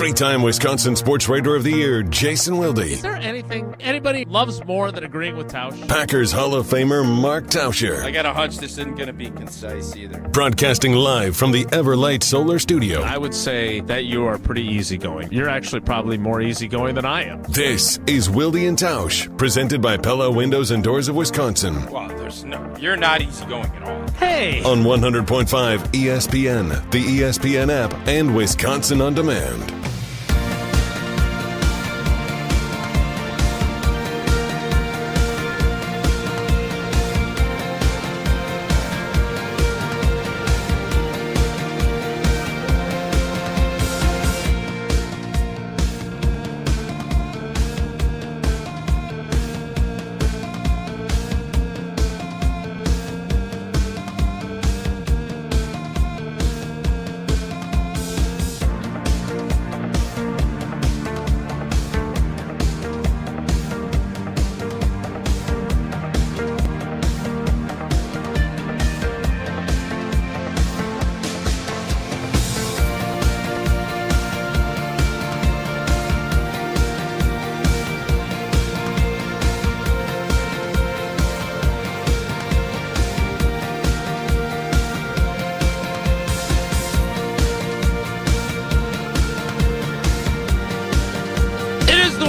Three-time Wisconsin Sports Writer of the Year, Jason Wilde. Is there anything anybody loves more than agreeing with Tausch? Packers Hall of Famer, Mark Tauscher. I got a hunch this isn't going to be concise either. Broadcasting live from the Everlight Solar Studio. I would say that you are pretty easygoing. You're actually probably more easygoing than I am. This is Wilde and Tausch, presented by Pella Windows and Doors of Wisconsin. Well, you're not easygoing at all. Hey! On 100.5 ESPN, the ESPN app, and Wisconsin On Demand.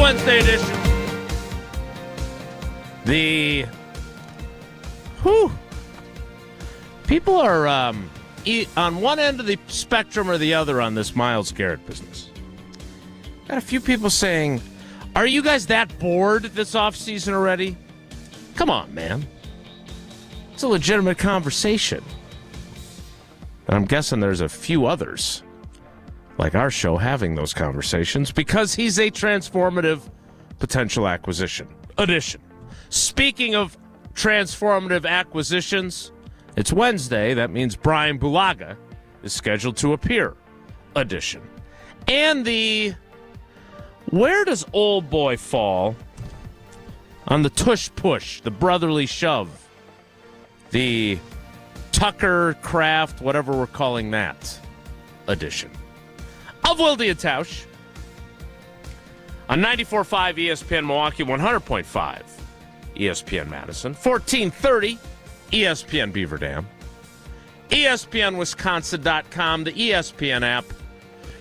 Wednesday edition. People are on one end of the spectrum or the other on this Myles Garrett business. Got a few people saying, are you guys that bored this offseason already? Come on, man. It's a legitimate conversation. And I'm guessing there's a few others like our show having those conversations because he's a transformative potential addition. Speaking of transformative acquisitions, it's Wednesday. That means Bryan Bulaga is scheduled to appear. Addition. And where does old boy fall on the Tush Push, the brotherly shove, the Tucker Craft, whatever we're calling that, edition of Wilde and Tausch on 94.5 ESPN Milwaukee, 100.5 ESPN Madison, 1430 ESPN Beaver Dam, ESPNWisconsin.com, the ESPN app,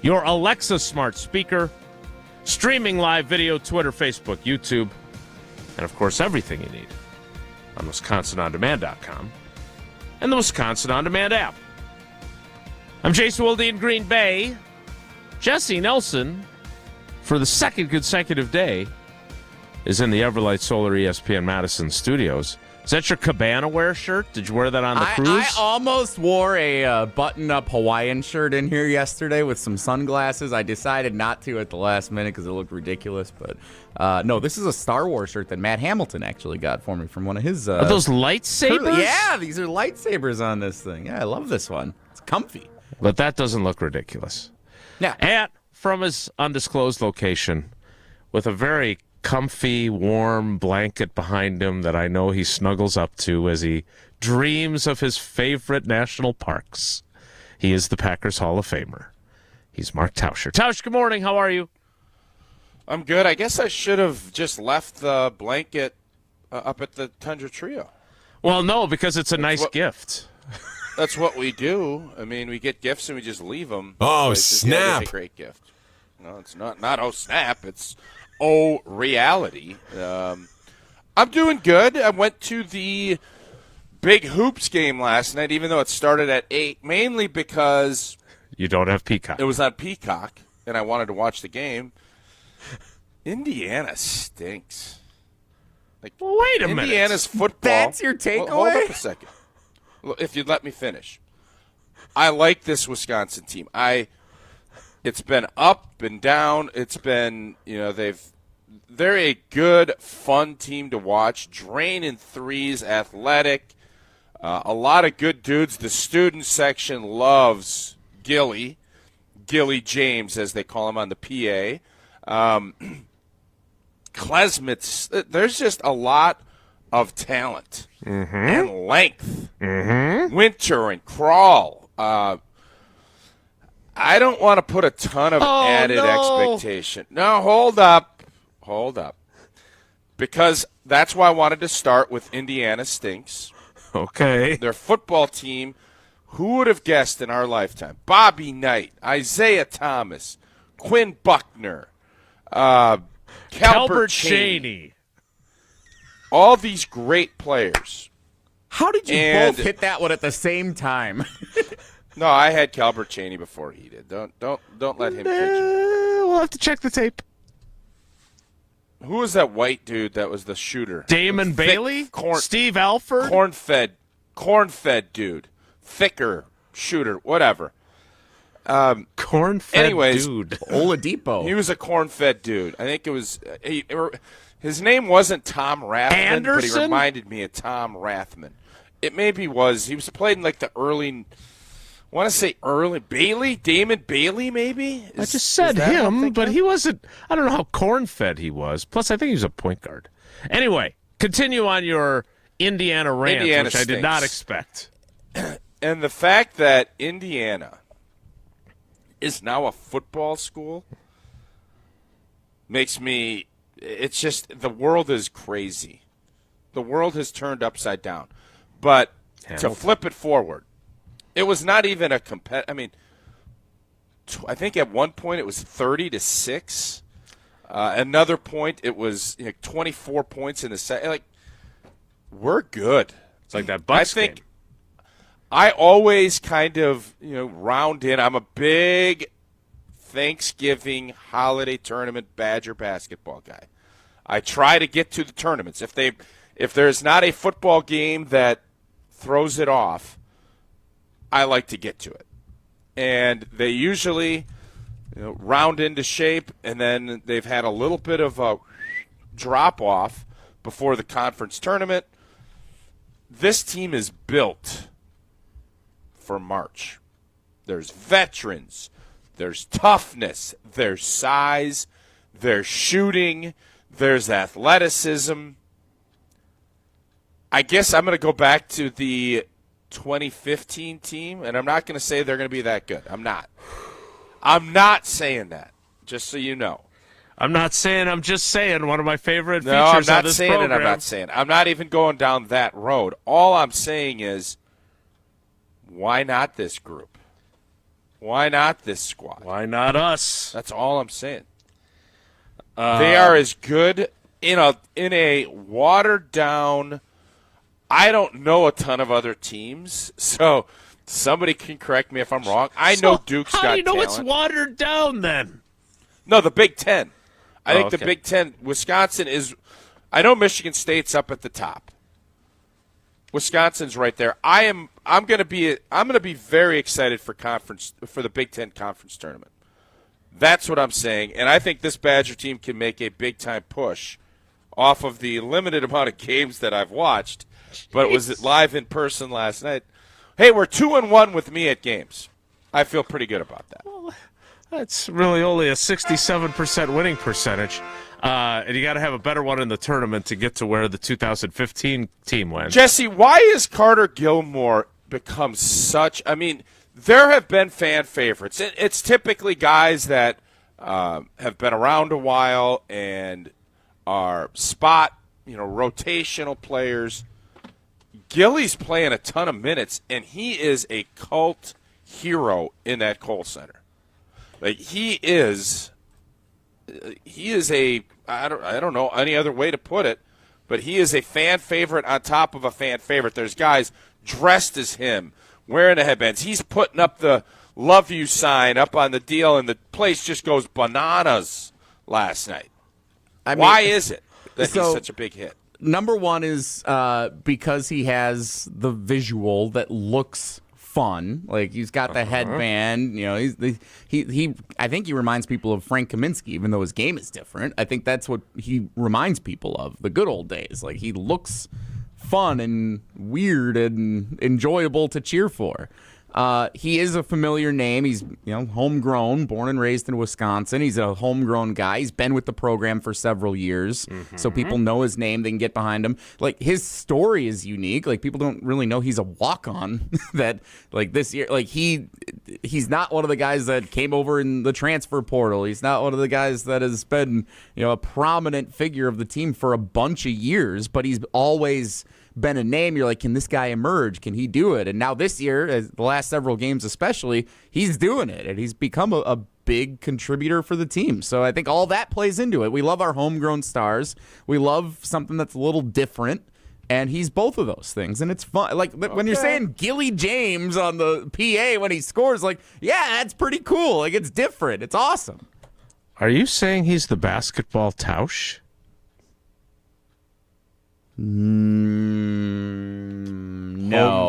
your Alexa smart speaker, streaming live video, Twitter, Facebook, YouTube, and of course everything you need on WisconsinOnDemand.com and the Wisconsin On Demand app. I'm Jason Wilde in Green Bay. Jesse Nelson, for the second consecutive day, is in the Everlight Solar ESPN Madison studios. Is that your Cabana wear shirt? Did you wear that on the cruise? I almost wore a button-up Hawaiian shirt in here yesterday with some sunglasses. I decided not to at the last minute because it looked ridiculous. But no, this is a Star Wars shirt that Matt Hamilton actually got for me from one of his... Are those lightsabers? Yeah, these are lightsabers on this thing. Yeah, I love this one. It's comfy. But that doesn't look ridiculous. Yeah. From his undisclosed location with a very comfy, warm blanket behind him that I know he snuggles up to as he dreams of his favorite national parks. He is the Packers Hall of Famer. He's Mark Tauscher. Tausch, good morning. How are you? I'm good. I guess I should have just left the blanket up at the Tundra Trio. Well, no, because it's a nice gift. That's what we do. I mean, we get gifts and we just leave them. Oh, so snap. It's a great gift. No, it's not oh, snap. It's reality. I'm doing good. I went to the big hoops game last night, even though it started at 8, mainly because you don't have Peacock. It was on Peacock, and I wanted to watch the game. Indiana stinks. Well, wait a minute. Indiana's football. That's your takeaway? Hold up a second. If you'd let me finish. I like this Wisconsin team. It's been up and down. It's been, they're a good, fun team to watch. Draining threes, athletic, a lot of good dudes. The student section loves Gilly James, as they call him on the PA. Klesmitz, there's just a lot of talent and length. Winter and Crawl. I don't want to put a ton of added expectation. No, hold up. Because that's why I wanted to start with Indiana Stinks. Okay. Their football team, who would have guessed in our lifetime? Bobby Knight, Isaiah Thomas, Quinn Buckner, Calbert Chaney. All these great players. How did you both hit that one at the same time? No, I had Calbert Chaney before he did. Don't let him kid you. We'll have to check the tape. Who was that white dude that was the shooter? Damon Bailey? Steve Alford? Corn-fed dude. Thicker shooter, whatever. Corn-fed dude. Oladipo. He was a corn-fed dude. I think it was his name wasn't Tom Rathman, Anderson? but he reminded me of Tom Rathman. It maybe was. He was played in like the early, I want to say early, Damon Bailey maybe? I just said him, but he wasn't, I don't know how corn-fed he was. Plus, I think he was a point guard. Anyway, continue on your Indiana rant, which I did not expect. And the fact that Indiana is now a football school makes me, it's just, the world is crazy. The world has turned upside down. But to flip it forward, it was not even a I mean, I think at one point it was 30-6. Another point it was 24 points in the second. Like, we're good. It's like that Bucks game. game. I always kind of round in. I'm a big Thanksgiving holiday tournament Badger basketball guy. I try to get to the tournaments. If there's not a football game that throws it off, I like to get to it. And they usually round into shape, and then they've had a little bit of a drop-off before the conference tournament. This team is built for March. There's veterans. There's toughness. There's size. There's shooting. There's athleticism. I guess I'm going to go back to the 2015 team, and I'm not going to say they're going to be that good. I'm not. I'm not saying that, just so you know. I'm not saying, I'm just saying one of my favorite features I'm not of this saying program. it. I'm not saying it. I'm not even going down that road. All I'm saying is, why not this group? Why not this squad? Why not us? That's all I'm saying. They are as good in a watered down. I don't know a ton of other teams, so somebody can correct me if I'm wrong. I know Duke's got talent. How do you know it's watered down then? No, the Big Ten. I think the Big Ten, Wisconsin is. I know Michigan State's up at the top. Wisconsin's right there. I'm going to be very excited for the Big Ten conference tournament. That's what I'm saying, and I think this Badger team can make a big time push off of the limited amount of games that I've watched. But it was live in person last night. Hey, we're 2-1 with me at games. I feel pretty good about that. Well, that's really only a 67% winning percentage. And you got to have a better one in the tournament to get to where the 2015 team went. Jesse, why has Carter Gilmore become such – I mean, there have been fan favorites. It's typically guys that have been around a while and are rotational players. Gilly's playing a ton of minutes, and he is a cult hero in that Kohl Center. Like, he is a I don't know any other way to put it, but he is a fan favorite on top of a fan favorite. There's guys dressed as him, wearing the headbands. He's putting up the "Love You" sign up on the deal, and the place just goes bananas last night. Why is it that he's such a big hit? Number one is because he has the visual that looks fun. Like, he's got the headband. He I think he reminds people of Frank Kaminsky, even though his game is different. I think that's what he reminds people of, the good old days. Like, he looks fun and weird and enjoyable to cheer for. He is a familiar name. He's homegrown, born and raised in Wisconsin. He's a homegrown guy. He's been with the program for several years, so people know his name. They can get behind him. Like, his story is unique. Like, people don't really know he's a walk-on. That, like, this year, like, he's not one of the guys that came over in the transfer portal. He's not one of the guys that has been a prominent figure of the team for a bunch of years, but he's always been a name. You're like, can this guy emerge? Can he do it? And now this year, as the last several games especially, he's doing it, and he's become a big contributor for the team. So I think all that plays into it. We love our homegrown stars. We love something that's a little different, and he's both of those things, and it's fun. Like, when you're saying Gilly James on the PA when he scores, like, yeah, that's pretty cool. Like, it's different. It's awesome. Are you saying he's the basketball Tausch? No.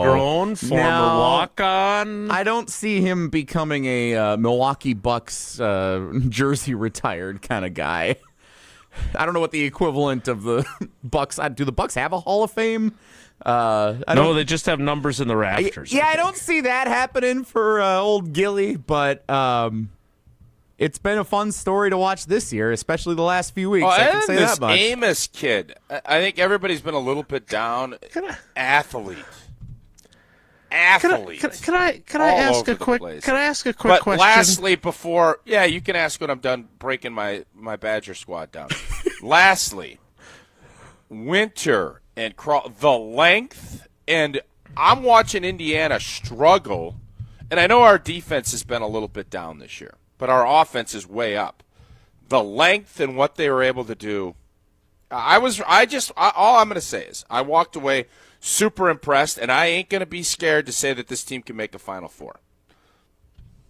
Homegrown, former walk-on. I don't see him becoming a Milwaukee Bucks jersey retired kind of guy. I don't know what the equivalent of the Bucks. Do the Bucks have a Hall of Fame? No, they just have numbers in the rafters. I don't see that happening for old Gilly, but it's been a fun story to watch this year, especially the last few weeks. I can say this that much. Amos kid, I think everybody's been a little bit down. Athlete. Can I ask a quick question? But lastly, before you can ask when I'm done breaking my Badger squad down. Lastly, Winter and the length, and I'm watching Indiana struggle, and I know our defense has been a little bit down this year, but our offense is way up. The length and what they were able to do, all I'm going to say is I walked away super impressed, and I ain't going to be scared to say that this team can make the Final Four.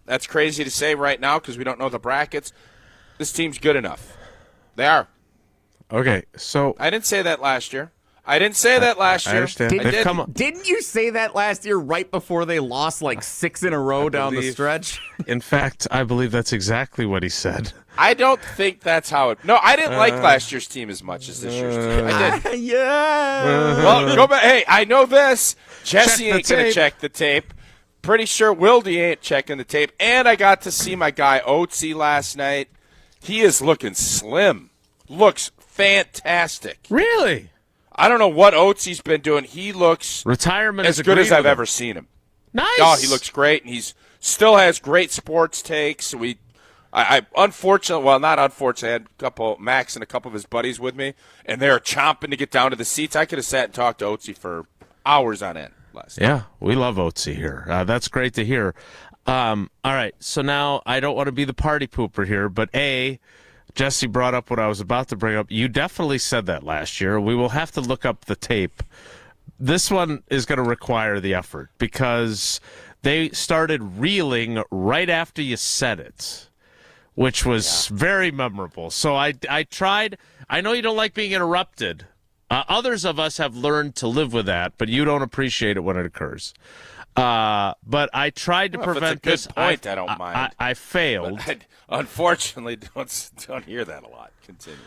That's crazy to say right now because we don't know the brackets. This team's good enough. They are. Okay, so I didn't say that last year. I understand. Didn't you say that last year right before they lost like 6 in a row down the stretch? In fact, I believe that's exactly what he said. I don't think that's how it – no, I didn't like last year's team as much as this year's team. I did. Well, go back. Hey, I know this. Jesse ain't going to check the tape. Pretty sure Wilde ain't checking the tape. And I got to see my guy Oatsy last night. He is looking slim. Looks fantastic. Really? I don't know what Oatsy's been doing. He looks retirement as good as I've ever seen him. Nice. Oh, he looks great, and he's still has great sports takes. I unfortunately, well, not unfortunately, I had a couple Max and a couple of his buddies with me, and they were chomping to get down to the seats. I could have sat and talked to Oatsy for hours on end last night. Yeah, we love Oatsy here. That's great to hear. All right, so now I don't want to be the party pooper here, but Jesse brought up what I was about to bring up. You definitely said that last year. We will have to look up the tape. This one is going to require the effort because they started reeling right after you said it, which was very memorable. So I tried. I know you don't like being interrupted. Others of us have learned to live with that, but you don't appreciate it when it occurs. But I tried to prevent this. It's a good point. I don't mind. I failed. Unfortunately, don't hear that a lot. Continue.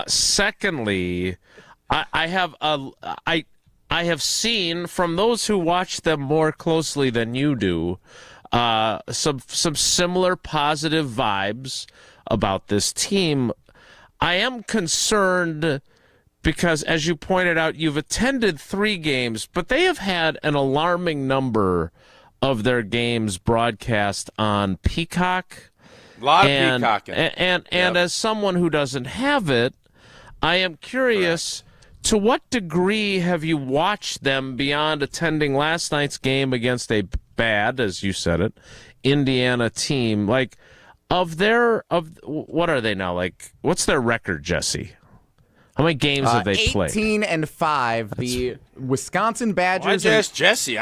Secondly, I have seen from those who watch them more closely than you do some similar positive vibes about this team. I am concerned because, as you pointed out, you've attended 3 games, but they have had an alarming number of their games broadcast on Peacock. A lot of peacocking. And as someone who doesn't have it, I am curious, to what degree have you watched them beyond attending last night's game against a bad, as you said it, Indiana team? Like, what are they now? Like, what's their record, Jesse? How many games have they played? 18-5. The Wisconsin Badgers. I just Jesse.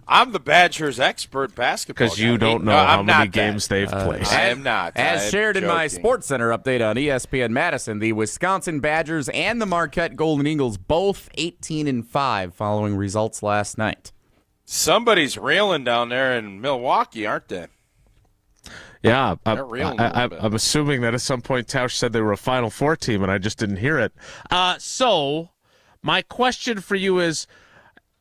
I'm the Badgers expert basketball because you don't know how many games they've played. I am not. As shared in my SportsCenter update on ESPN Madison, the Wisconsin Badgers and the Marquette Golden Eagles both 18-5 following results last night. Somebody's reeling down there in Milwaukee, aren't they? Yeah, I'm assuming that at some point Tausch said they were a Final Four team, and I just didn't hear it. So my question for you is,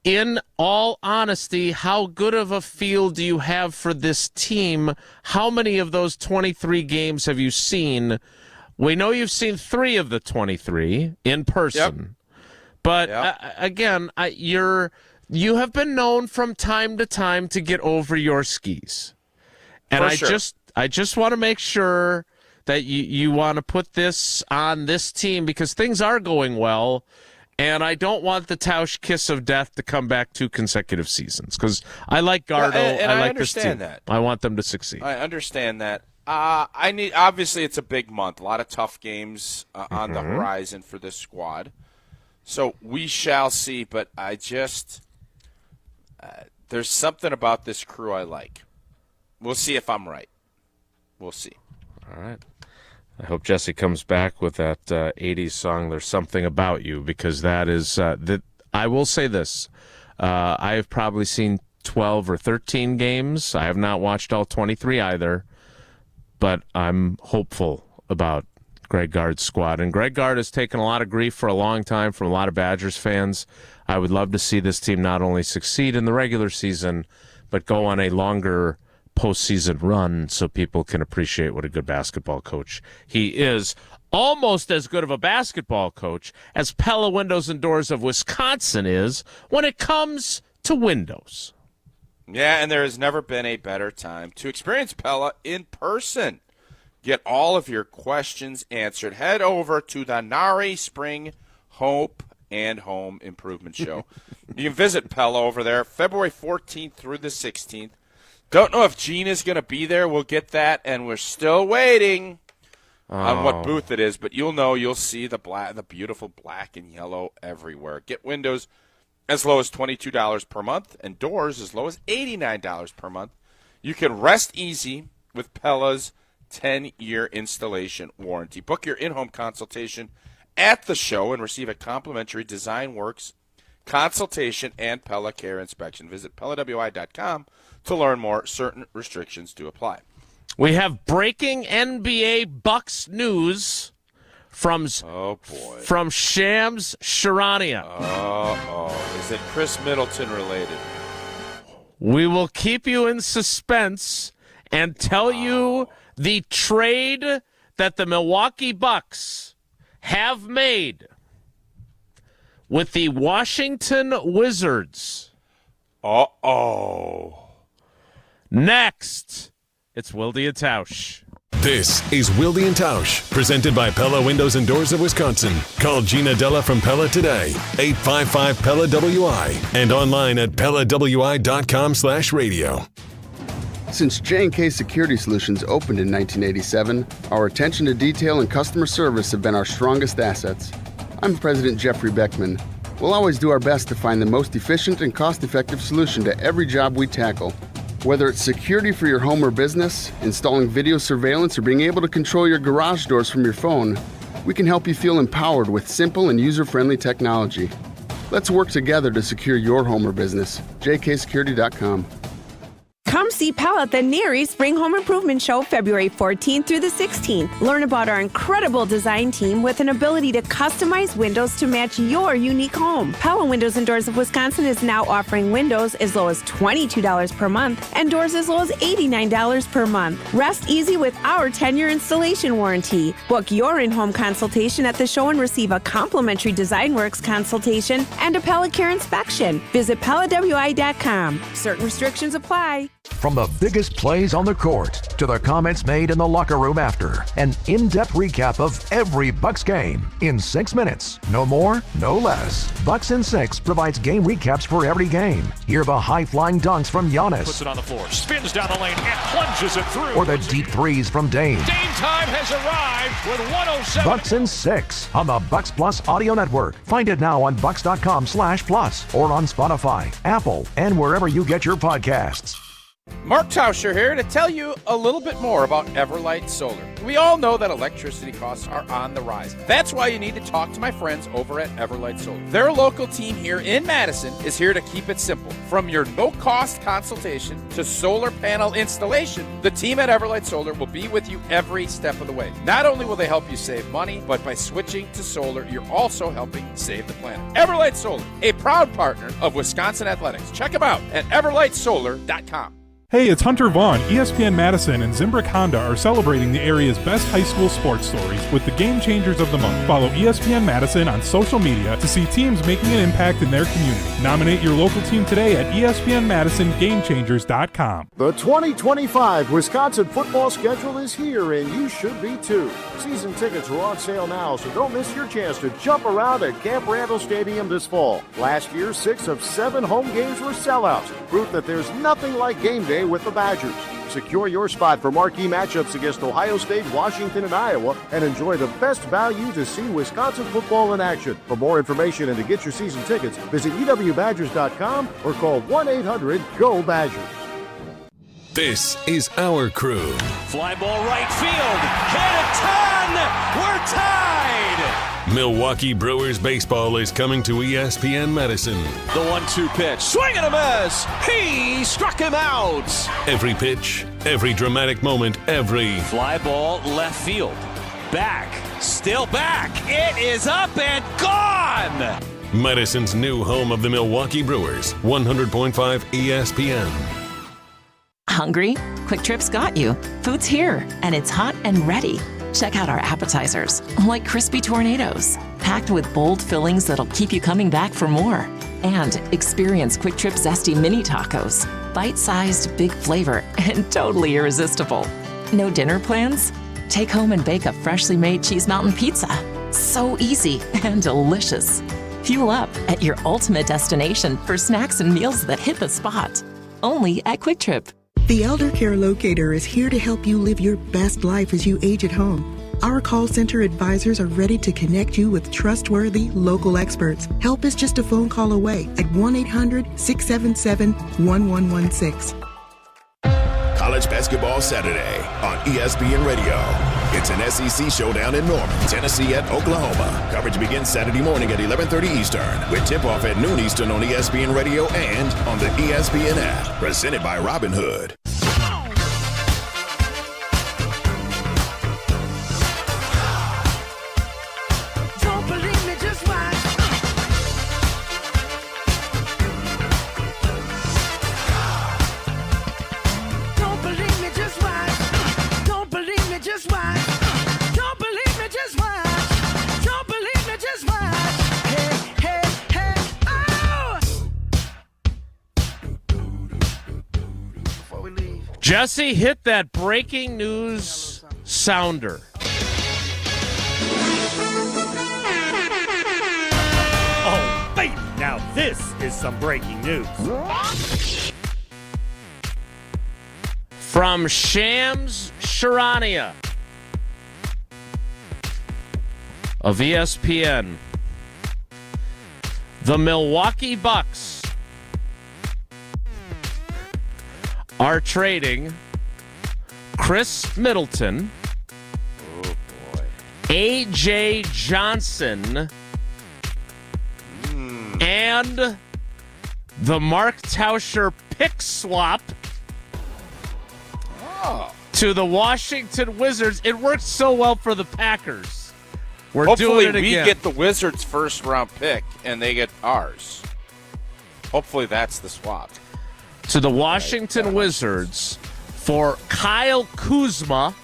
in all honesty, how good of a feel do you have for this team? How many of those 23 games have you seen? We know you've seen 3 of the 23 in person. Yep. But again, you have been known from time to time to get over your skis. And I just want to make sure that you want to put this on this team because things are going well. And I don't want the Tausch kiss of death to come back 2 consecutive seasons because I like Gardo. And I like this team. that. I want them to succeed. I understand that. Obviously, it's a big month. A lot of tough games on the horizon for this squad. So we shall see. But I just there's something about this crew I like. We'll see if I'm right. We'll see. All right. I hope Jesse comes back with that 80s song, There's Something About You, because that is I will say this. I have probably seen 12 or 13 games. I have not watched all 23 either, but I'm hopeful about Greg Gard's squad. And Greg Gard has taken a lot of grief for a long time from a lot of Badgers fans. I would love to see this team not only succeed in the regular season, but go on a longer postseason run so people can appreciate what a good basketball coach he is. Almost as good of a basketball coach as Pella Windows and Doors of Wisconsin is when it comes to windows. Yeah, and there has never been a better time to experience Pella in person. Get all of your questions answered. Head over to the Nari Spring Hope and Home Improvement Show. You can visit Pella over there February 14th through the 16th. Don't know if Gene is going to be there. We'll get that, and we're still waiting on what booth it is. But you'll see the beautiful black and yellow everywhere. Get windows as low as $22 per month and doors as low as $89 per month. You can rest easy with Pella's 10-year installation warranty. Book your in-home consultation at the show and receive a complimentary Design Works consultation and Pella Care inspection. Visit PellaWI.com to learn more. Certain restrictions do apply. We have breaking NBA Bucks news from Shams Charania. Is it Khris Middleton related? We will keep you in suspense and tell you the trade that the Milwaukee Bucks have made with the Washington Wizards. Next, it's Wilde and Tausch. This is Wilde and Tausch, presented by Pella Windows and Doors of Wisconsin. Call Gina Della from Pella today, 855-PELLA-WI, and online at PellaWI.com/radio. Since J&K Security Solutions opened in 1987, our attention to detail and customer service have been our strongest assets. I'm President Jeffrey Beckman. We'll always do our best to find the most efficient and cost-effective solution to every job we tackle. Whether it's security for your home or business, installing video surveillance, or being able to control your garage doors from your phone, we can help you feel empowered with simple and user-friendly technology. Let's work together to secure your home or business. jksecurity.com. Come see Pella at the Neri Spring Home Improvement Show February 14th through the 16th. Learn about our incredible design team with an ability to customize windows to match your unique home. Pella Windows and Doors of Wisconsin is now offering windows as low as $22 per month and doors as low as $89 per month. Rest easy with our 10-year installation warranty. Book your in-home consultation at the show and receive a complimentary Design Works consultation and a Pella Care inspection. Visit PellaWI.com. Certain restrictions apply. From the biggest plays on the court to the comments made in the locker room after, an in-depth recap of every Bucks game in 6 minutes. No more, no less. Bucks in 6 provides game recaps for every game. Hear the high-flying dunks from Giannis. Puts it on the floor, spins down the lane, and plunges it through. Or the deep threes from Dame. Dame time has arrived with 107. Bucks in 6 on the Bucks Plus Audio Network. Find it now on bucks.com/plus or on Spotify, Apple, and wherever you get your podcasts. Mark Tauscher here to tell you a little bit more about Everlight Solar. We all know that electricity costs are on the rise. That's why you need to talk to my friends over at Everlight Solar. Their local team here in Madison is here to keep it simple. From your no-cost consultation to solar panel installation, the team at Everlight Solar will be with you every step of the way. Not only will they help you save money, but by switching to solar, you're also helping save the planet. Everlight Solar, a proud partner of Wisconsin Athletics. Check them out at everlightsolar.com. Hey, it's Hunter Vaughn. ESPN Madison and Zimbrick Honda are celebrating the area's best high school sports stories with the Game Changers of the Month. Follow ESPN Madison on social media to see teams making an impact in their community. Nominate your local team today at ESPNMadisonGameChangers.com. The 2025 Wisconsin football schedule is here, and you should be too. Season tickets are on sale now, so don't miss your chance to jump around at Camp Randall Stadium this fall. Last year, 6 of 7 home games were sellouts, proof that there's nothing like game day with the Badgers. Secure your spot for marquee matchups against Ohio State, Washington, and Iowa, and enjoy the best value to see Wisconsin football in action. For more information and to get your season tickets, visit EWBadgers.com or call 1-800-GO-BADGERS. This is our crew. Fly ball right field. Hit a ton. We're tied. Milwaukee Brewers baseball is coming to ESPN Madison. The 1-2 pitch. Swing and a miss. He struck him out. Every pitch, every dramatic moment, every Fly ball left field. Back. Still back. It is up and gone. Madison's new home of the Milwaukee Brewers. 100.5 ESPN. Hungry? Quick Trip's got you. Food's here, and it's hot and ready. Check out our appetizers, like crispy tornadoes, packed with bold fillings that'll keep you coming back for more. And experience Quick Trip Zesty Mini Tacos, bite-sized, big flavor, and totally irresistible. No dinner plans? Take home and bake a freshly made Cheese Mountain Pizza. So easy and delicious. Fuel up at your ultimate destination for snacks and meals that hit the spot. Only at Quick Trip. The Elder Care Locator is here to help you live your best life as you age at home. Our call center advisors are ready to connect you with trustworthy local experts. Help is just a phone call away at 1-800-677-1116. College Basketball Saturday on ESPN Radio. It's an SEC showdown in Norman, Tennessee at Oklahoma. Coverage begins Saturday morning at 11:30 Eastern with tip-off at noon Eastern on ESPN Radio and on the ESPN app. Presented by Robinhood. Don't believe me, just watch. Don't believe me, just watch. Don't believe me, just watch. Don't believe me, just watch. Don't believe me, just watch. Hey, hey, hey, oh! Before we leave. Jesse, hit that breaking news sounder. Oh, baby, now this is some breaking news. From Shams Charania of ESPN, the Milwaukee Bucks are trading Khris Middleton, A.J. Johnson, and the Mark Tauscher pick swap to the Washington Wizards. It worked so well for the Packers. We're Hopefully doing it again. we get the Wizards' first-round pick, and they get ours. Hopefully that's the swap. To the Washington Wizards for Kyle Kuzma,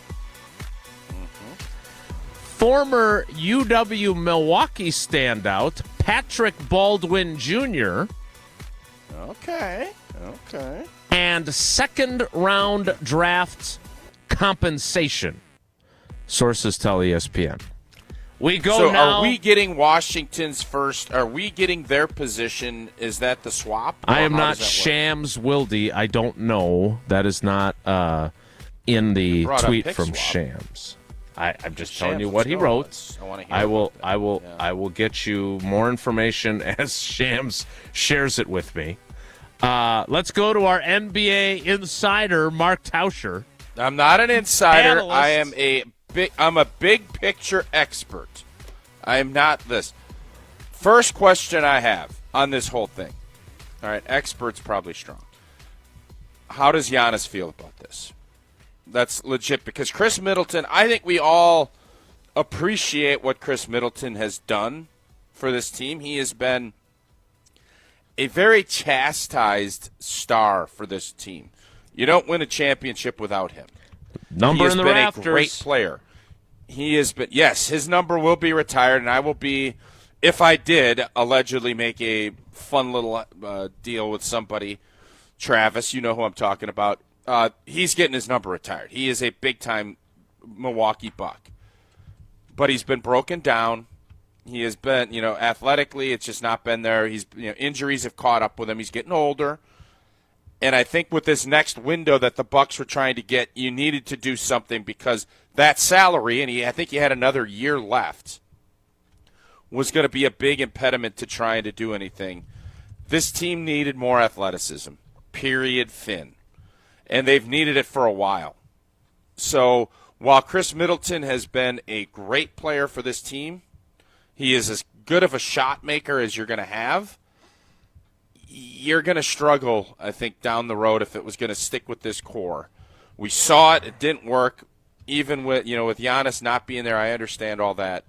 former UW Milwaukee standout Patrick Baldwin Jr., Okay. and second-round draft compensation. Sources tell ESPN. We go so now. Are we getting Washington's first? Are we getting their position? Is that the swap? I Or am how not does that work? Shams Wilde. I don't know. That is not in the brought up tweet pick from swap. Shams. I'm just telling Shams, you what let's he go. wrote. I wanna hear I will. about that. I will. Yeah. I will get you more information as Shams shares it with me. Let's go to our NBA insider, Mark Tauscher. I'm not an insider. Analyst. I am I'm a big picture expert. I am not this. First question I have on this whole thing. All right, expert's probably strong. How does Giannis feel about this? That's legit because Khris Middleton, I think we all appreciate what Khris Middleton has done for this team. He has been a very chastised star for this team. You don't win a championship without him. Number in the rafters. He has been a great player. He has been, yes, his number will be retired, and I will be, if I did allegedly make a fun little deal with somebody, Travis, you know who I'm talking about, he's getting his number retired. He is a big-time Milwaukee Buck. But he's been broken down. He has been, athletically, it's just not been there. Injuries have caught up with him. He's getting older. And I think with this next window that the Bucks were trying to get, you needed to do something because that salary, and I think he had another year left, was going to be a big impediment to trying to do anything. This team needed more athleticism, period, fin. And they've needed it for a while. So while Khris Middleton has been a great player for this team, he is as good of a shot maker as you're going to have. You're going to struggle, I think, down the road if it was going to stick with this core. We saw it. It didn't work. Even with Giannis not being there, I understand all that.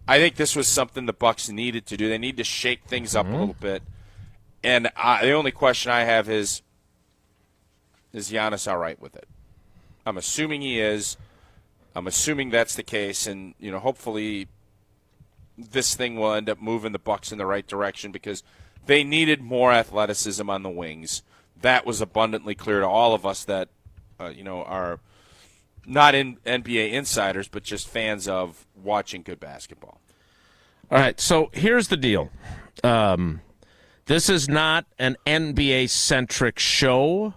I think this was something the Bucks needed to do. They need to shake things up a little bit. And the only question I have is Giannis all right with it? I'm assuming he is. I'm assuming that's the case. And, hopefully this thing will end up moving the Bucks in the right direction because they needed more athleticism on the wings. That was abundantly clear to all of us that, are not in NBA insiders, but just fans of watching good basketball. All right, so here's the deal. This is not an NBA-centric show.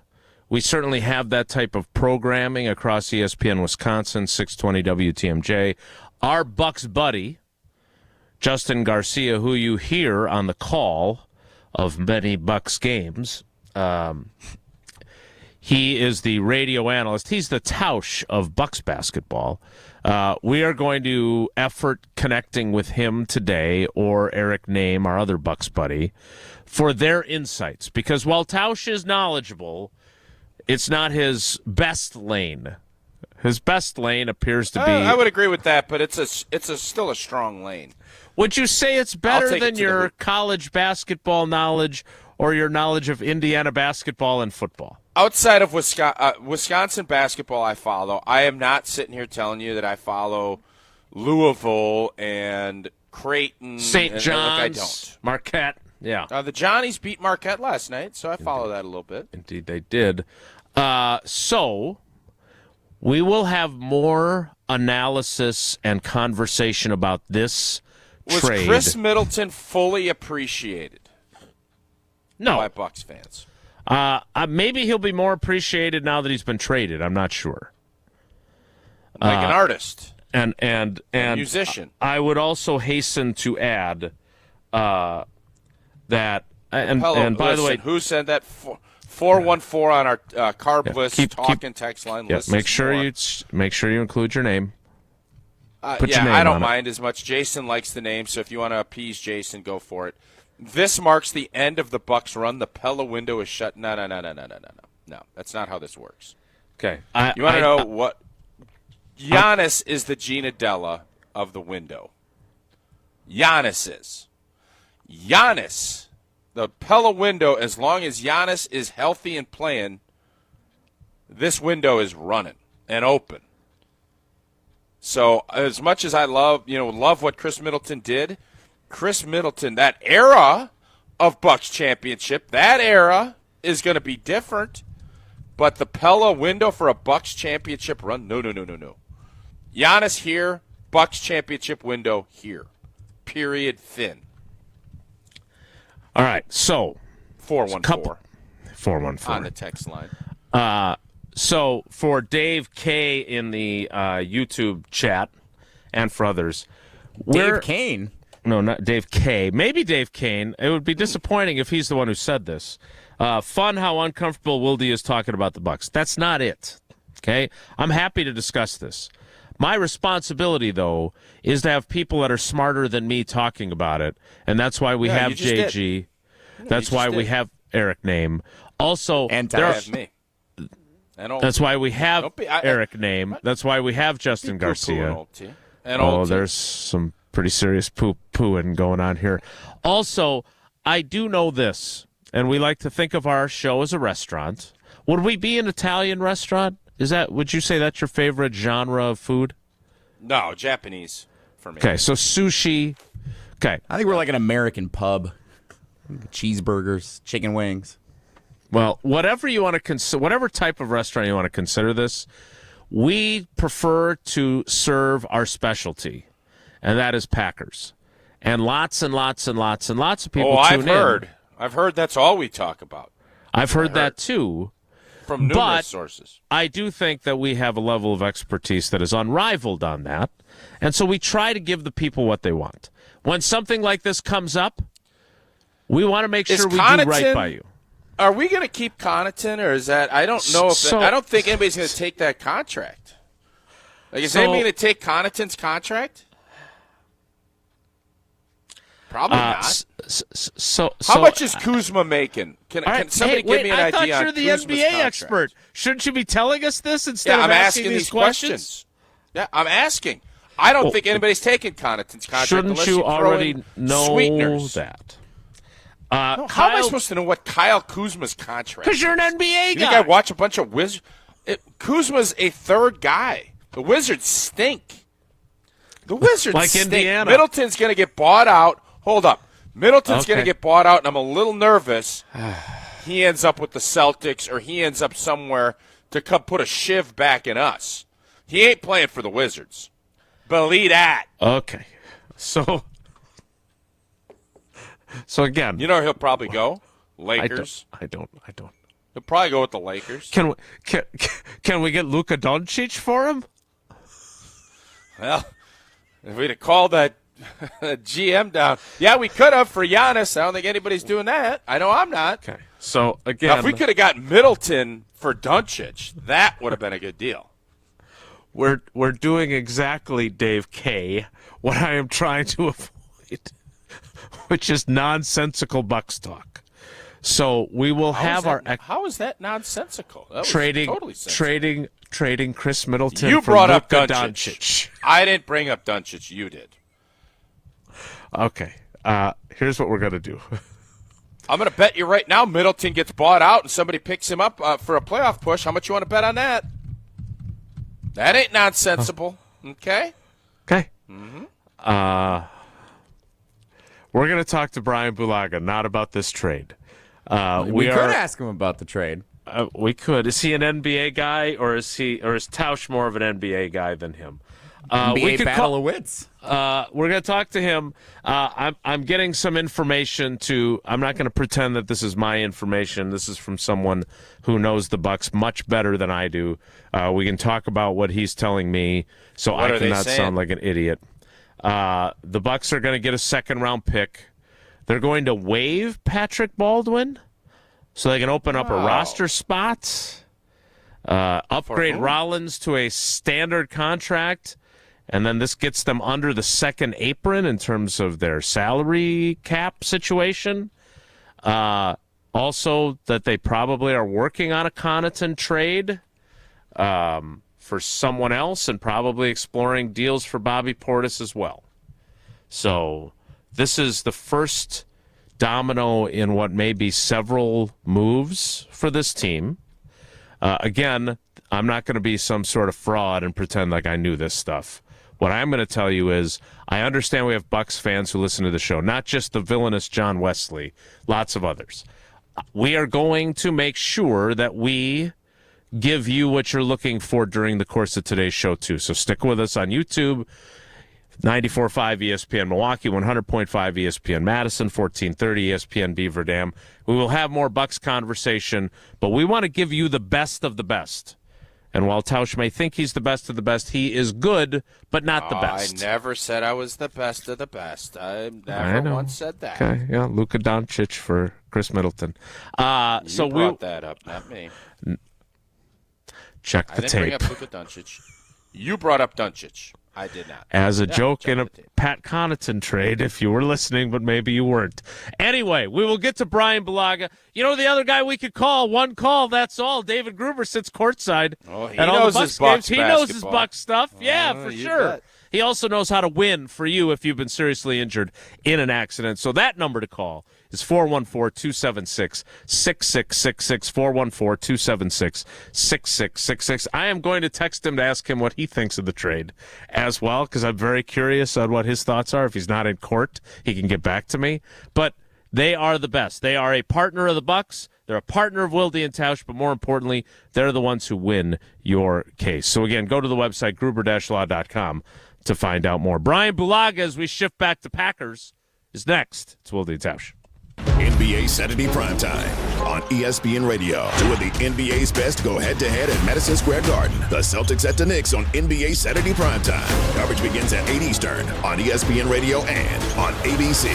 We certainly have that type of programming across ESPN Wisconsin, 620 WTMJ. Our Bucks buddy, Justin Garcia, who you hear on the call of many Bucks games, he is the radio analyst. He's the Tausch of Bucks basketball. We are going to effort connecting with him today or Eric Nehm, our other Bucks buddy, for their insights. Because while Tausch is knowledgeable, it's not his best lane. His best lane appears to be... I would agree with that, but it's still a strong lane. Would you say it's better than your college basketball knowledge or your knowledge of Indiana basketball and football? Outside of Wisconsin basketball I follow, I am not sitting here telling you that I follow Louisville and Creighton. St. John's, I don't. Marquette, yeah. The Johnnies beat Marquette last night, so I follow that a little bit. Indeed they did. So we will have more analysis and conversation about this trade. Was Khris Middleton fully appreciated by Bucks fans? Maybe he'll be more appreciated now that he's been traded. I'm not sure. Like an artist and a musician. I would also hasten to add that. And by the way, who said that? 414 on our Carb List text line. Yeah, make sure you include your name. Put your name I don't mind as much. Jason likes the name, so if you want to appease Jason, go for it. This marks the end of the Bucks run. The Pella window is shut. No. No, that's not how this works. Okay. You want to know what? Giannis is the Gina Della of the window. Giannis is. Giannis, the Pella window, as long as Giannis is healthy and playing, this window is running and open. So as much as I love what Khris Middleton did, Khris Middleton, that era of Bucks championship, that era is going to be different. But the Pella window for a Bucks championship run, no. Giannis here, Bucks championship window here. Period. Thin. All right, so 414. 414 on the text line. So for Dave K in the YouTube chat and for others, Dave Kane. No, not Dave K. Maybe Dave Kane. It would be disappointing if he's the one who said this. Fun how uncomfortable Wilde is talking about the Bucks. That's not it. Okay? I'm happy to discuss this. My responsibility, though, is to have people that are smarter than me talking about it, and that's why we have JG. That's why we have Eric Nehm. Also, and me. That's why we have Eric Nehm. That's why we have Justin Garcia. There's some pretty serious poo-pooing going on here. Also, I do know this, and we like to think of our show as a restaurant. Would we be an Italian restaurant? Would you say that's your favorite genre of food? No, Japanese for me. Okay, so sushi. Okay. I think we're like an American pub. Cheeseburgers, chicken wings. Well, whatever you want to consider, whatever type of restaurant you want to consider this, we prefer to serve our specialty, and that is Packers. And lots and lots and lots and lots of people tune in. I've heard that's all we talk about. I've heard that too. From numerous sources. I do think that we have a level of expertise that is unrivaled on that. And so we try to give the people what they want. When something like this comes up, we want to make sure we do right by you. Are we going to keep Connaughton, or is that – I don't know if I don't think anybody's going to take that contract. Is anybody going to take Connaughton's contract? Probably not. How much is Kuzma making? Can somebody give me an idea on Kuzma's I thought you're the NBA expert. Shouldn't you be telling us this instead of asking these questions? Yeah, I'm asking. I don't think anybody's taking Connaughton's contract. Shouldn't you already know sweeteners. that? How am I supposed to know what Kyle Kuzma's contract is? Because you're an NBA guy. You think I watch a bunch of Wizards? Kuzma's a third guy. The Wizards stink. The Wizards like stink. Indiana. Middleton's going to get bought out. Hold up. Middleton's going to get bought out, and I'm a little nervous. He ends up with the Celtics, or he ends up somewhere to come put a shiv back in us. He ain't playing for the Wizards. Believe that. Okay. So again. You know where he'll probably go? Lakers. I don't. He'll probably go with the Lakers. Can we get Luka Doncic for him? Well, if we'd have called that GM down. Yeah, we could have for Giannis. I don't think anybody's doing that. I know I'm not. Okay. So, again. Now, if we could have got Middleton for Doncic, that would have been a good deal. We're doing exactly, Dave K., what I am trying to avoid, which is nonsensical Bucks talk. So we will have our. How is that nonsensical? That was trading, totally sensical. trading Khris Middleton. You brought up Doncic. I didn't bring up Doncic. You did. Okay. Here's what we're gonna do. I'm gonna bet you right now Middleton gets bought out and somebody picks him up for a playoff push. How much you want to bet on that? That ain't nonsensical. Okay. Okay. Mm-hmm. We're gonna talk to Bryan Bulaga, not about this trade. We could ask him about the trade. We could. Is he an NBA guy, or is Tausch more of an NBA guy than him? NBA battle of wits. We're going to talk to him. I'm getting some information I'm not going to pretend that this is my information. This is from someone who knows the Bucks much better than I do. We can talk about what he's telling me, so I cannot sound like an idiot. The Bucks are going to get a second-round pick. They're going to waive Patrick Baldwin so they can open up a roster spot, upgrade Rollins to a standard contract, and then this gets them under the second apron in terms of their salary cap situation. Also, that they probably are working on a Connaughton trade for someone else and probably exploring deals for Bobby Portis as well. So this is the first domino in what may be several moves for this team. Again, I'm not going to be some sort of fraud and pretend like I knew this stuff. What I'm going to tell you is I understand we have Bucks fans who listen to the show, not just the villainous John Wesley, lots of others. We are going to make sure that we give you what you're looking for during the course of today's show, too. So stick with us on YouTube, 94.5 ESPN Milwaukee, 100.5 ESPN Madison, 1430 ESPN Beaver Dam. We will have more Bucks conversation, but we want to give you the best of the best. And while Tausch may think he's the best of the best, he is good, but not the best. I never said I was the best of the best. I never once said that. Okay, yeah, Luka Doncic for Khris Middleton. You brought that up, not me. Check the I didn't tape. bring up Luka Doncic. You brought up Doncic. I did not. As a joke in a Pat Connaughton trade, if you were listening, but maybe you weren't. Anyway, we will get to Bryan Bulaga. You know the other guy we could call? One call, that's all. David Gruber sits courtside. Oh, he at all knows the his Bucks Bucks games. He knows his basketball. Bucks stuff. Yeah, for you sure. bet. He also knows how to win for you if you've been seriously injured in an accident. So that number to call is 414-276-6666, 414-276-6666. I am going to text him to ask him what he thinks of the trade as well, because I'm very curious on what his thoughts are. If he's not in court, he can get back to me. But they are the best. They are a partner of the Bucks. They're a partner of Wilde and Tausch, but more importantly, they're the ones who win your case. So again, go to the website, gruber-law.com, to find out more. Bryan Bulaga, as we shift back to Packers, is next. It's Wilde and Tausch. NBA Saturday Primetime on ESPN Radio. Two of the NBA's best go head-to-head at Madison Square Garden. The Celtics at the Knicks on NBA Saturday Primetime. Coverage begins at 8 Eastern on ESPN Radio and on ABC.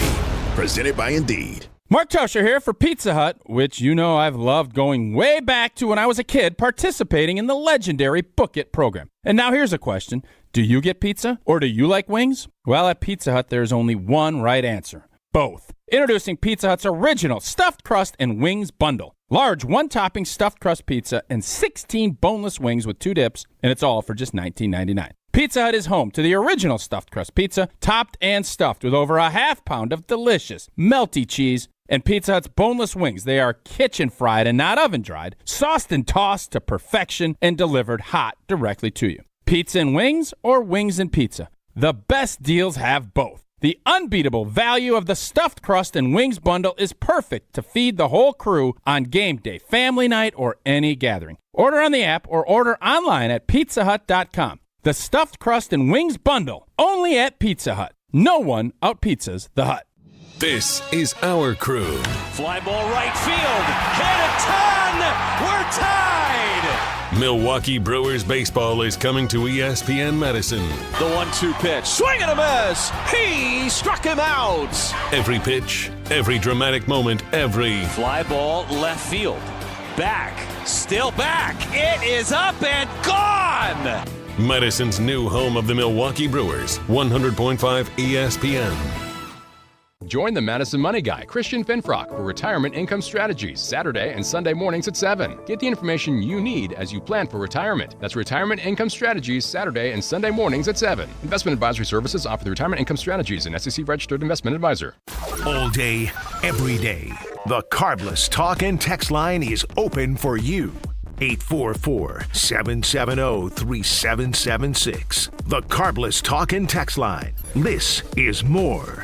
Presented by Indeed. Mark Tauscher here for Pizza Hut, which you know I've loved going way back to when I was a kid participating in the legendary Book It program. And now here's a question. Do you get pizza or do you like wings? Well, at Pizza Hut, there's only one right answer. Both. Introducing Pizza Hut's original stuffed crust and wings bundle. Large one-topping stuffed crust pizza and 16 boneless wings with 2 dips, and it's all for just $19.99. Pizza Hut is home to the original stuffed crust pizza, topped and stuffed with over a half pound of delicious, melty cheese, and Pizza Hut's boneless wings. They are kitchen-fried and not oven-dried, sauced and tossed to perfection, and delivered hot directly to you. Pizza and wings or wings and pizza? The best deals have both. The unbeatable value of the stuffed crust and wings bundle is perfect to feed the whole crew on game day, family night, or any gathering. Order on the app or order online at pizzahut.com. The stuffed crust and wings bundle, only at Pizza Hut. No one out-pizzas the Hut. This is our crew. Fly ball right field. Hit a ton. We're tied. Milwaukee Brewers baseball is coming to ESPN Madison. The 1-2 pitch. Swing and a miss. He struck him out. Every pitch, every dramatic moment, every fly ball left field. Back. Still back. It is up and gone. Madison's new home of the Milwaukee Brewers. 100.5 ESPN. Join the Madison Money Guy, Christian Finfrock, for Retirement Income Strategies, Saturday and Sunday mornings at 7. Get the information you need as you plan for retirement. That's Retirement Income Strategies, Saturday and Sunday mornings at 7. Investment advisory services offer the Retirement Income Strategies, an SEC-registered investment advisor. All day, every day, the Carbless Talk and Text line is open for you. 844-770-3776. The Carbless Talk and Text line. This is more.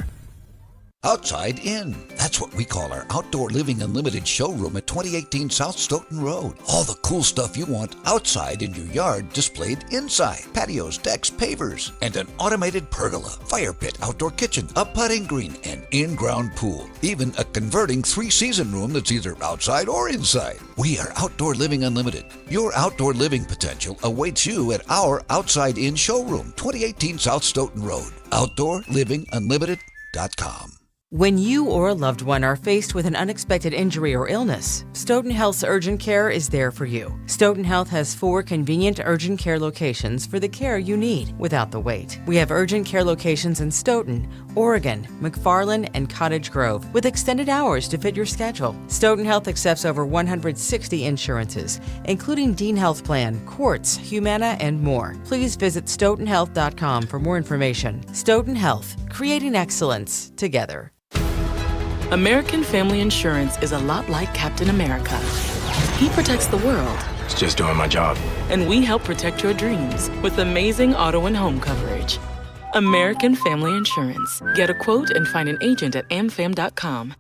Outside In. That's what we call our Outdoor Living Unlimited showroom at 2018 South Stoughton Road. All the cool stuff you want outside in your yard displayed inside. Patios, decks, pavers, and an automated pergola, fire pit, outdoor kitchen, a putting green, and in-ground pool. Even a converting 3-season room that's either outside or inside. We are Outdoor Living Unlimited. Your outdoor living potential awaits you at our Outside In showroom, 2018 South Stoughton Road. OutdoorLivingUnlimited.com. When you or a loved one are faced with an unexpected injury or illness, Stoughton Health's Urgent Care is there for you. Stoughton Health has 4 convenient urgent care locations for the care you need without the wait. We have urgent care locations in Stoughton, Oregon, McFarland, and Cottage Grove with extended hours to fit your schedule. Stoughton Health accepts over 160 insurances, including Dean Health Plan, Quartz, Humana, and more. Please visit stoughtonhealth.com for more information. Stoughton Health, creating excellence together. American Family Insurance is a lot like Captain America. He protects the world. It's just doing my job. And we help protect your dreams with amazing auto and home coverage. American Family Insurance. Get a quote and find an agent at amfam.com.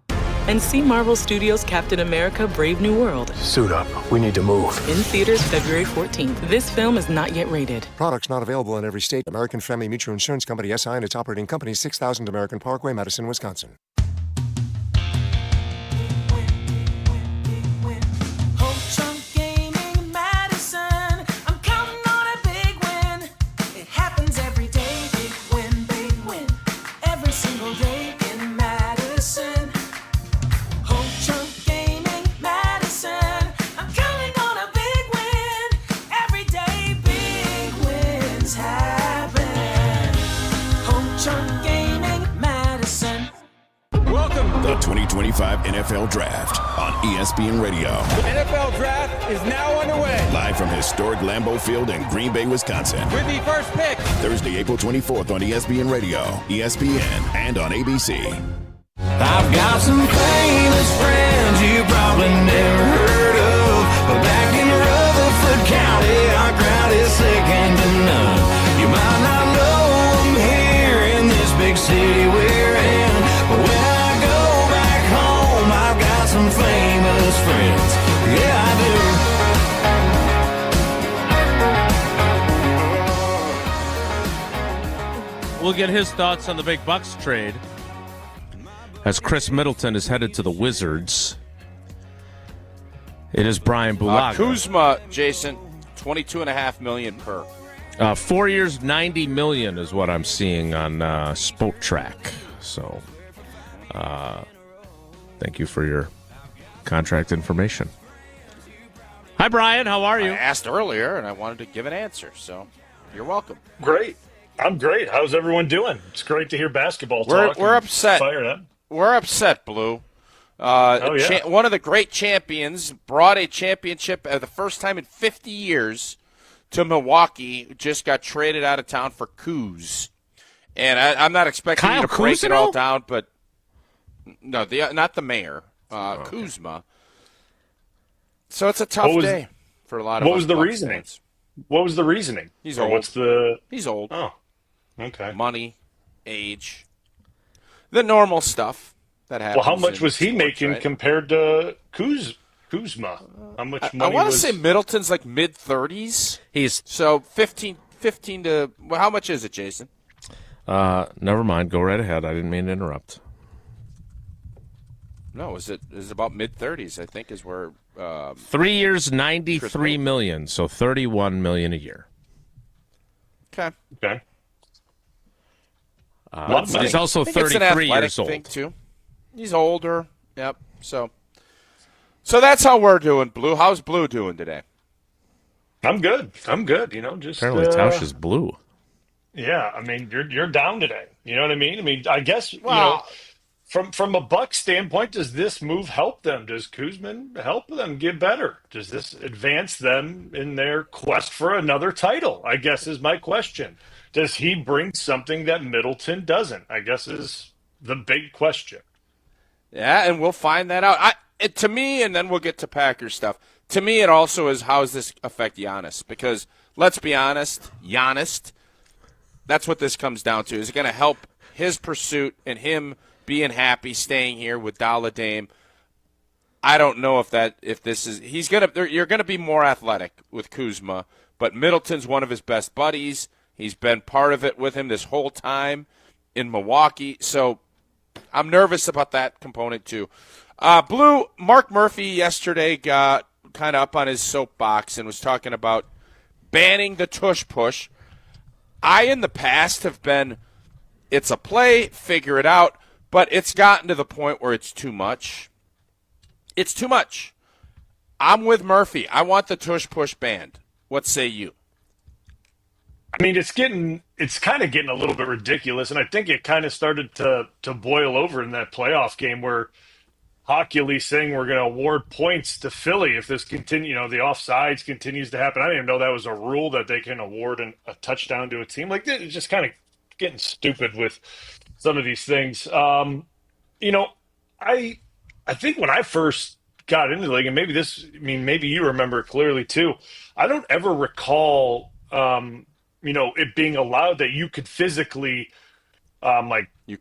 And see Marvel Studios' Captain America: Brave New World. Suit up. We need to move. In theaters February 14th. This film is not yet rated. Products not available in every state. American Family Mutual Insurance Company, SI, and its operating company, 6000 American Parkway, Madison, Wisconsin. Home Chunk Gaming Madison. I'm 2025 NFL Draft on ESPN Radio. NFL Draft is now underway. Live from historic Lambeau Field in Green Bay, Wisconsin. With the first pick. Thursday, April 24th on ESPN Radio, ESPN, and on ABC. I've got some famous friends you probably never heard of, but back in Rutherford County, our crowd is second to none. You might not know them here in this big city we're in, but when I go back home, I've got some famous friends. Yeah, I do. We'll get his thoughts on the big Bucks trade as Khris Middleton is headed to the Wizards. It is Bryan Bulaga. Kuzma, Jason, $22.5 million per. 4 years, $90 million is what I'm seeing on Spotrac. So, thank you for your contract information. Hi, Brian. How are you? I asked earlier, and I wanted to give an answer, so you're welcome. Great. I'm great. How's everyone doing? It's great to hear basketball talk. We're upset. Fired up. We're upset, Blue. One of the great champions brought a championship the first time in 50 years to Milwaukee. Just got traded out of town for Kuz. And I'm not expecting you to break it all down, but no, not the mayor, Kuzma. So it's a tough day for a lot of us. What was the reasoning? Fans. What was the reasoning? He's old. He's old. Oh, okay. Money, age. The normal stuff that happens. Well, how much was he making right? compared to Kuzma? How much money? I want to say Middleton's like mid-30s. He's so 15 to. Well, how much is it, Jason? Never mind. Go right ahead. I didn't mean to interrupt. No, is it about mid-30s? I think is where. 3 years, $93 million, so $31 million a year. Okay. He's also 33 years old. Thing too. He's older. Yep. So that's how we're doing, Blue. How's Blue doing today? I'm good. You know, just apparently Tausch is blue. Yeah, I mean, you're down today. You know what I mean? I mean, I guess you know, from a Bucks standpoint, does this move help them? Does Kuzma help them get better? Does this advance them in their quest for another title? I guess is my question. Does he bring something that Middleton doesn't? I guess is the big question. Yeah, and we'll find that out. To me, and then we'll get to Packers stuff. To me, it also is how does this affect Giannis? Because let's be honest, Giannis, that's what this comes down to. Is it going to help his pursuit and him being happy, staying here with Dalla Dame? I don't know you're going to be more athletic with Kuzma, but Middleton's one of his best buddies. He's been part of it with him this whole time in Milwaukee. So I'm nervous about that component too. Blue, Mark Murphy yesterday got kind of up on his soapbox and was talking about banning the tush push. I, in the past, have been, it's a play, figure it out, but it's gotten to the point where it's too much. It's too much. I'm with Murphy. I want the tush push banned. What say you? I mean, it's kind of getting a little bit ridiculous, and I think it kind of started to boil over in that playoff game where Hochuli saying we're going to award points to Philly if this the offsides continues to happen. I didn't even know that was a rule that they can award a touchdown to a team. Like, it's just kind of getting stupid with some of these things. I think when I first got into the league, and maybe you remember it clearly too, I don't ever recall it being allowed that you could physically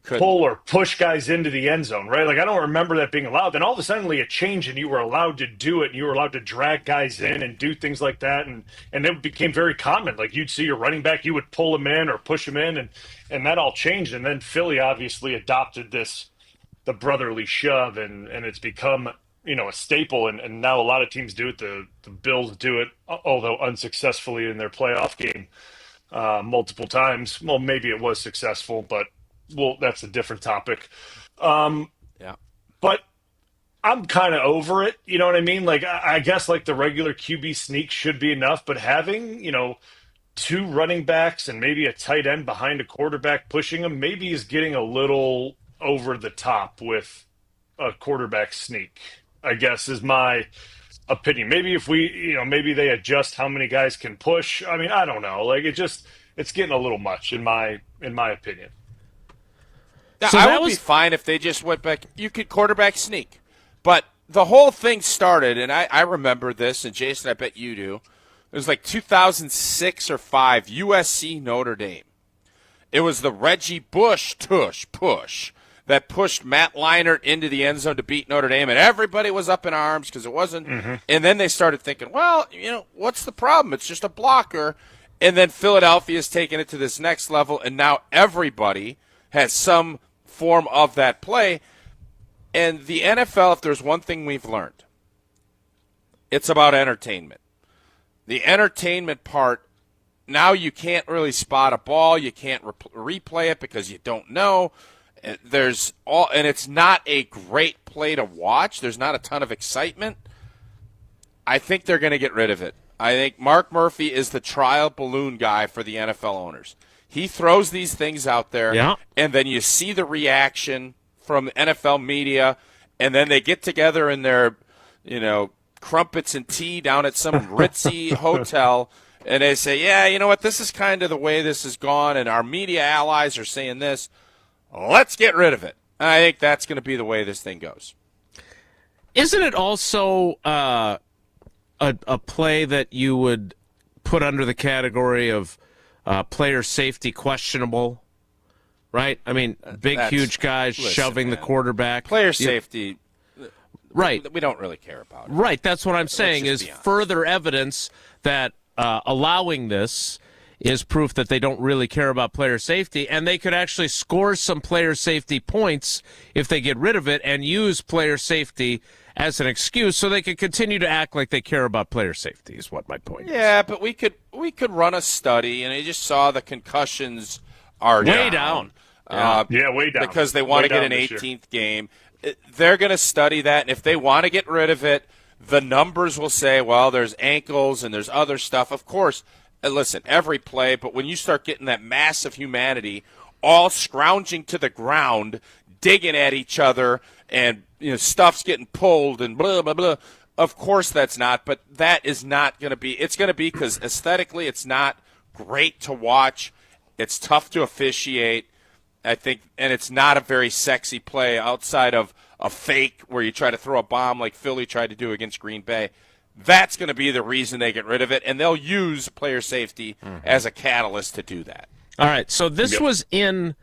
pull or push guys into the end zone, right? Like, I don't remember that being allowed. Then all of a sudden it changed and you were allowed to do it and you were allowed to drag guys in and do things like that. And it became very common. Like, you'd see your running back, you would pull him in or push him in, and that all changed. And then Philly obviously adopted the brotherly shove, and it's become, a staple. And now a lot of teams do it. The Bills do it, although unsuccessfully in their playoff game. Multiple times. Well, maybe it was successful, but that's a different topic. Yeah. But I'm kind of over it. You know what I mean? Like, I guess like the regular QB sneak should be enough, but having, two running backs and maybe a tight end behind a quarterback pushing him maybe is getting a little over the top with a quarterback sneak, I guess, is my opinion. Maybe if maybe they adjust how many guys can push. I mean, I don't know. Like it's getting a little much in my opinion. Now, So I that would be was- fine if they just went back. You could quarterback sneak. But the whole thing started, and I remember this, and Jason, I bet you do. It was like 2006 or 5, USC Notre Dame. It was the Reggie Bush Tush Push that pushed Matt Leinart into the end zone to beat Notre Dame, and everybody was up in arms because it wasn't. And then they started thinking, well, what's the problem? It's just a blocker. And then Philadelphia's taken it to this next level, and now everybody has some form of that play. And the NFL, if there's one thing we've learned, it's about entertainment. The entertainment part, now you can't really spot a ball. You can't replay it because you don't know. And it's not a great play to watch. There's not a ton of excitement. I think they're going to get rid of it. I think Mark Murphy is the trial balloon guy for the NFL owners. He throws these things out there, and then you see the reaction from NFL media, and then they get together in their, crumpets and tea down at some ritzy hotel, and they say, yeah, you know what, this is kind of the way this has gone, and our media allies are saying this. Let's get rid of it. I think that's going to be the way this thing goes. Isn't it also a play that you would put under the category of player safety questionable? Right? I mean, huge guys shoving the quarterback. Player safety, right? We don't really care about it. Right. That's what I'm saying is further evidence that allowing this is proof that they don't really care about player safety, and they could actually score some player safety points if they get rid of it and use player safety as an excuse so they could continue to act like they care about player safety is what my point is. Yeah, but we could run a study, and I just saw the concussions are way down. Way down. Because they want to get an 18th game. They're going to study that, and if they want to get rid of it, the numbers will say, well, there's ankles and there's other stuff. Of course, listen, every play, but when you start getting that mass of humanity all scrounging to the ground, digging at each other, and stuff's getting pulled and blah, blah, blah, of course that's not, but that is not going to be. It's going to be because aesthetically it's not great to watch. It's tough to officiate. I think, and it's not a very sexy play outside of a fake where you try to throw a bomb like Philly tried to do against Green Bay. That's going to be the reason they get rid of it, and they'll use player safety as a catalyst to do that. All right, so this was in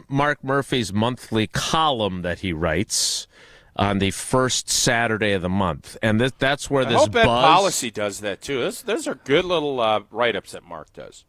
Mark Murphy's monthly column that he writes on the first Saturday of the month, and that's where this I hope buzz. Ed Policy does that too. Those are good little write-ups that Mark does.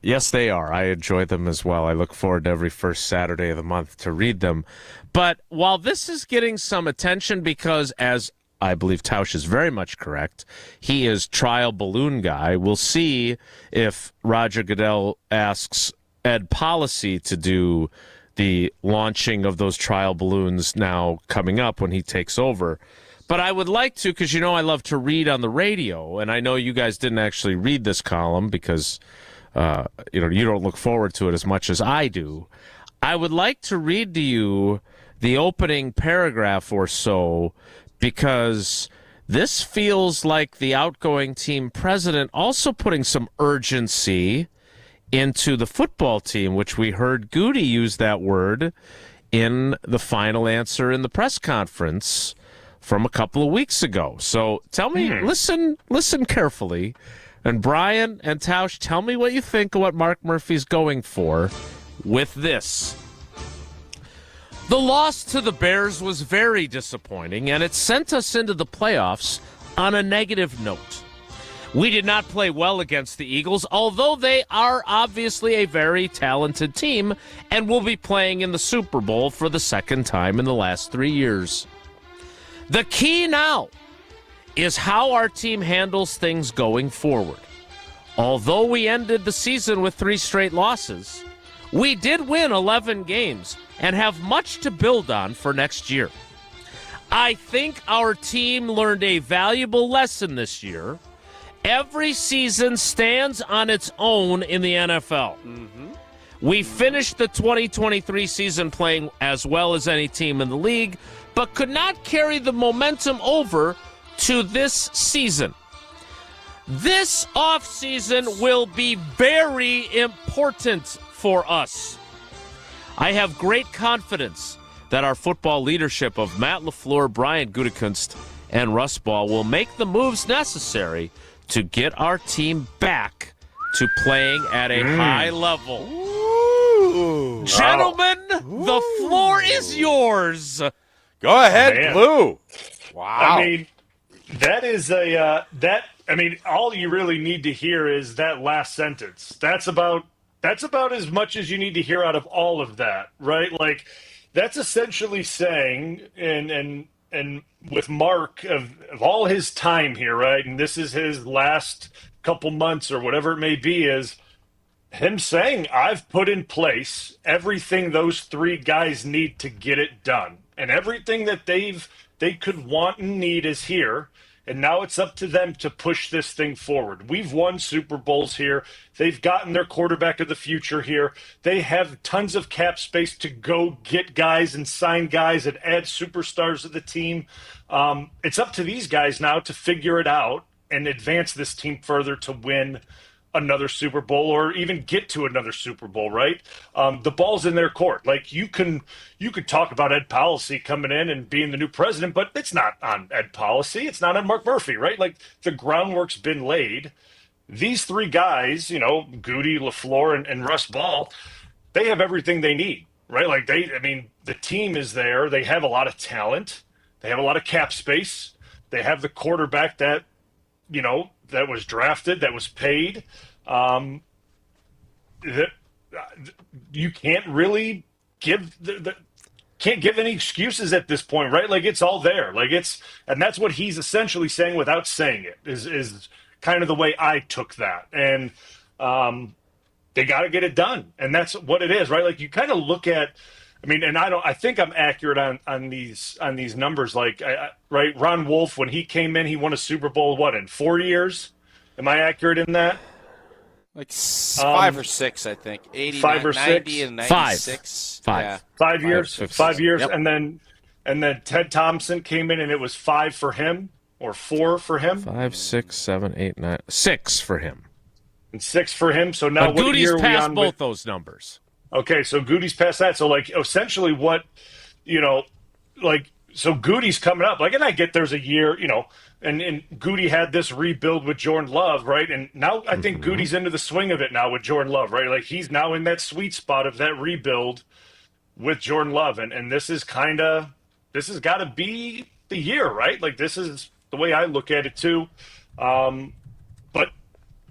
Yes, they are. I enjoy them as well. I look forward to every first Saturday of the month to read them. But while this is getting some attention because, as I believe Tausch is very much correct, he is trial balloon guy, we'll see if Roger Goodell asks Ed Policy to do the launching of those trial balloons now coming up when he takes over. But I would like to, because I love to read on the radio, and I know you guys didn't actually read this column because you don't look forward to it as much as I do. I would like to read to you the opening paragraph or so, because this feels like the outgoing team president also putting some urgency into the football team, which we heard Goody use that word in the final answer in the press conference from a couple of weeks ago. So tell me, listen carefully. And Bryan and Tausch, tell me what you think of what Mark Murphy's going for with this. The loss to the Bears was very disappointing, and it sent us into the playoffs on a negative note. We did not play well against the Eagles, although they are obviously a very talented team and will be playing in the Super Bowl for the second time in the last 3 years. The key now is how our team handles things going forward. Although we ended the season with 3 straight losses, we did win 11 games and have much to build on for next year. I think our team learned a valuable lesson this year. Every season stands on its own in the NFL. We finished the 2023 season playing as well as any team in the league, but could not carry the momentum over to this season. This offseason will be very important for us. I have great confidence that our football leadership of Matt LaFleur, Brian Gutekunst, and Russ Ball will make the moves necessary to get our team back to playing at a high level. Ooh. Gentlemen, the floor is yours. Go ahead, Blue. Wow. I mean, that is all you really need to hear is that last sentence. That's about as much as you need to hear out of all of that, right? Like, that's essentially saying, and with Mark of all his time here, right? And this is his last couple months or whatever it may be, is him saying, I've put in place everything those three guys need to get it done. And everything that they could want and need is here. And now it's up to them to push this thing forward. We've won Super Bowls here. They've gotten their quarterback of the future here. They have tons of cap space to go get guys and sign guys and add superstars to the team. It's up to these guys now to figure it out and advance this team further to win another Super Bowl or even get to another Super Bowl, right? The ball's in their court. Like, you could talk about Ed Policy coming in and being the new president, but it's not on Ed Policy. It's not on Mark Murphy, right? Like, the groundwork's been laid. These three guys, Goody, LaFleur, and Russ Ball, they have everything they need, right? Like, the team is there. They have a lot of talent. They have a lot of cap space. They have the quarterback that was drafted, that was paid. You can't really give can't give any excuses at this point, right? Like, it's all there. Like, and that's what he's essentially saying without saying it is kind of the way I took that. And they got to get it done, and that's what it is, right? Like, you kind of look at. I think I'm accurate on these numbers. Like, right, Ron Wolf, when he came in, he won a Super Bowl, in 4 years? Am I accurate in that? Like 5 or 6, I think. 80, 5 or 90 6? and 96. 5. Yeah. 5 years. 5 years. Yep. And then Ted Thompson came in, and it was 5 for him or 4 for him. 5, 6, 7, 8, 9. 6 for him. And 6 for him. So now, but what Goody's year are we passed on both with? those numbers. Okay, so Goody's past that. So, like, essentially what, so Goody's coming up. Like, and I get there's a year, and Goody had this rebuild with Jordan Love, right? And now I think Goody's into the swing of it now with Jordan Love, right? Like, he's now in that sweet spot of that rebuild with Jordan Love. And this has got to be the year, right? Like, this is the way I look at it too. But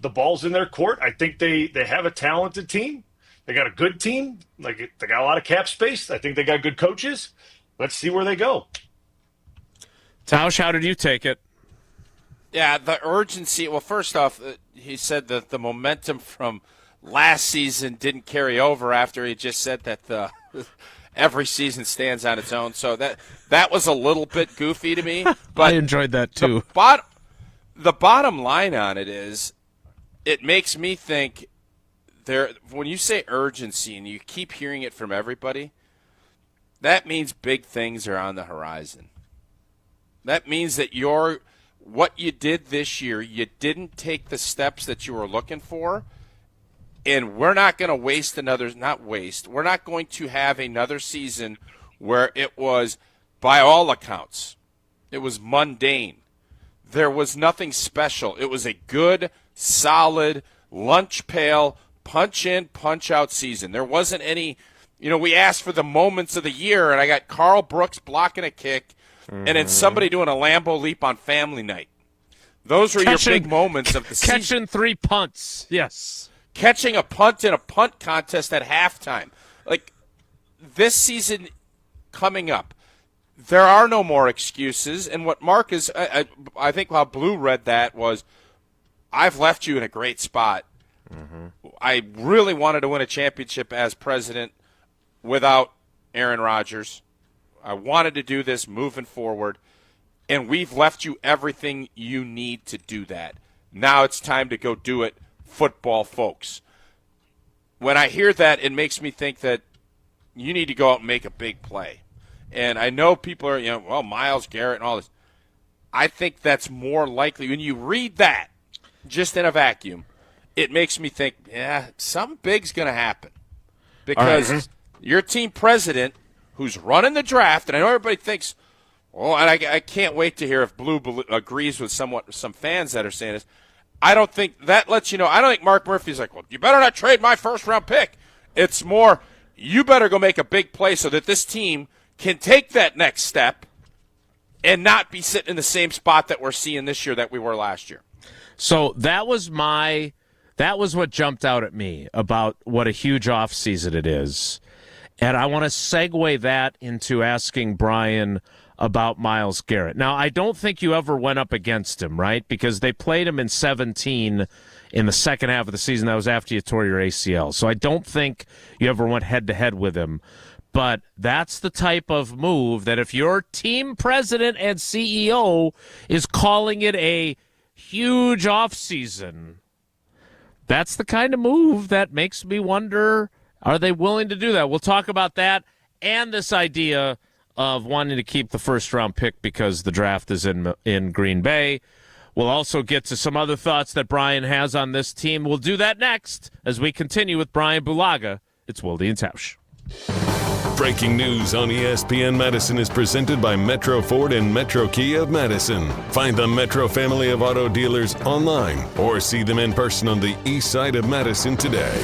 the ball's in their court. I think they have a talented team. They got a good team. Like, they got a lot of cap space. I think they got good coaches. Let's see where they go. Tausch, how did you take it? Yeah, the urgency. Well, first off, he said that the momentum from last season didn't carry over after he just said that every season stands on its own. So that was a little bit goofy to me. But I enjoyed that too. The bottom line on it is, it makes me think, when you say urgency and you keep hearing it from everybody, that means big things are on the horizon. That means that what you did this year, you didn't take the steps that you were looking for, and we're not going to we're not going to have another season where it was, by all accounts, it was mundane. There was nothing special. It was a good, solid, lunch pail, punch in, punch out season. There wasn't any, we asked for the moments of the year, and I got Carl Brooks blocking a kick, and then somebody doing a Lambeau leap on family night. Those were your big moments of the season. Catching 3 punts, yes. Catching a punt in a punt contest at halftime. Like, this season coming up, there are no more excuses, and what Mark is, I think how Blue read that was, I've left you in a great spot. I really wanted to win a championship as president without Aaron Rodgers. I wanted to do this moving forward, and we've left you everything you need to do that. Now it's time to go do it, football folks. when I hear that, it makes me think that you need to go out and make a big play. And I know people are, Myles Garrett and all this. I think that's more likely. When you read that, just in a vacuum, it makes me think, something big's going to happen. Because your team president, who's running the draft, and I know everybody thinks, and I can't wait to hear if Blue agrees with some fans that are saying this. I don't think that lets you know. I don't think Mark Murphy's like, well, you better not trade my first-round pick. It's more, you better go make a big play so that this team can take that next step and not be sitting in the same spot that we're seeing this year that we were last year. So that was what jumped out at me about what a huge offseason it is. And I want to segue that into asking Bryan about Myles Garrett. Now, I don't think you ever went up against him, right? Because they played him in 17 in the second half of the season. That was after you tore your ACL. So I don't think you ever went head-to-head with him. But that's the type of move that if your team president and CEO is calling it a huge offseason, that's the kind of move that makes me wonder, are they willing to do that? We'll talk about that and this idea of wanting to keep the first-round pick because the draft is in Green Bay. We'll also get to some other thoughts that Bryan has on this team. We'll do that next as we continue with Bryan Bulaga. It's Wilde and Tausch. Breaking news on ESPN Madison is presented by Metro Ford and Metro Kia of Madison. Find the Metro family of auto dealers online or see them in person on the east side of Madison today.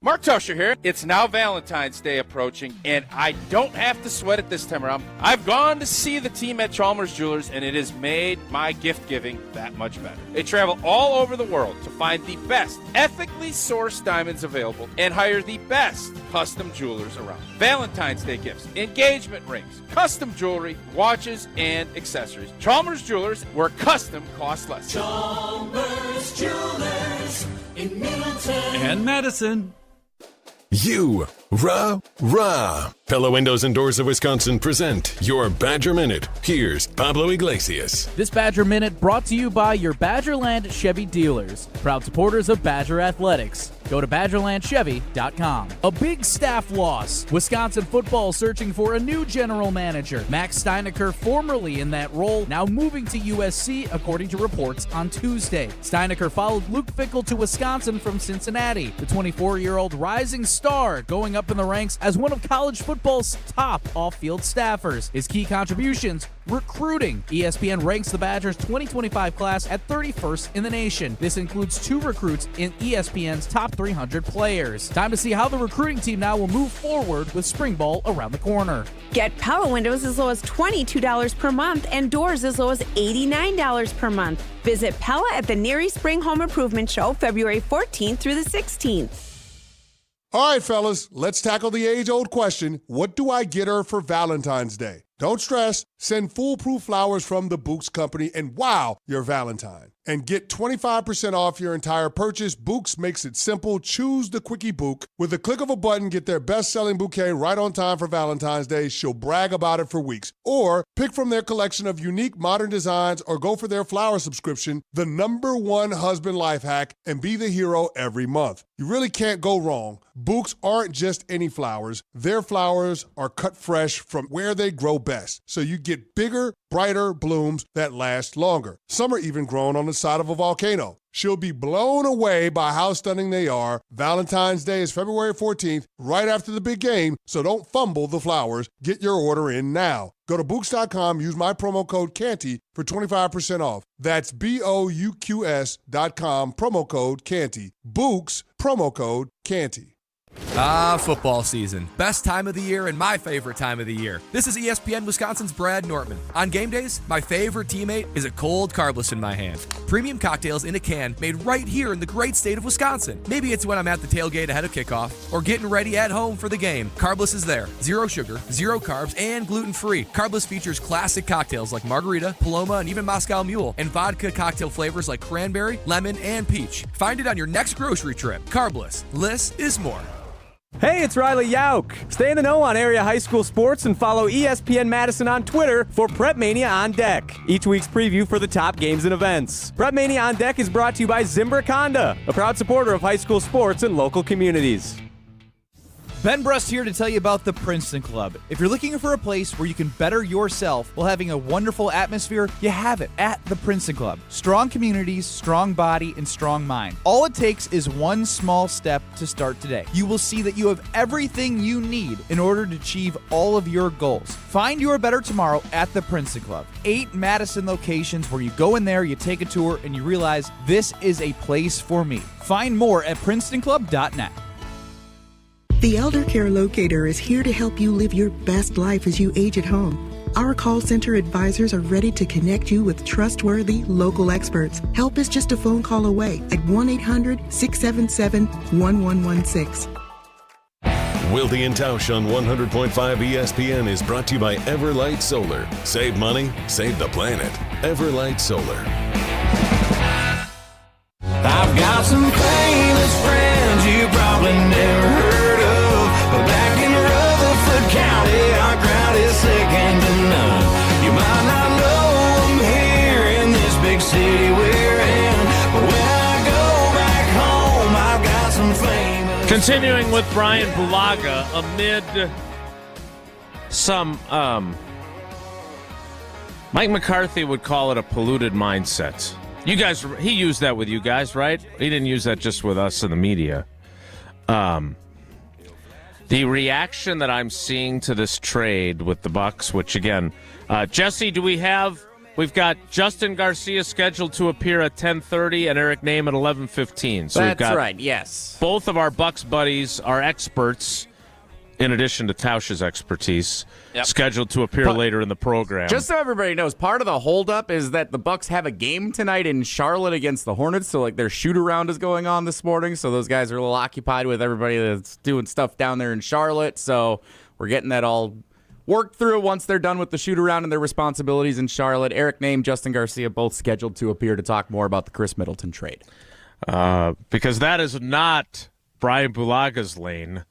Mark Tusher here. It's now Valentine's Day approaching, and I don't have to sweat it this time around. I've gone to see the team at Chalmers Jewelers, and it has made my gift-giving that much better. They travel all over the world to find the best, ethically sourced diamonds available and hire the best custom jewelers around. Valentine's Day gifts, engagement rings, custom jewelry, watches, and accessories. Chalmers Jewelers, where custom costs less. Chalmers Jewelers in Middleton and Madison. Pella Windows and Doors of Wisconsin present your Badger Minute. Here's Pablo Iglesias. This Badger Minute brought to you by your Badgerland Chevy dealers, proud supporters of Badger Athletics. Go to BadgerlandChevy.com. A big staff loss. Wisconsin football searching for a new general manager. Max Steinecker, formerly in that role, now moving to USC, according to reports on Tuesday. Steinecker followed Luke Fickell to Wisconsin from Cincinnati. The 24-year-old rising star going up in the ranks as one of college football's top off-field staffers. His key contributions: recruiting. ESPN ranks the Badgers' 2025 class at 31st in the nation. This includes 2 recruits in ESPN's top 300 players. Time to see how the recruiting team now will move forward with spring ball around the corner. Get Pella windows as low as $22 per month and doors as low as $89 per month. Visit Pella at the Neary Spring Home Improvement Show February 14th through the 16th. All right, fellas, let's tackle the age-old question, what do I get her for Valentine's Day? Don't stress. Send foolproof flowers from the Bouqs Company and wow your Valentine. And get 25% off your entire purchase. Bouqs makes it simple. Choose the Quickie Bouq. With the click of a button, get their best-selling bouquet right on time for Valentine's Day. She'll brag about it for weeks. Or pick from their collection of unique modern designs or go for their flower subscription, the #1 husband life hack, and be the hero every month. You really can't go wrong. Bouqs aren't just any flowers. Their flowers are cut fresh from where they grow best. So you get bigger, brighter blooms that last longer. Some are even grown on the side of a volcano. She'll be blown away by how stunning they are. Valentine's Day is February 14th, right after the big game, so don't fumble the flowers. Get your order in now. Go to Bouqs.com, use my promo code Canty for 25% off. That's BOUQS.com, promo code Canty. Bouqs, promo code Canty. Football season. Best time of the year and my favorite time of the year. This is ESPN Wisconsin's Brad Nortman. On game days, my favorite teammate is a cold carbless in my hand. Premium cocktails in a can made right here in the great state of Wisconsin. Maybe it's when I'm at the tailgate ahead of kickoff or getting ready at home for the game. Carbless is there. 0 sugar, 0 carbs, and gluten-free. Carbless features classic cocktails like Margarita, Paloma, and even Moscow Mule, and vodka cocktail flavors like cranberry, lemon, and peach. Find it on your next grocery trip. Carbless. Less is more. Hey, it's Riley Yauk. Stay in the know on area high school sports and follow ESPN Madison on Twitter for Prep Mania on Deck, each week's preview for the top games and events. Prep Mania on Deck is brought to you by Zimbrick Honda, a proud supporter of high school sports and local communities. Ben Brust here to tell you about the Princeton Club. If you're looking for a place where you can better yourself while having a wonderful atmosphere, you have it at the Princeton Club. Strong communities, strong body, and strong mind. All it takes is one small step to start today. You will see that you have everything you need in order to achieve all of your goals. Find your better tomorrow at the Princeton Club. 8 Madison locations where you go in there, you take a tour, and you realize this is a place for me. Find more at PrincetonClub.net. The Elder Care Locator is here to help you live your best life as you age at home. Our call center advisors are ready to connect you with trustworthy local experts. Help is just a phone call away at 1-800-677-1116. Wilde and Tausch on 100.5 ESPN is brought to you by Everlight Solar. Save money, save the planet. Everlight Solar. I've got some famous friends you probably never heard of. But back in Rutherford County, our crowd is second to none. You might not know them here in this big city we're in. But when I go back home, I've got some famous Continuing with Bryan Bulaga amid some, Mike McCarthy would call it a polluted mindset. You guys, he used that with you guys, right? He didn't use that just with us in the media. The reaction that I'm seeing to this trade with the Bucks, which again, Jesse, we've got Justin Garcia scheduled to appear at 10:30 and Eric Nehm at 11:15. So we've got right, yes. Both of our Bucks buddies are experts, in addition to Tausch's expertise, scheduled to appear later in the program. Just so everybody knows, part of the holdup is that the Bucks have a game tonight in Charlotte against the Hornets, so like their shoot-around is going on this morning, so those guys are a little occupied with everybody that's doing stuff down there in Charlotte, so we're getting that all worked through once they're done with the shoot-around and their responsibilities in Charlotte. Eric Nehm, Justin Garcia, both scheduled to appear to talk more about the Khris Middleton trade. Because that is not Bryan Bulaga's lane.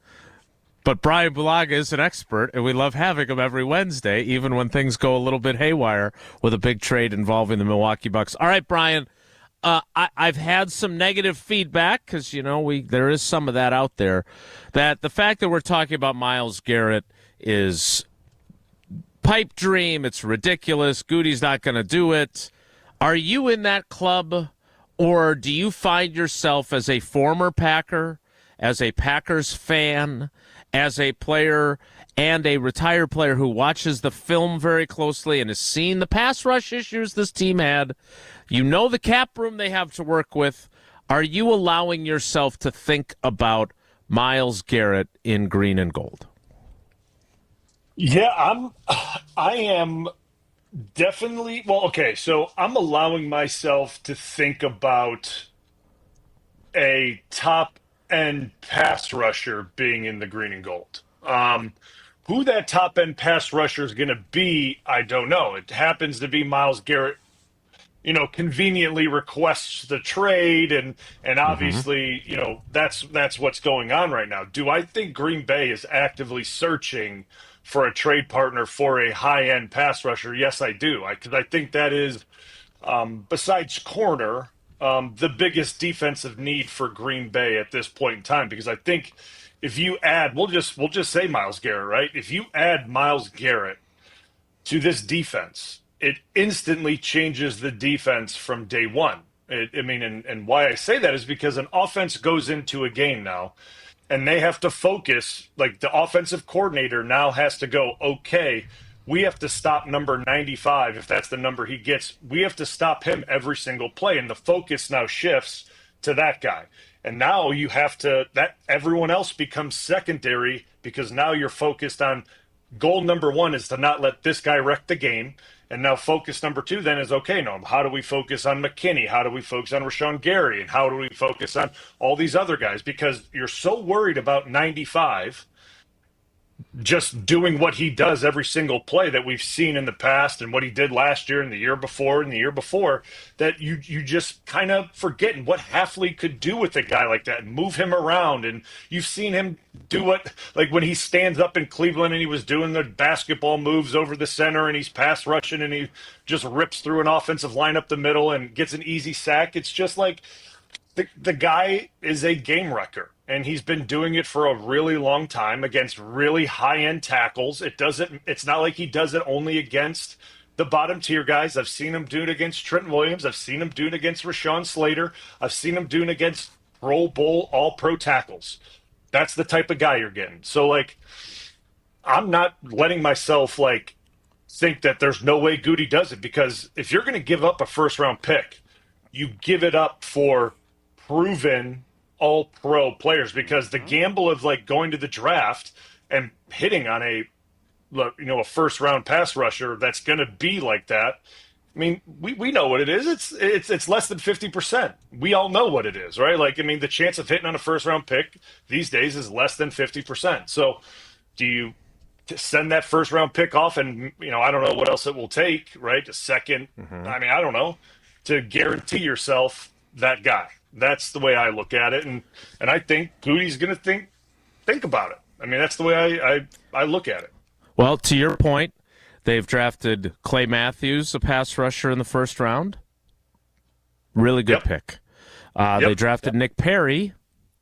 But Bryan Bulaga is an expert, and we love having him every Wednesday, even when things go a little bit haywire with a big trade involving the Milwaukee Bucks. All right, Bryan, I've had some negative feedback because, there is some of that out there, that the fact that we're talking about Myles Garrett is pipe dream, it's ridiculous, Goody's not going to do it. Are you in that club, or do you find yourself as a former Packer, as a Packers fan, as a player and a retired player who watches the film very closely and has seen the pass rush issues this team had, the cap room they have to work with, are you allowing yourself to think about Myles Garrett in green and gold? Yeah, I am definitely, so I'm allowing myself to think about a top end pass rusher being in the green and gold. Who that top end pass rusher is going to be, I don't know. It happens to be Myles Garrett, conveniently requests the trade, and obviously, that's what's going on right now. Do I think Green Bay is actively searching for a trade partner for a high end pass rusher? Yes, I do. Because I think that is, besides corner, the biggest defensive need for Green Bay at this point in time, because I think if you add, we'll just say Myles Garrett, right? If you add Myles Garrett to this defense, it instantly changes the defense from day one. And why I say that is because an offense goes into a game now, and they have to focus. Like the offensive coordinator now has to go, okay, we have to stop number 95. If that's the number he gets, we have to stop him every single play. And the focus now shifts to that guy. And now you have to, that everyone else becomes secondary, because now you're focused on goal number one is to not let this guy wreck the game. And now focus number two then is, okay, no, how do we focus on McKinney? How do we focus on Rashawn Gary? And how do we focus on all these other guys? Because you're so worried about 95 just doing what he does every single play that we've seen in the past and what he did last year and the year before and the year before, that you just kind of forgetting what Halfley could do with a guy like that and move him around. And you've seen him do what, like when he stands up in Cleveland and he was doing the basketball moves over the center and he's pass rushing and he just rips through an offensive line up the middle and gets an easy sack. It's just like the guy is a game wrecker. And he's been doing it for a really long time against really high-end tackles. It's not like he does it only against the bottom tier guys. I've seen him do it against Trent Williams. I've seen him do it against Rashawn Slater. I've seen him do it against Pro Bowl, all-pro tackles. That's the type of guy you're getting. So, like, I'm not letting myself, like, think that there's no way Goody does it, because if you're going to give up a first-round pick, you give it up for proven all-pro players, because the gamble of like going to the draft and hitting on a first-round pass rusher that's going to be like that. I mean, we know what it is. It's less than 50%. We all know what it is, right? Like, I mean, the chance of hitting on a first-round pick these days is less than 50%. So, do you send that first-round pick off, and I don't know what else it will take, right? A second. I mean, I don't know, to guarantee yourself that guy. That's the way I look at it, and I think Goody's going to think about it. I mean, that's the way I look at it. Well, to your point, they've drafted Clay Matthews, a pass rusher, in the first round. Really good pick. They drafted Nick Perry,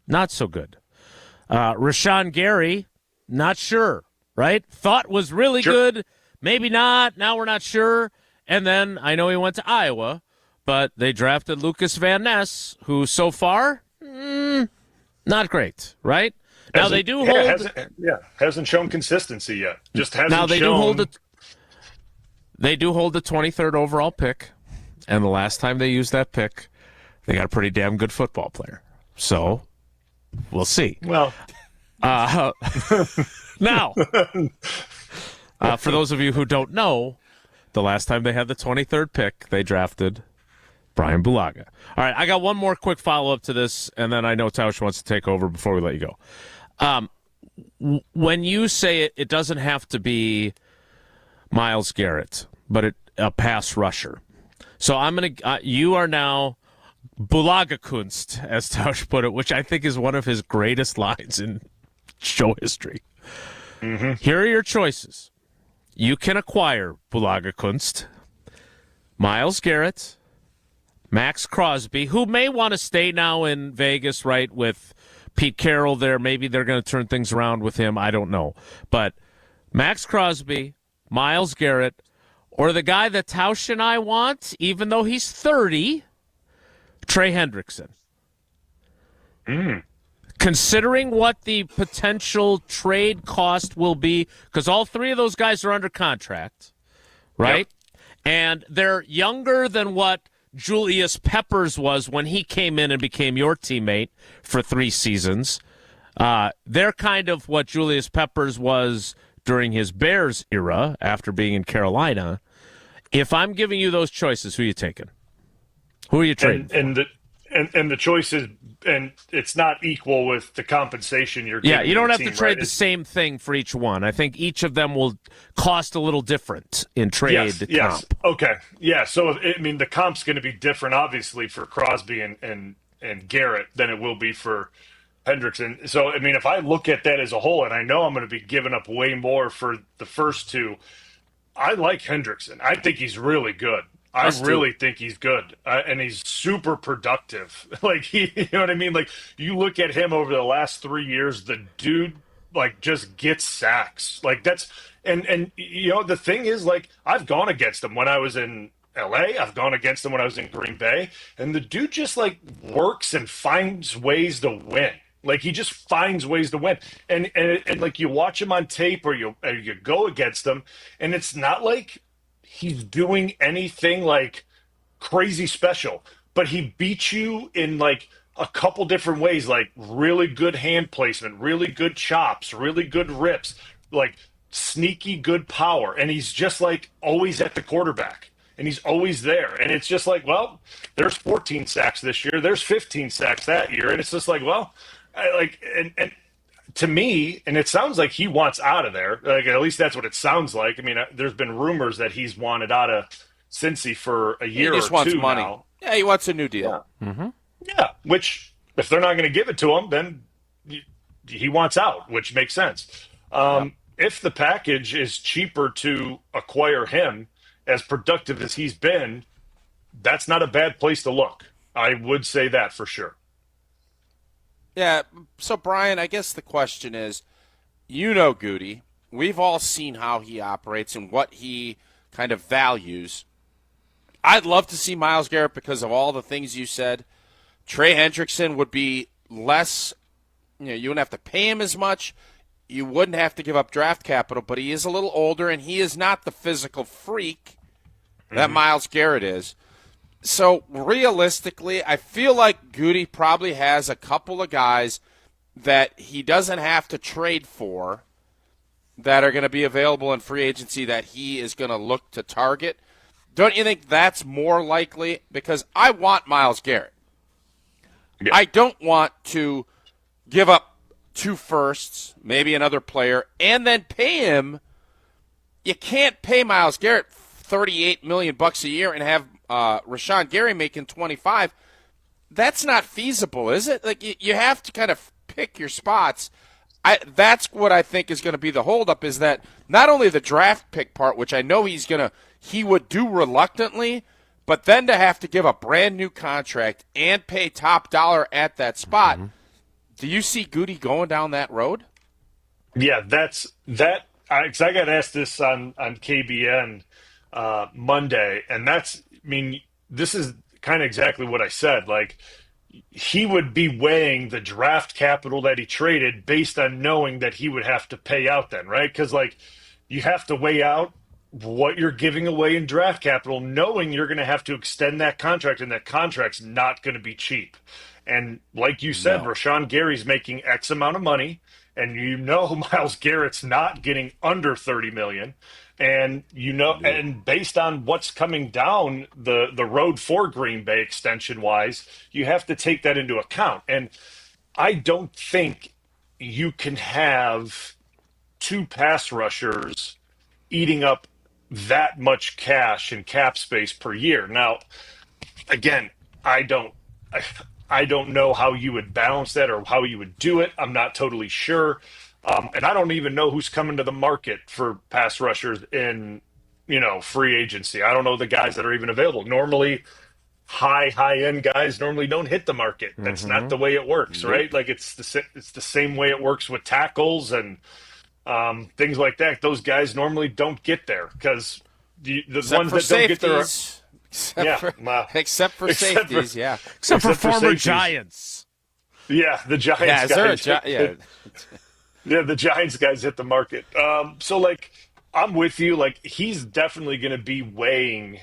not so good. Rashawn Gary, not sure, right? Thought was really good, maybe not. Now we're not sure. And then I know he went to Iowa, but they drafted Lucas Van Ness, who so far, not great, right? Now they do hold. Hasn't shown consistency yet. Just hasn't. Now they shown... do hold it. They do hold the 23rd overall pick, and the last time they used that pick, they got a pretty damn good football player. So we'll see. Well, now, for those of you who don't know, the last time they had the 23rd pick, they drafted Bryan Bulaga. All right, I got one more quick follow-up to this, and then I know Tausch wants to take over before we let you go. When you say it doesn't have to be Myles Garrett, but a pass rusher. So I'm going to you are now Bulaga Kunst, as Tausch put it, which I think is one of his greatest lines in show history. Here are your choices. You can acquire Bulaga Kunst, Myles Garrett, Max Crosby, who may want to stay now in Vegas, right, with Pete Carroll there. Maybe they're going to turn things around with him. I don't know. But Max Crosby, Myles Garrett, or the guy that Tausch and I want, even though he's 30, Trey Hendrickson. Considering what the potential trade cost will be, because all three of those guys are under contract, right? Yep. And they're younger than what Julius Peppers was when he came in and became your teammate for 3 seasons. They're kind of what Julius Peppers was during his Bears era after being in Carolina. If I'm giving you those choices, who are you taking? Who are you trading? And the choice is, and it's not equal with the compensation you're giving. Yeah, you don't have team, to trade right? the same thing for each one. I think each of them will cost a little different in trade comp. Okay. Yeah, so, I mean, the comp's going to be different, obviously, for Crosby and Garrett than it will be for Hendrickson. So, I mean, if I look at that as a whole, and I know I'm going to be giving up way more for the first two, I like Hendrickson. I think he's really good. I really think he's good, and he's super productive. Like, you know what I mean? Like, you look at him over the last 3 years, the dude, like, just gets sacks. Like, that's and you know, the thing is, like, I've gone against him when I was in LA. I've gone against him when I was in Green Bay, and the dude just, like, works and finds ways to win. Like, he just finds ways to win. And like, you watch him on tape or you go against him, and it's not like he's doing anything like crazy special, but he beats you in like a couple different ways, like really good hand placement, really good chops, really good rips, like sneaky good power. And he's just like always at the quarterback, and he's always there. And it's just like, well, there's 14 sacks this year. There's 15 sacks that year. And it's just like, well, and to me, and it sounds like he wants out of there. Like, at least that's what it sounds like. I mean, there's been rumors that he's wanted out of Cincy for a year or two now. He just wants money. Yeah, he wants a new deal. Yeah, which if they're not going to give it to him, then he wants out, which makes sense. If the package is cheaper to acquire him, as productive as he's been, that's not a bad place to look. I would say that for sure. Yeah, so Bryan, I guess the question is, Goody. We've all seen how he operates and what he kind of values. I'd love to see Myles Garrett because of all the things you said. Trey Hendrickson would be less, you wouldn't have to pay him as much. You wouldn't have to give up draft capital, but he is a little older, and he is not the physical freak that Myles Garrett is. So realistically, I feel like Goody probably has a couple of guys that he doesn't have to trade for that are going to be available in free agency that he is going to look to target. Don't you think that's more likely? Because I want Myles Garrett. Yeah. I don't want to give up 2 firsts, maybe another player, and then pay him. You can't pay Myles Garrett $38 million a year and have Rashawn Gary making 25. That's not feasible, is it? Like, you have to kind of pick your spots. That's what I think is going to be the holdup, is that not only the draft pick part, which I know he would do reluctantly, but then to have to give a brand new contract and pay top dollar at that spot. Do you see Goody going down that road? Yeah, because I got asked this on KBN Monday, and this is kind of exactly what I said. Like, he would be weighing the draft capital that he traded based on knowing that he would have to pay out then, right? Because, like, you have to weigh out what you're giving away in draft capital, knowing you're going to have to extend that contract, and that contract's not going to be cheap. And like you said, Rashawn Gary's making X amount of money, and Myles Garrett's not getting under $30 million. And and based on what's coming down the road for Green Bay extension wise, you have to take that into account. And I don't think you can have 2 pass rushers eating up that much cash and cap space per year. Now, again, I don't know how you would balance that or how you would do it. I'm not totally sure. And I don't even know who's coming to the market for pass rushers in, free agency. I don't know the guys that are even available. Normally, high-end guys normally don't hit the market. That's not the way it works, right? Like, it's the same way it works with tackles and things like that. Those guys normally don't get there because the ones that don't get there except for safeties, Except for former Giants. Yeah, the Giants guys. Yeah, the Giants guys hit the market. So, like, I'm with you. Like, he's definitely going to be weighing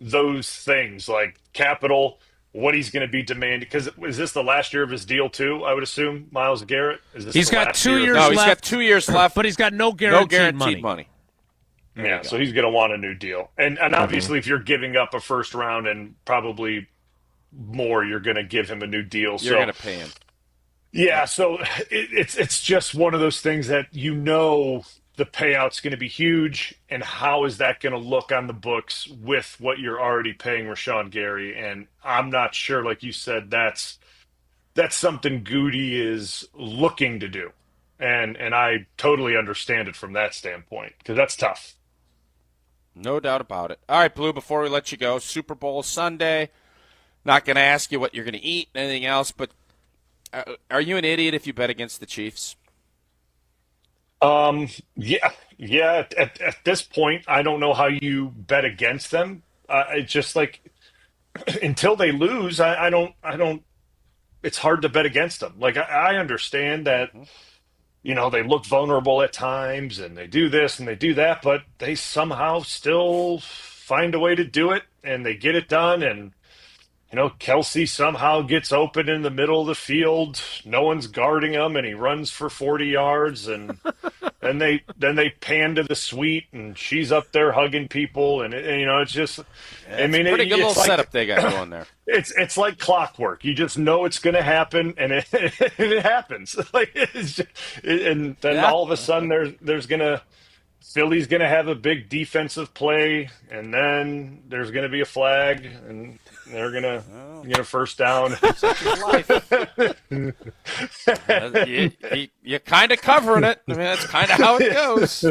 those things, like capital, what he's going to be demanding. Because is this the last year of his deal, too, I would assume, Myles Garrett? He's got 2 years left. No, he's got 2 years left. But he's got no guaranteed money. Yeah, so he's going to want a new deal. And obviously, if you're giving up a first round and probably more, you're going to give him a new deal. You're going to pay him. Yeah, so it's just one of those things that the payout's going to be huge, and how is that going to look on the books with what you're already paying Rashawn Gary? And I'm not sure, like you said, that's something Goody is looking to do, and I totally understand it from that standpoint because that's tough. No doubt about it. All right, Blue, before we let you go, Super Bowl Sunday. Not going to ask you what you're going to eat, anything else, but are you an idiot if you bet against the Chiefs? Yeah. At this point, I don't know how you bet against them. It's just like until they lose, I don't. It's hard to bet against them. Like I understand that, they look vulnerable at times and they do this and they do that, but they somehow still find a way to do it and they get it done. And Kelsey somehow gets open in the middle of the field. No one's guarding him, and he runs for 40 yards. And Then they pan to the suite, and she's up there hugging people, and it's just. I mean, pretty good little like, setup they got going there. It's like clockwork. You just know it's going to happen, and it happens. And then all of a sudden, there's gonna. Philly's going to have a big defensive play, and then there's going to be a flag, and they're going to get a first down. You're kind of covering it. I mean, that's kind of how it goes.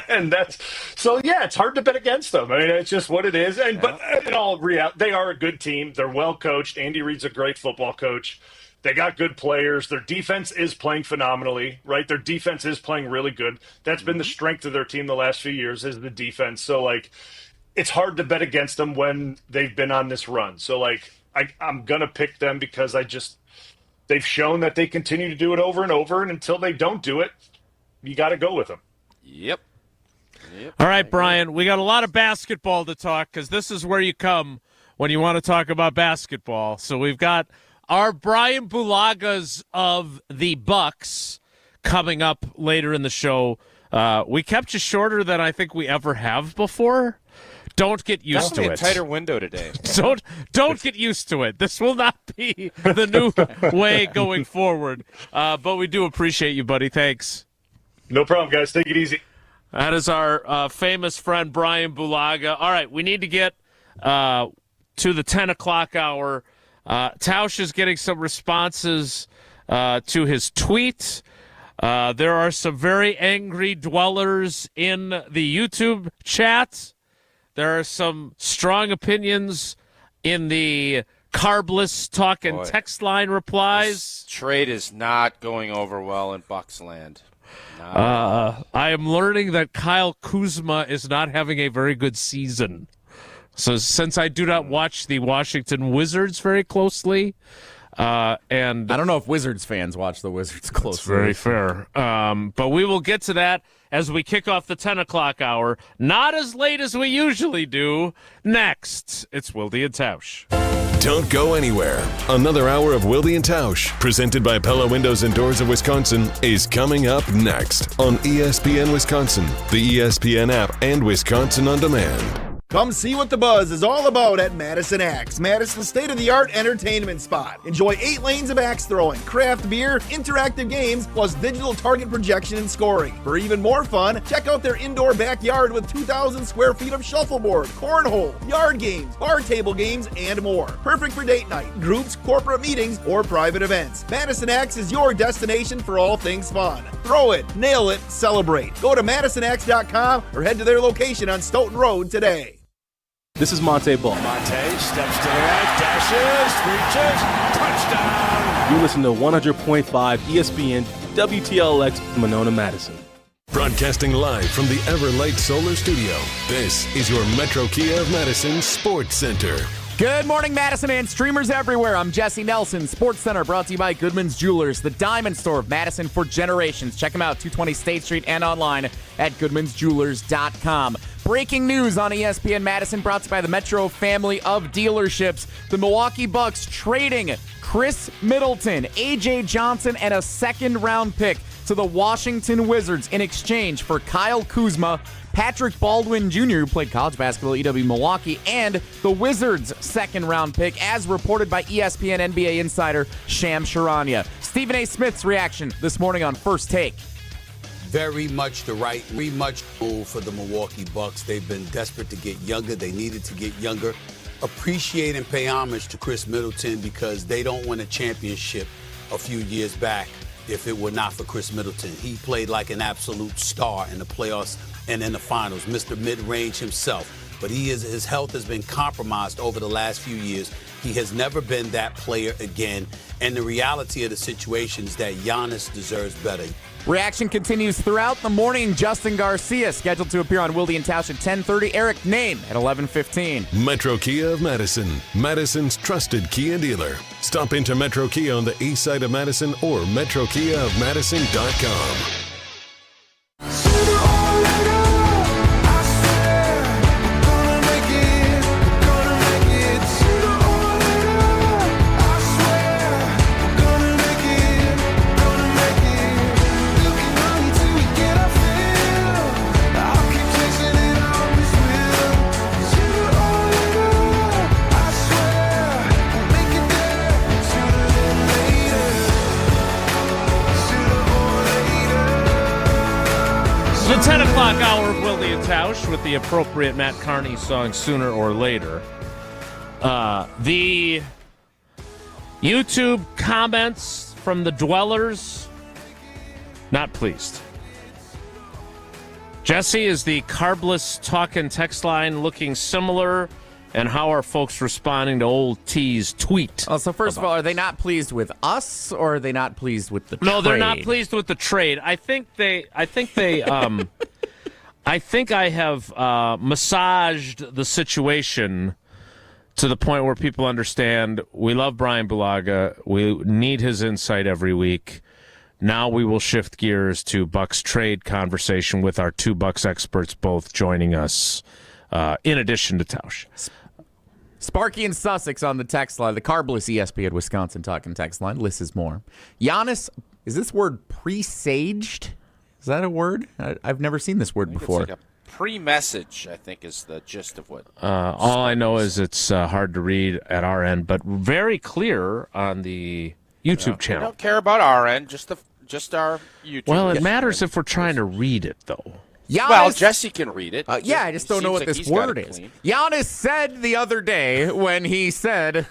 And it's hard to bet against them. I mean, it's just what it is. But in all reality, they are a good team. They're well coached. Andy Reid's a great football coach. They got good players. Their defense is playing phenomenally, right? Their defense is playing really good. That's been the strength of their team the last few years is the defense. So, it's hard to bet against them when they've been on this run. So, I'm going to pick them because they've shown that they continue to do it over and over. And until they don't do it, you got to go with them. Yep. All right, Brian, we got a lot of basketball to talk because this is where you come when you want to talk about basketball. So we've got our Bryan Bulagas of the Bucks coming up later in the show. We kept you shorter than I think we ever have before. Don't get used to it. A tighter window today. Don't get used to it. This will not be the new way going forward. But we do appreciate you, buddy. Thanks. No problem, guys. Take it easy. That is our famous friend Bryan Bulaga. All right, we need to get to the 10 o'clock hour. Tausch is getting some responses to his tweet. There are some very angry dwellers in the YouTube chat. There are some strong opinions in the carbless talk and text line replies. This trade is not going over well in Bucks land. I am learning that Kyle Kuzma is not having a very good season. So since I do not watch the Washington Wizards very closely, and I don't know if Wizards fans watch the Wizards closely. That's very fair. But we will get to that as we kick off the 10 o'clock hour. Not as late as we usually do. Next, it's Wilde and Tausch. Don't go anywhere. Another hour of Wilde and Tausch, presented by Pella Windows and Doors of Wisconsin, is coming up next on ESPN Wisconsin, the ESPN app, and Wisconsin On Demand. Come see what the buzz is all about at Madison Axe, Madison's state-of-the-art entertainment spot. Enjoy 8 lanes of axe throwing, craft beer, interactive games, plus digital target projection and scoring. For even more fun, check out their indoor backyard with 2,000 square feet of shuffleboard, cornhole, yard games, bar table games, and more. Perfect for date night, groups, corporate meetings, or private events. Madison Axe is your destination for all things fun. Throw it, nail it, celebrate. Go to MadisonAxe.com or head to their location on Stoughton Road today. This is Monte Ball. Monte steps to the right, dashes, reaches, touchdown. You listen to 100.5 ESPN WTLX Monona, Madison. Broadcasting live from the Everlight Solar Studio, this is your Metro Kia of Madison Sports Center. Good morning, Madison and streamers everywhere. I'm Jesse Nelson. Sports Center brought to you by Goodman's Jewelers, the diamond store of Madison for generations. Check them out, 220 State Street and online at goodmansjewelers.com. Breaking news on ESPN Madison brought to you by the Metro family of dealerships. The Milwaukee Bucks trading Khris Middleton, A.J. Johnson, and a second-round pick to the Washington Wizards in exchange for Kyle Kuzma, Patrick Baldwin Jr., who played college basketball at EW Milwaukee, and the Wizards' second-round pick, as reported by ESPN NBA insider Sham Charania. Stephen A. Smith's reaction this morning on First Take. Very much the right, very much move for the Milwaukee Bucks. They've been desperate to get younger. They needed to get younger. Appreciate and pay homage to Khris Middleton because they don't win a championship a few years back if it were not for Khris Middleton. He played like an absolute star in the playoffs and in the finals, Mr. Mid-Range himself. But his health has been compromised over the last few years. He has never been that player again. And the reality of the situation is that Giannis deserves better. Reaction continues throughout the morning. Justin Garcia scheduled to appear on Wilde and Tausch at 10:30. Eric Nehm at 11:15. Metro Kia of Madison, Madison's trusted Kia dealer. Stop into Metro Kia on the east side of Madison or metrokiaofmadison.com. The 10 o'clock hour of Wilde and Tausch with the appropriate Matt Carney song Sooner or Later. The YouTube comments from the dwellers, not pleased. Jesse, is the carbless talk and text line looking similar? And how are folks responding to old T's tweet? Oh, so first of all, are they not pleased with us, or are they not pleased with the trade? No, they're not pleased with the trade. I think I have massaged the situation to the point where people understand we love Bryan Bulaga. We need his insight every week. Now we will shift gears to Bucks trade conversation with our two Bucks experts both joining us in addition to Tausch. Sparky and Sussex on the text line, the carbless ESPN Wisconsin talking text line. Lists is more. Giannis, is this word presaged? Is that a word? I've never seen this word before. It's like a pre-message, I think, is the gist of what. All I know is it's hard to read at our end, but very clear on the YouTube channel. We don't care about our end, just our YouTube. Well, it matters if we're trying to read it, though. Well, Jesse can read it. Yeah, I just don't know what this word is. Giannis said the other day when he said...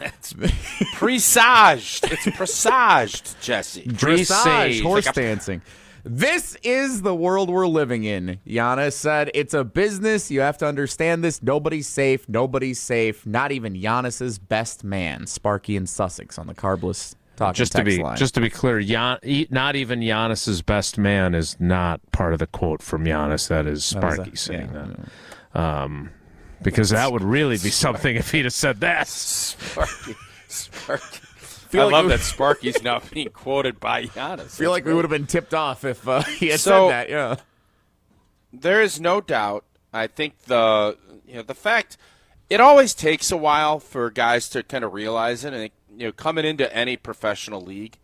Presaged. It's presaged, Jesse. Presaged, horse dancing. This is the world we're living in. Giannis said, it's a business. You have to understand this. Nobody's safe. Nobody's safe. Not even Giannis's best man. Sparky and Sussex on the carbless talking text line. Just to be clear, not even Giannis's best man is not part of the quote from Giannis. That is Sparky saying that. Because that would really be something if he'd have said that. Sparky. I love that Sparky's now being quoted by Giannis. I feel like we would have been tipped off if he had said that. Yeah. There is no doubt. I think the fact it always takes a while for guys to kind of realize it, and coming into any professional league,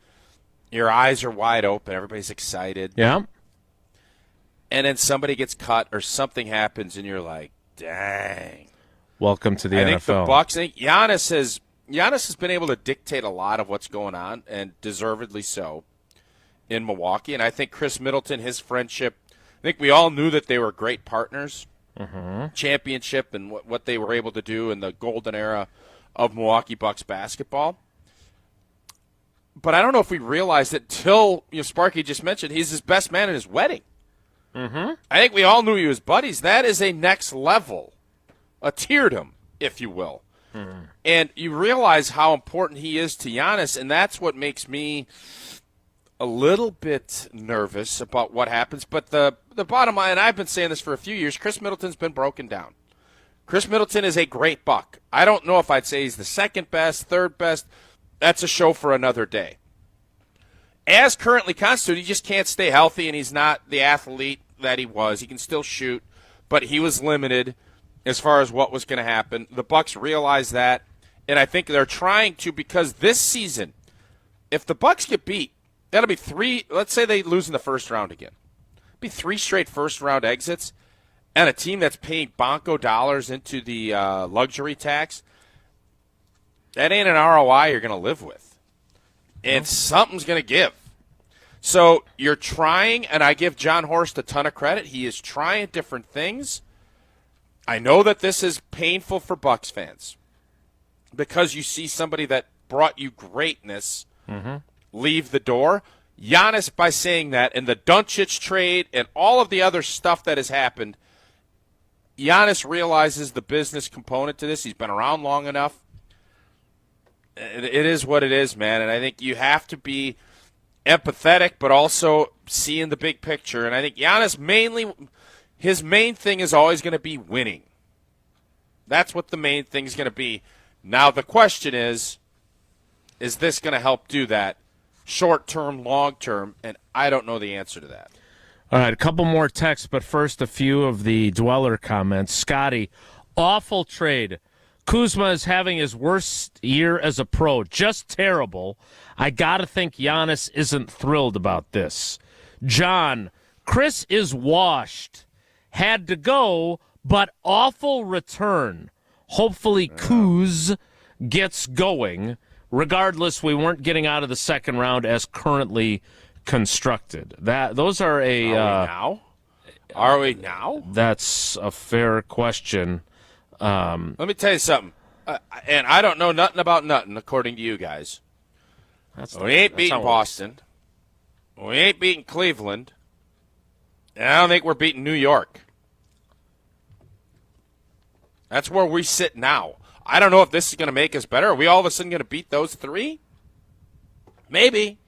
your eyes are wide open. Everybody's excited. Yeah. And then somebody gets cut or something happens, and you're like, dang. Welcome to the NFL. I think the Bucks. I think Giannis has been able to dictate a lot of what's going on, and deservedly so, in Milwaukee. And I think Khris Middleton, his friendship, I think we all knew that they were great partners. Championship and what they were able to do in the golden era of Milwaukee Bucks basketball. But I don't know if we realized it till Sparky just mentioned he's his best man at his wedding. I think we all knew he was buddies. That is a next level, a tierdom, if you will. And you realize how important he is to Giannis, and that's what makes me a little bit nervous about what happens. But the bottom line, and I've been saying this for a few years, Khris Middleton's been broken down. Khris Middleton is a great Buck. I don't know if I'd say he's the second best, third best. That's a show for another day. As currently constituted, he just can't stay healthy, and he's not the athlete that he was. He can still shoot, but he was limited as far as what was going to happen. The Bucks realize that, and I think they're trying to, because this season, if the Bucks get beat, that'll be three. Let's say they lose in the first round again. It'll be 3 straight first-round exits, and a team that's paying bonko dollars into the luxury tax. That ain't an ROI you're going to live with. And something's going to give. So you're trying, and I give John Horst a ton of credit. He is trying different things. I know that this is painful for Bucks fans because you see somebody that brought you greatness leave the door. Giannis, by saying that, and the Doncic trade and all of the other stuff that has happened, Giannis realizes the business component to this. He's been around long enough. It is what it is, man. And I think you have to be empathetic, but also seeing the big picture. And I think Giannis his main thing is always going to be winning. That's what the main thing is going to be. Now the question is this going to help do that short-term, long-term? And I don't know the answer to that. All right, a couple more texts, but first a few of the dweller comments. Scotty, awful trade. Kuzma is having his worst year as a pro. Just terrible. I got to think Giannis isn't thrilled about this. John, Khris is washed. Had to go, but awful return. Hopefully Kuz gets going. Regardless, we weren't getting out of the second round as currently constructed. Those are a now? Are we now? That's a fair question. Let me tell you something. And I don't know nothing about nothing, according to you guys. We ain't beating Boston. We ain't beating Cleveland. And I don't think we're beating New York. That's where we sit now. I don't know if this is going to make us better. Are we all of a sudden going to beat those three? Maybe.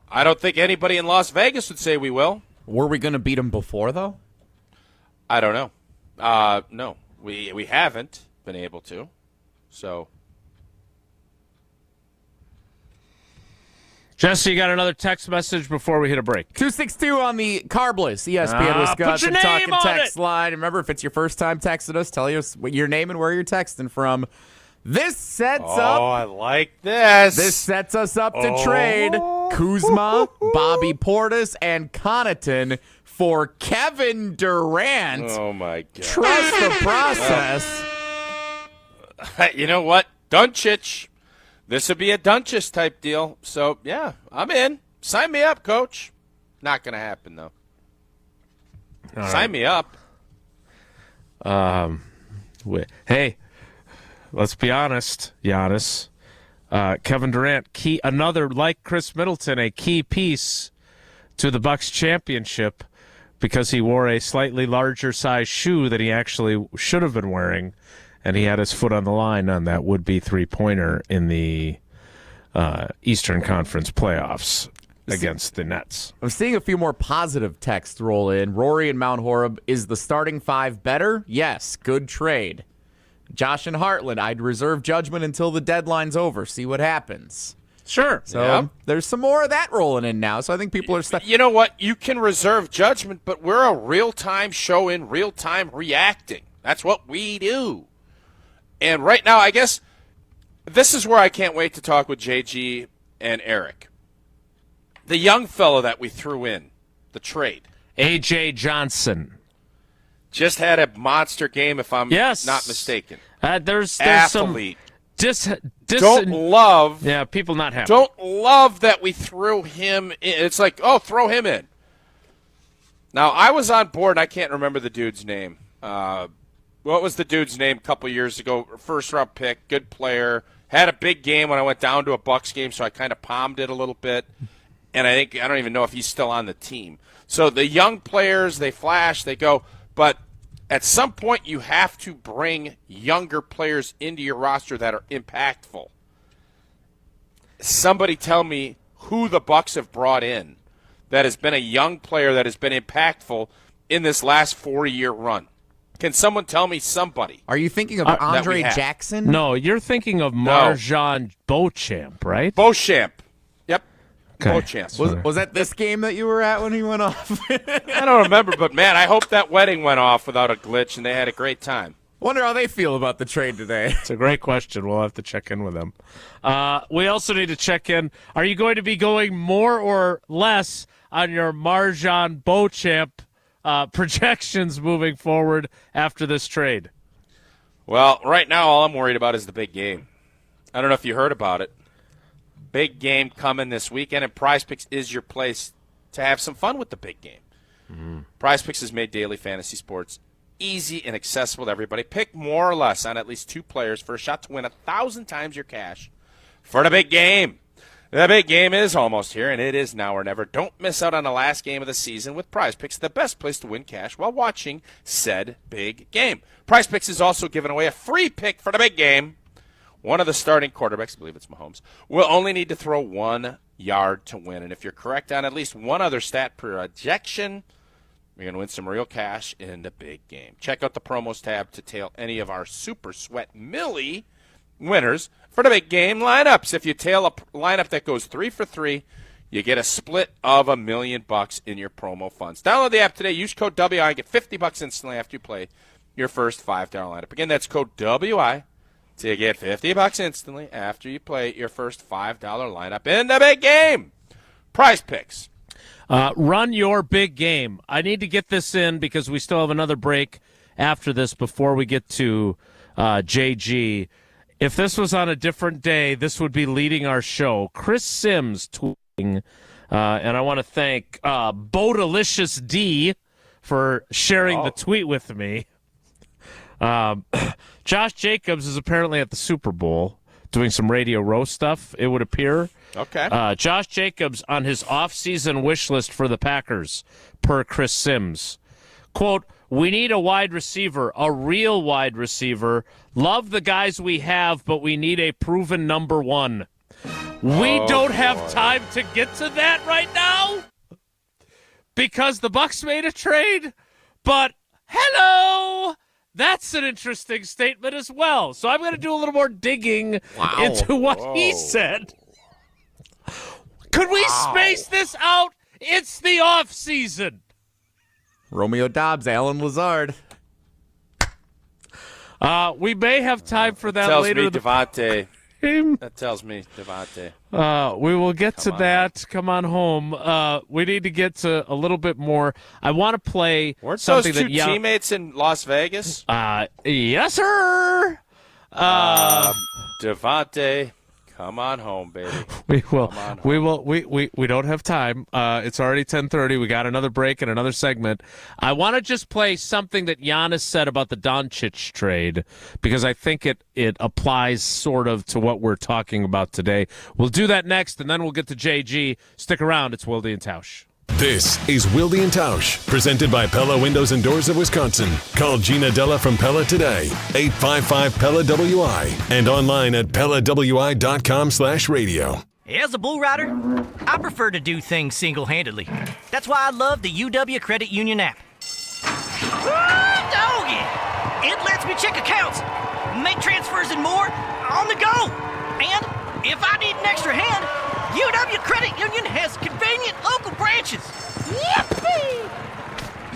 I don't think anybody in Las Vegas would say we will. Were we going to beat them before, though? I don't know. No, we haven't been able to. So, Jesse, you got another text message before we hit a break? 262 on the Carbless, ESPN Wisconsin put your name talking on text it. line. Remember, if it's your first time texting us, tell us your name and where you're texting from. This sets up. Oh, I like this. This sets us up to trade Kuzma, Bobby Portis, and Connaughton for Kevin Durant. Oh, my God. Trust the process. You know what? Doncic. This would be a Doncic type deal. So, yeah, I'm in. Sign me up, coach. Not going to happen, though. Sign me up. Hey, let's be honest, Giannis. Kevin Durant, another, like Khris Middleton, a key piece to the Bucks championship because he wore a slightly larger size shoe than he actually should have been wearing, and he had his foot on the line on that would-be three-pointer in the Eastern Conference playoffs against the Nets. I'm seeing a few more positive texts roll in. Rory and Mount Horeb, is the starting five better? Yes, good trade. Josh and Heartland, I'd reserve judgment until the deadline's over. See what happens. Sure. So there's some more of that rolling in now. So I think people are You know what? You can reserve judgment, but we're a real-time show in real-time reacting. That's what we do. And right now, I guess this is where I can't wait to talk with JG and Eric. The young fellow that we threw in, the trade. A.J. Johnson. Just had a monster game, if I'm not mistaken. There's athlete. Some don't love. Yeah, people not happy. Don't love that we threw him in. It's like, oh, throw him in. Now, I was on board, and I can't remember the dude's name. What was the dude's name a couple years ago? First-round pick, good player. Had a big game when I went down to a Bucks game, so I kind of palmed it a little bit. And I don't even know if he's still on the team. So the young players, they flash, they go. But at some point, you have to bring younger players into your roster that are impactful. Somebody tell me who the Bucks have brought in that has been a young player that has been impactful in this last 4-year run. Can someone tell me somebody? Are you thinking of Andre Jackson? No, you're thinking of Marjan Beauchamp, right? Beauchamp. Yep. Okay. Beauchamp. Was that this game that you were at when he went off? I don't remember, but, man, I hope that wedding went off without a glitch and they had a great time. Wonder how they feel about the trade today. It's a great question. We'll have to check in with them. We also need to check in. Are you going to be going more or less on your Marjan Beauchamp projections moving forward after this trade? Well, right now all I'm worried about is the big game. I don't know if you heard about it. Big game coming this weekend, and Prize Picks is your place to have some fun with the big game. Mm-hmm. Prize Picks has made daily fantasy sports easy and accessible to everybody. Pick more or less on at least 2 players for a shot to win 1,000 times your cash for the big game. The big game is almost here, and it is now or never. Don't miss out on the last game of the season with Prize Picks, the best place to win cash while watching said big game. Prize Picks is also giving away a free pick for the big game. One of the starting quarterbacks, I believe it's Mahomes, will only need to throw 1 yard to win. And if you're correct on at least one other stat projection, you're going to win some real cash in the big game. Check out the promos tab to tail any of our Super Sweat Millie winners for the big game lineups. If you tail a lineup that goes 3 for 3, you get a split of $1 million in your promo funds. Download the app today. Use code WI and get $50 instantly after you play your first $5 lineup. Again, that's code WI to get $50 instantly after you play your first $5 lineup in the big game. Prize Picks. Run your big game. I need to get this in because we still have another break after this before we get to JG. If this was on a different day, this would be leading our show. Chris Sims tweeting And I want to thank Bodalicious D for sharing the tweet with me. Josh Jacobs is apparently at the Super Bowl doing some Radio Row stuff, it would appear. Okay. Josh Jacobs on his off-season wish list for the Packers, per Chris Sims. Quote, "We need a wide receiver, a real wide receiver. Love the guys we have, but we need a proven number one." We don't have time to get to that right now because the Bucks made a trade. But hello, that's an interesting statement as well. So I'm going to do a little more digging into what he said. Could we space this out? It's the off season. Romeo Dobbs, Alan Lazard. We may have time for that tells later. Me in the Devontae. game. That tells me Devontae. We will get to that. Come on home. We need to get to a little bit more. I want to play Weren't something those two that teammates in Las Vegas? Yes, sir. Devontae. Come on home, baby. We will. We don't have time. It's already 10:30. We got another break and another segment. I want to just play something that Giannis said about the Doncic trade because I think it applies sort of to what we're talking about today. We'll do that next, and then we'll get to JG. Stick around. It's Wilde and Tausch. This is Wilde and Tausch, presented by Pella Windows and Doors of Wisconsin. Call Gina Della from Pella today, 855-PELLA-WI, and online at PellaWI.com/radio. As a bull rider, I prefer to do things single-handedly. That's why I love the UW Credit Union app. Doggy! It lets me check accounts, make transfers and more on the go. And if I need an extra hand, UW Credit Union has convenient local branches. Yippee!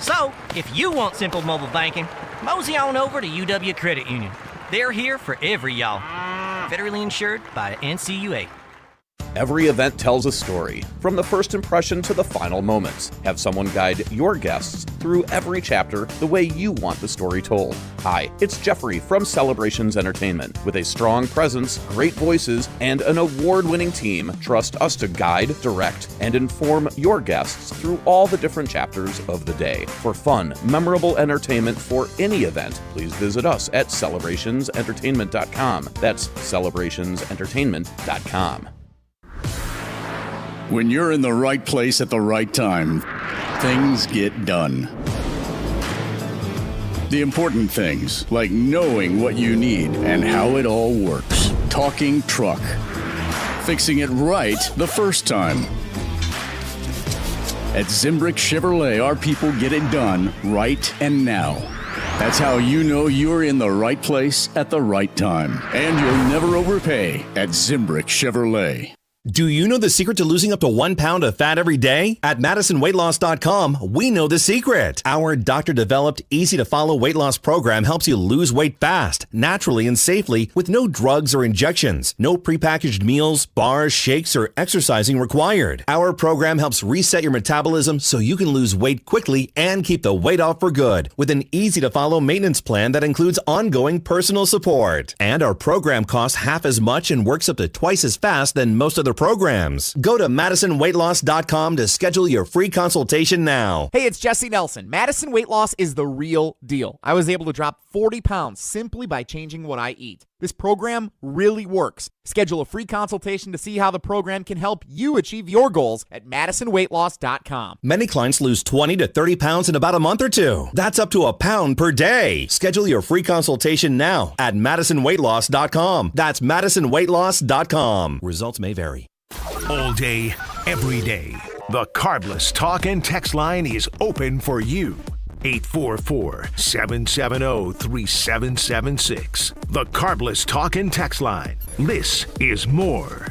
So, if you want simple mobile banking, mosey on over to UW Credit Union. They're here for every y'all. Federally insured by NCUA. Every event tells a story, from the first impression to the final moments. Have someone guide your guests through every chapter the way you want the story told. Hi, it's Jeffrey from Celebrations Entertainment. With a strong presence, great voices, and an award-winning team, trust us to guide, direct, and inform your guests through all the different chapters of the day. For fun, memorable entertainment for any event, please visit us at celebrationsentertainment.com. That's celebrationsentertainment.com. When you're in the right place at the right time, things get done. The important things, like knowing what you need and how it all works. Talking truck. Fixing it right the first time. At Zimbrick Chevrolet, our people get it done right and now. That's how you know you're in the right place at the right time. And you'll never overpay at Zimbrick Chevrolet. Do you know the secret to losing up to 1 pound of fat every day? At MadisonWeightLoss.com, we know the secret. Our doctor-developed, easy-to-follow weight loss program helps you lose weight fast, naturally, and safely with no drugs or injections. No prepackaged meals, bars, shakes, or exercising required. Our program helps reset your metabolism so you can lose weight quickly and keep the weight off for good with an easy-to-follow maintenance plan that includes ongoing personal support. And our program costs half as much and works up to twice as fast than most other programs. Go to MadisonWeightLoss.com to schedule your free consultation now. Hey, it's Jesse Nelson. Madison Weight Loss is the real deal. I was able to drop 40 pounds simply by changing what I eat. This program really works. Schedule a free consultation to see how the program can help you achieve your goals at MadisonWeightLoss.com. Many clients lose 20 to 30 pounds in about a month or two. That's up to a pound per day. Schedule your free consultation now at MadisonWeightLoss.com. That's MadisonWeightLoss.com. Results may vary. All day, every day, the Carbless Talk and Text line is open for you. 844-770-3776. The Carbless Talk and Text line. This is more.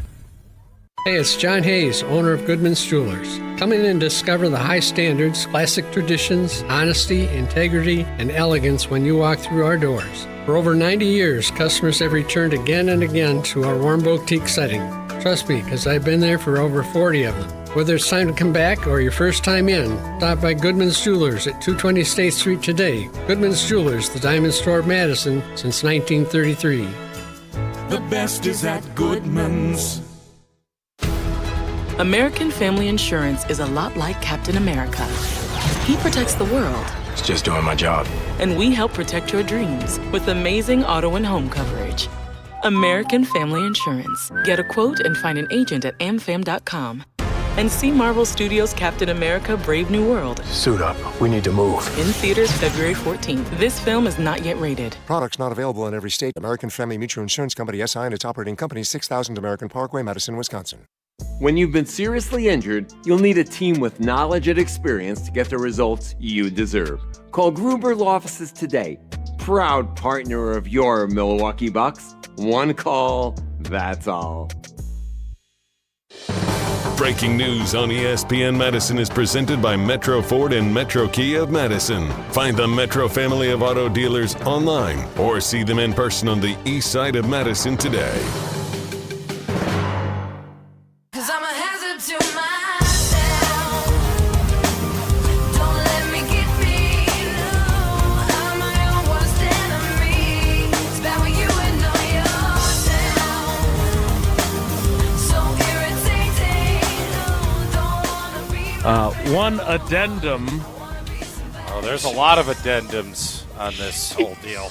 Hey, it's John Hayes, owner of Goodman's Jewelers. Come in and discover the high standards, classic traditions, honesty, integrity, and elegance when you walk through our doors. For over 90 years, customers have returned again and again to our warm boutique setting. Trust me, because I've been there for over 40 of them. Whether it's time to come back or your first time in, stop by Goodman's Jewelers at 220 State Street today. Goodman's Jewelers, the diamond store of Madison since 1933. The best is at Goodman's. American Family Insurance is a lot like Captain America. He protects the world. It's just doing my job. And we help protect your dreams with amazing auto and home coverage. American Family Insurance. Get a quote and find an agent at amfam.com. And see Marvel Studios' Captain America: Brave New World. Suit up. We need to move. In theaters February 14th. This film is not yet rated. Products not available in every state. American Family Mutual Insurance Company, SI, and its operating company, 6000 American Parkway, Madison, Wisconsin. When you've been seriously injured, you'll need a team with knowledge and experience to get the results you deserve. Call Gruber Law Offices today. Proud partner of your Milwaukee Bucks. One call, that's all. Breaking news on ESPN Madison is presented by Metro Ford and Metro Kia of Madison. Find the Metro family of auto dealers online or see them in person on the east side of Madison today. One addendum. Oh, there's a lot of addendums on this whole deal.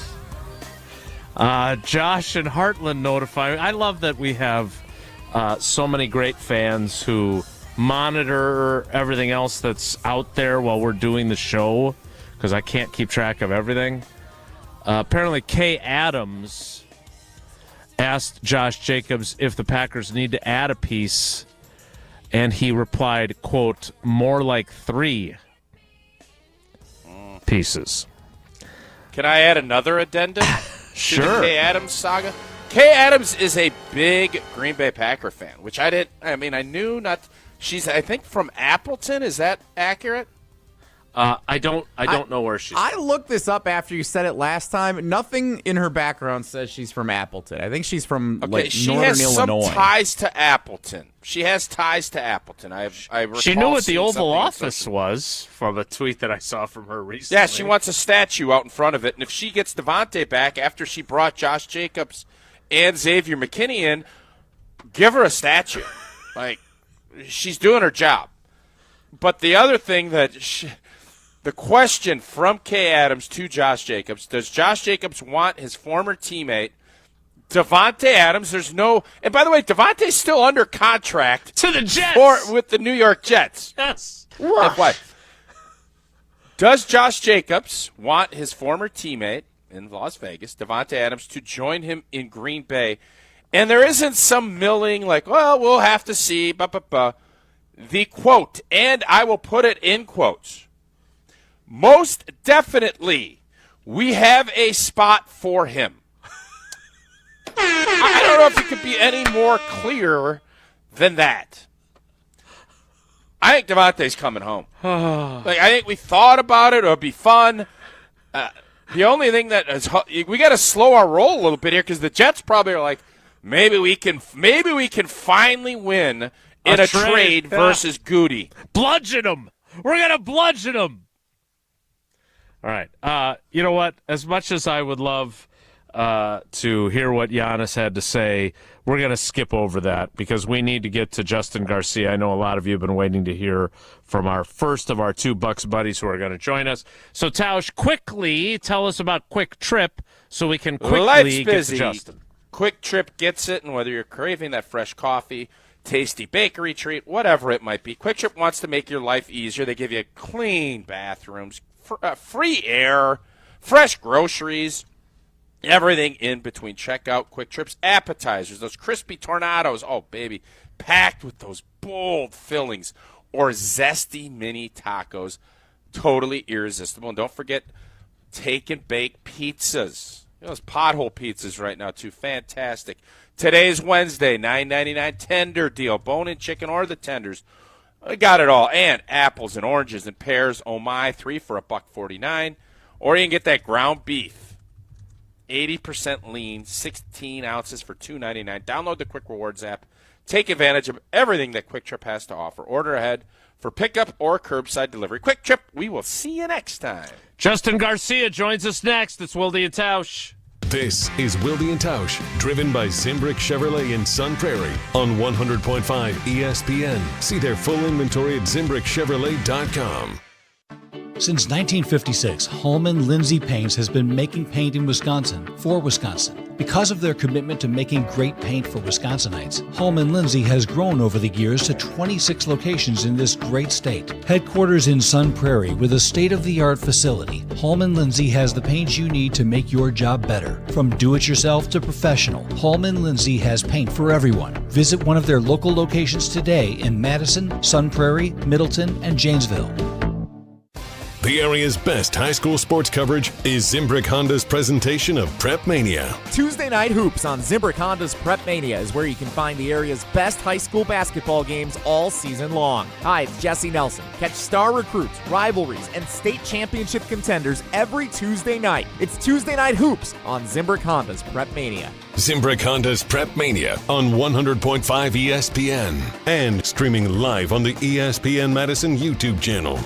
Josh and Heartland notify me. I love that we have so many great fans who monitor everything else that's out there while we're doing the show, because I can't keep track of everything. Apparently, Kay Adams asked Josh Jacobs if the Packers need to add a piece, and he replied, quote, more like 3 pieces. Can I add another addendum Sure. to the Kay Adams saga? Kay Adams is a big Green Bay Packer fan, which I knew not. She's, I think, from Appleton. Is that accurate? I don't know where she's I looked this up after you said it last time. Nothing in her background says she's from Appleton. I think she's from northern Illinois. She has some ties to Appleton. She knew what the Oval Office was from a tweet that I saw from her recently. Yeah, she wants a statue out in front of it. And if she gets Devontae back after she brought Josh Jacobs and Xavier McKinney in, give her a statue. Like, she's doing her job. But the other thing the question from Kay Adams to Josh Jacobs, does Josh Jacobs want his former teammate, Davante Adams? And by the way, Davante's still under contract to the Jets with the New York Jets. Yes. What? Does Josh Jacobs want his former teammate in Las Vegas, Davante Adams, to join him in Green Bay? And there isn't some milling like, well, we'll have to see. The quote, and I will put it in quotes, most definitely, we have a spot for him. I don't know if it could be any more clear than that. I think Davante's coming home. I think we thought about it. It would be fun. The only thing that is, we got to slow our roll a little bit here, because the Jets probably are like, maybe we can finally win in a trade versus Goody. Bludgeon him. We're gonna bludgeon him. All right. You know what? As much as I would love to hear what Giannis had to say, we're going to skip over that because we need to get to Justin Garcia. I know a lot of you have been waiting to hear from our first of our 2 Bucks buddies who are going to join us. So, Tausch, quickly tell us about Quick Trip so we can quickly get to Justin. Quick Trip gets it, and whether you're craving that fresh coffee, tasty bakery treat, whatever it might be, Quick Trip wants to make your life easier. They give you clean bathrooms, free air, fresh groceries, everything in between checkout. Quick Trip's appetizers, those crispy tornadoes, oh baby, packed with those bold fillings, or zesty mini tacos, totally irresistible. And don't forget take and bake pizzas. Those pothole pizzas right now too, fantastic. Today's Wednesday, $9.99 tender deal, bone-in chicken or the tenders. I got it all. And apples and oranges and pears. Oh my, 3 for $1.49. Or you can get that ground beef, 80% lean, 16 ounces for $2.99. Download the Quick Rewards app. Take advantage of everything that Quick Trip has to offer. Order ahead for pickup or curbside delivery. Quick Trip, we will see you next time. Justin Garcia joins us next. It's Wilde and Tausch. This is Wilde and Tausch, driven by Zimbrick Chevrolet in Sun Prairie on 100.5 ESPN. See their full inventory at ZimbrickChevrolet.com. Since 1956, Holman Lindsay Paints has been making paint in Wisconsin for Wisconsin. Because of their commitment to making great paint for Wisconsinites, Holman Lindsay has grown over the years to 26 locations in this great state. Headquarters in Sun Prairie with a state-of-the-art facility, Holman Lindsay has the paint you need to make your job better. From do-it-yourself to professional, Holman Lindsay has paint for everyone. Visit one of their local locations today in Madison, Sun Prairie, Middleton, and Janesville. The area's best high school sports coverage is Zimbrick Honda's presentation of Prep Mania. Tuesday Night Hoops on Zimbrick Honda's Prep Mania is where you can find the area's best high school basketball games all season long. Hi, it's Jesse Nelson. Catch star recruits, rivalries, and state championship contenders every Tuesday night. It's Tuesday Night Hoops on Zimbrick Honda's Prep Mania. Zimbrick Honda's Prep Mania on 100.5 ESPN and streaming live on the ESPN Madison YouTube channel.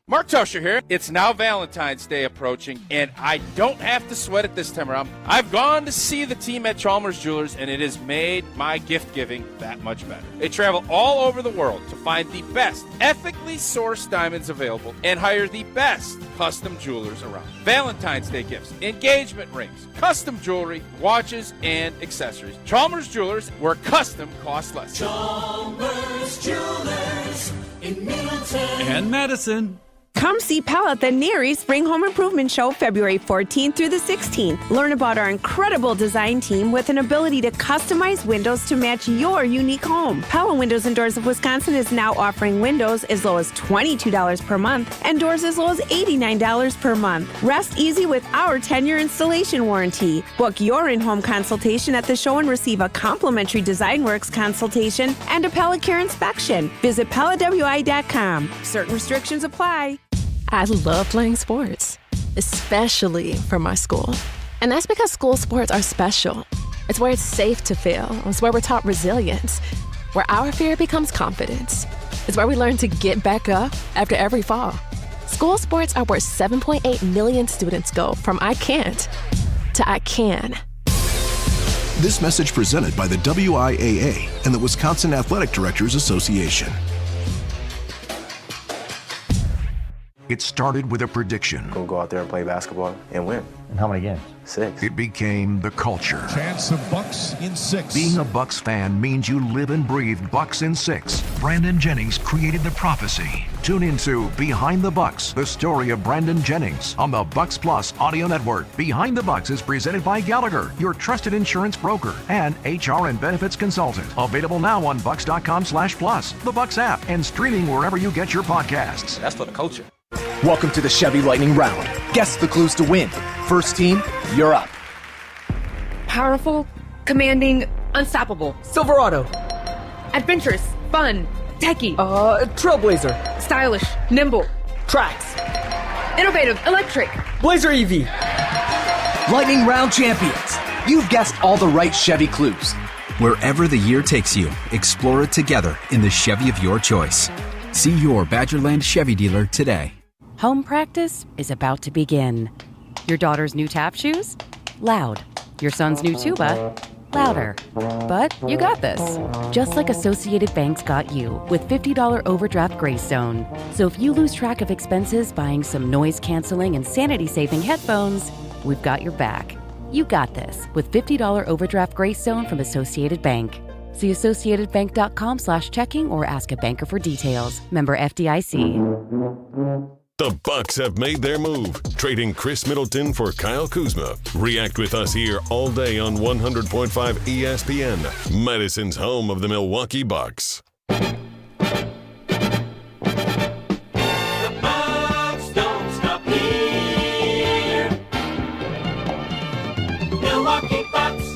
Mark Tosher here. It's now Valentine's Day approaching, and I don't have to sweat it this time around. I've gone to see the team at Chalmers Jewelers, and it has made my gift giving that much better. They travel all over the world to find the best ethically sourced diamonds available and hire the best custom jewelers around. Valentine's Day gifts, engagement rings, custom jewelry, watches, and accessories. Chalmers Jewelers, where custom costs less. Chalmers Jewelers in Middleton and Madison. Come see Pella at the Neary Spring Home Improvement Show February 14th through the 16th. Learn about our incredible design team with an ability to customize windows to match your unique home. Pella Windows and Doors of Wisconsin is now offering windows as low as $22 per month and doors as low as $89 per month. Rest easy with our 10-year installation warranty. Book your in-home consultation at the show and receive a complimentary DesignWorks consultation and a Pella Care inspection. Visit PellaWI.com. Certain restrictions apply. I love playing sports, especially for my school. And that's because school sports are special. It's where it's safe to fail. It's where we're taught resilience, where our fear becomes confidence. It's where we learn to get back up after every fall. School sports are where 7.8 million students go from I can't to I can. This message presented by the WIAA and the Wisconsin Athletic Directors Association. It started with a prediction. We'll go out there and play basketball and win. And how many games? 6. It became the culture. Chance of Bucks in 6. Being a Bucks fan means you live and breathe Bucks in 6. Brandon Jennings created the prophecy. Tune into Behind the Bucks, the story of Brandon Jennings on the Bucks Plus audio network. Behind the Bucks is presented by Gallagher, your trusted insurance broker and HR and benefits consultant. Available now on bucks.com/plus, the Bucks app, and streaming wherever you get your podcasts. That's for the culture. Welcome to the Chevy Lightning Round. Guess the clues to win. First team, you're up. Powerful, commanding, unstoppable. Silverado. Adventurous, fun, techie. Trailblazer. Stylish, nimble. Tracks. Innovative, electric. Blazer EV. Lightning Round champions. You've guessed all the right Chevy clues. Wherever the year takes you, explore it together in the Chevy of your choice. See your Badgerland Chevy dealer today. Home practice is about to begin. Your daughter's new tap shoes? Loud. Your son's new tuba? Louder. But you got this. Just like Associated Bank's got you with $50 overdraft Greystone. So if you lose track of expenses buying some noise-canceling and sanity-saving headphones, we've got your back. You got this with $50 overdraft Greystone from Associated Bank. See AssociatedBank.com/checking or ask a banker for details. Member FDIC. The Bucks have made their move, trading Khris Middleton for Kyle Kuzma. React with us here all day on 100.5 ESPN, Madison's home of the Milwaukee Bucks. The Bucks don't stop here. Milwaukee Bucks,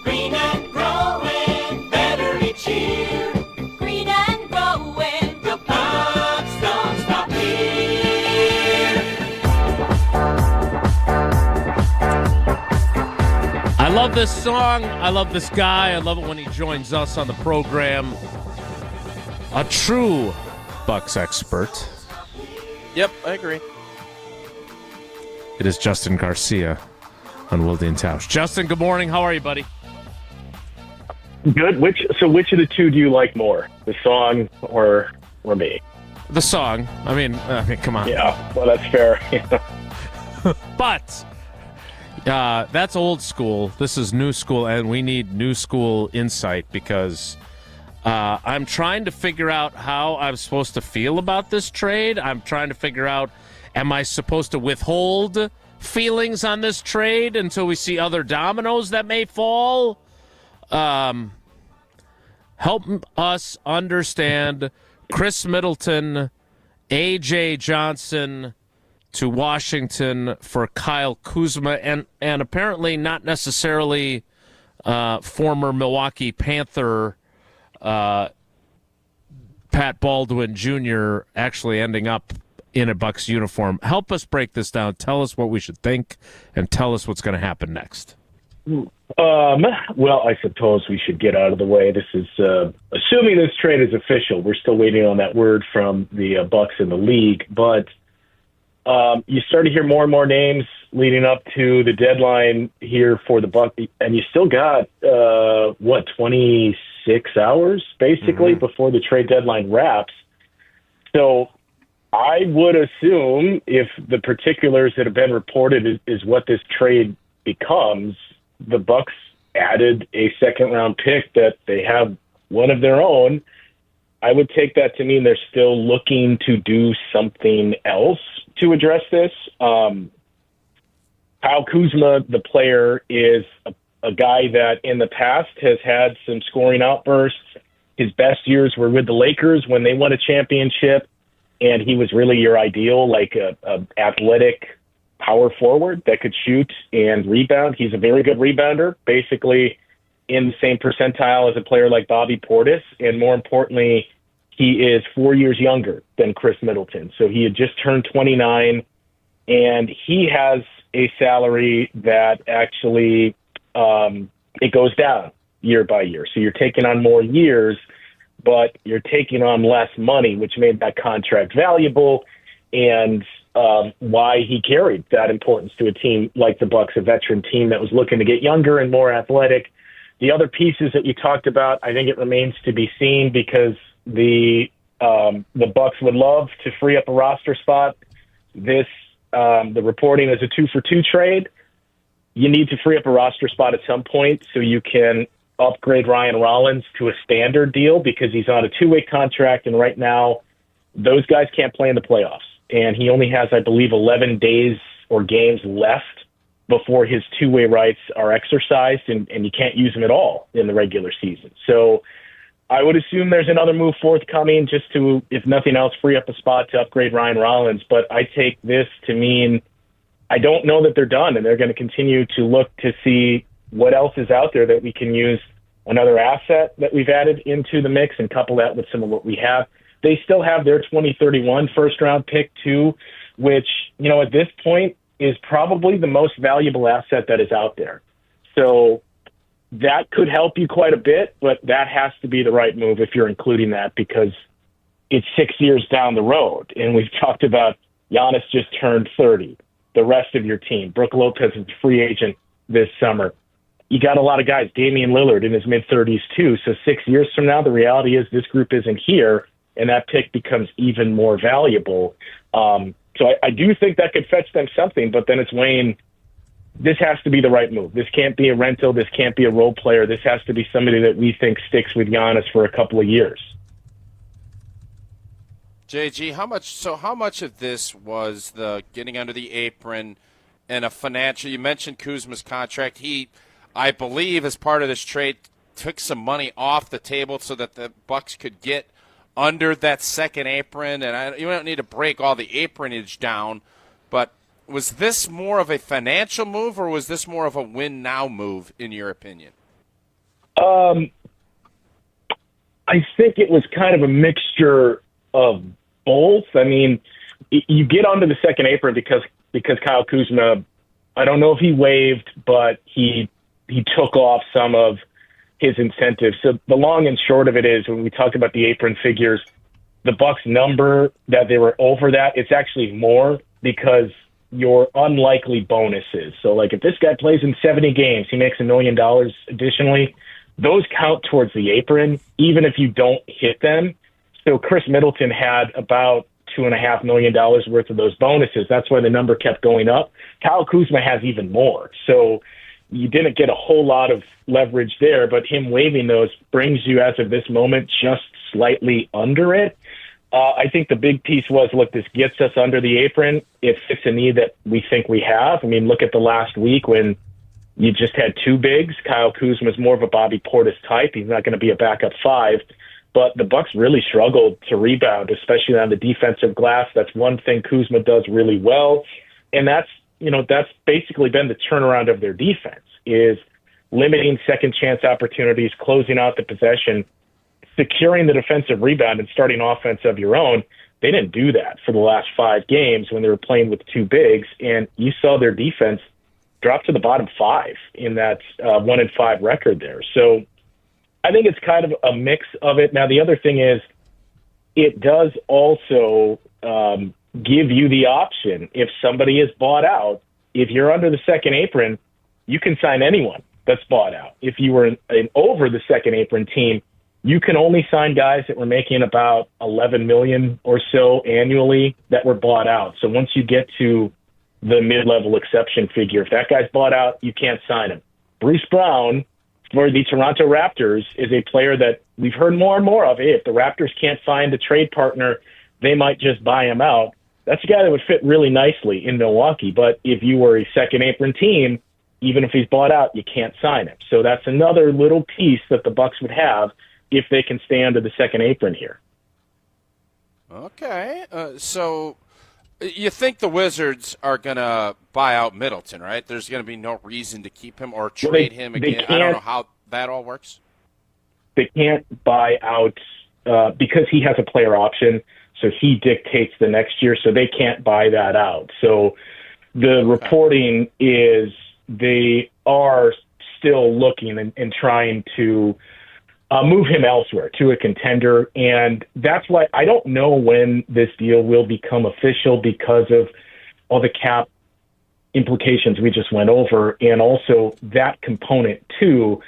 green and growing, better each year. Green and growing, the Bucks don't stop here. I love this song. I love this guy. I love it when he joins us on the program. A true Bucks expert. Yep, I agree. It is Justin Garcia. on Wilde and Tausch. Justin, good morning. How are you, buddy? Good. Which of the two do you like more, the song or me? The song. I mean, come on. Yeah, well, that's fair. But that's old school. This is new school, and we need new school insight because I'm trying to figure out how I'm supposed to feel about this trade. I'm trying to figure out, am I supposed to withhold feelings on this trade until we see other dominoes that may fall? Help us understand Khris Middleton, A.J. Johnson to Washington for Kyle Kuzma, and apparently not necessarily former Milwaukee Panther Pat Baldwin Jr. actually ending up in a Bucks uniform. Help us break this down. Tell us what we should think, and tell us what's going to happen next. Well, I suppose we should get out of the way. This is assuming this trade is official. We're still waiting on that word from the Bucks and the league, but you start to hear more and more names leading up to the deadline here for the Bucks, and you still got 26 hours basically before the trade deadline wraps. So I would assume if the particulars that have been reported is what this trade becomes, the Bucks added a second-round pick that they have one of their own. I would take that to mean they're still looking to do something else to address this. Kyle Kuzma, the player, is a guy that in the past has had some scoring outbursts. His best years were with the Lakers when they won a championship, and he was really your ideal, like a athletic power forward that could shoot and rebound. He's a very good rebounder, basically in the same percentile as a player like Bobby Portis. And more importantly, he is 4 years younger than Khris Middleton. So he had just turned 29, and he has a salary that actually it goes down year by year. So you're taking on more years, but you're taking on less money, which made that contract valuable, and why he carried that importance to a team like the Bucks, a veteran team that was looking to get younger and more athletic. The other pieces that you talked about, I think it remains to be seen because the Bucks would love to free up a roster spot. The reporting is a 2-for-2 trade. You need to free up a roster spot at some point so you can upgrade Ryan Rollins to a standard deal because he's on a 2-way contract, and right now those guys can't play in the playoffs. And he only has, I believe, 11 days or games left before his 2-way rights are exercised, and you can't use them at all in the regular season. So I would assume there's another move forthcoming just to, if nothing else, free up a spot to upgrade Ryan Rollins. But I take this to mean I don't know that they're done, and they're going to continue to look to see what else is out there that we can use another asset that we've added into the mix and couple that with some of what we have. They still have their 2031 first-round pick, too, which, at this point is probably the most valuable asset that is out there. So that could help you quite a bit, but that has to be the right move if you're including that because it's 6 years down the road. And we've talked about Giannis just turned 30, the rest of your team. Brook Lopez is a free agent this summer. You got a lot of guys, Damian Lillard in his mid-30s, too. So 6 years from now, the reality is this group isn't here, and that pick becomes even more valuable. So I do think that could fetch them something, but then it's weighing, this has to be the right move. This can't be a rental. This can't be a role player. This has to be somebody that we think sticks with Giannis for a couple of years. JG, how much of this was the getting under the apron and a financial? You mentioned Kuzma's contract. He, I believe, as part of this trade, took some money off the table so that the Bucks could get under that second apron, and you don't need to break all the apronage down, but was this more of a financial move, or was this more of a win-now move, in your opinion? I think it was kind of a mixture of both. I mean, you get onto the second apron because Kyle Kuzma, I don't know if he waived, but he took off some of his incentives. So the long and short of it is, when we talk about the apron figures, the Bucks number that they were over that, it's actually more because your unlikely bonuses. So, like, if this guy plays in 70 games, he makes $1 million additionally. Those count towards the apron, even if you don't hit them. So Khris Middleton had about $2.5 million worth of those bonuses. That's why the number kept going up. Kyle Kuzma has even more. So you didn't get a whole lot of leverage there, but him waiving those brings you, as of this moment, just slightly under it. I think the big piece was, look, this gets us under the apron. It fits a need that we think we have. I mean, look at the last week when you just had two bigs. Kyle Kuzma is more of a Bobby Portis type. He's not going to be a backup five. But the Bucks really struggled to rebound, especially on the defensive glass. That's one thing Kuzma does really well. And that's basically been the turnaround of their defense, is limiting second chance opportunities, closing out the possession, securing the defensive rebound, and starting offense of your own. They didn't do that for the last 5 games when they were playing with two bigs, and you saw their defense drop to the bottom 5 in that 1-5 record there. So I think it's kind of a mix of it. Now, the other thing is, it does also give you the option, if somebody is bought out, if you're under the second apron, you can sign anyone that's bought out. If you were an over the second apron team, you can only sign guys that were making about $11 million or so annually that were bought out. So once you get to the mid-level exception figure, if that guy's bought out, you can't sign him. Bruce Brown for the Toronto Raptors is a player that we've heard more and more of. Hey, if the Raptors can't find a trade partner, they might just buy him out. That's a guy that would fit really nicely in Milwaukee. But if you were a second apron team, even if he's bought out, you can't sign him. So that's another little piece that the Bucks would have if they can stay under the second apron here. Okay. So you think the Wizards are going to buy out Middleton, right? There's going to be no reason to keep him or trade him again. I don't know how that all works. They can't buy out because he has a player option, so he dictates the next year, so they can't buy that out. So the reporting is they are still looking and trying to move him elsewhere to a contender. And that's why I don't know when this deal will become official, because of all the cap implications we just went over. And also that component too,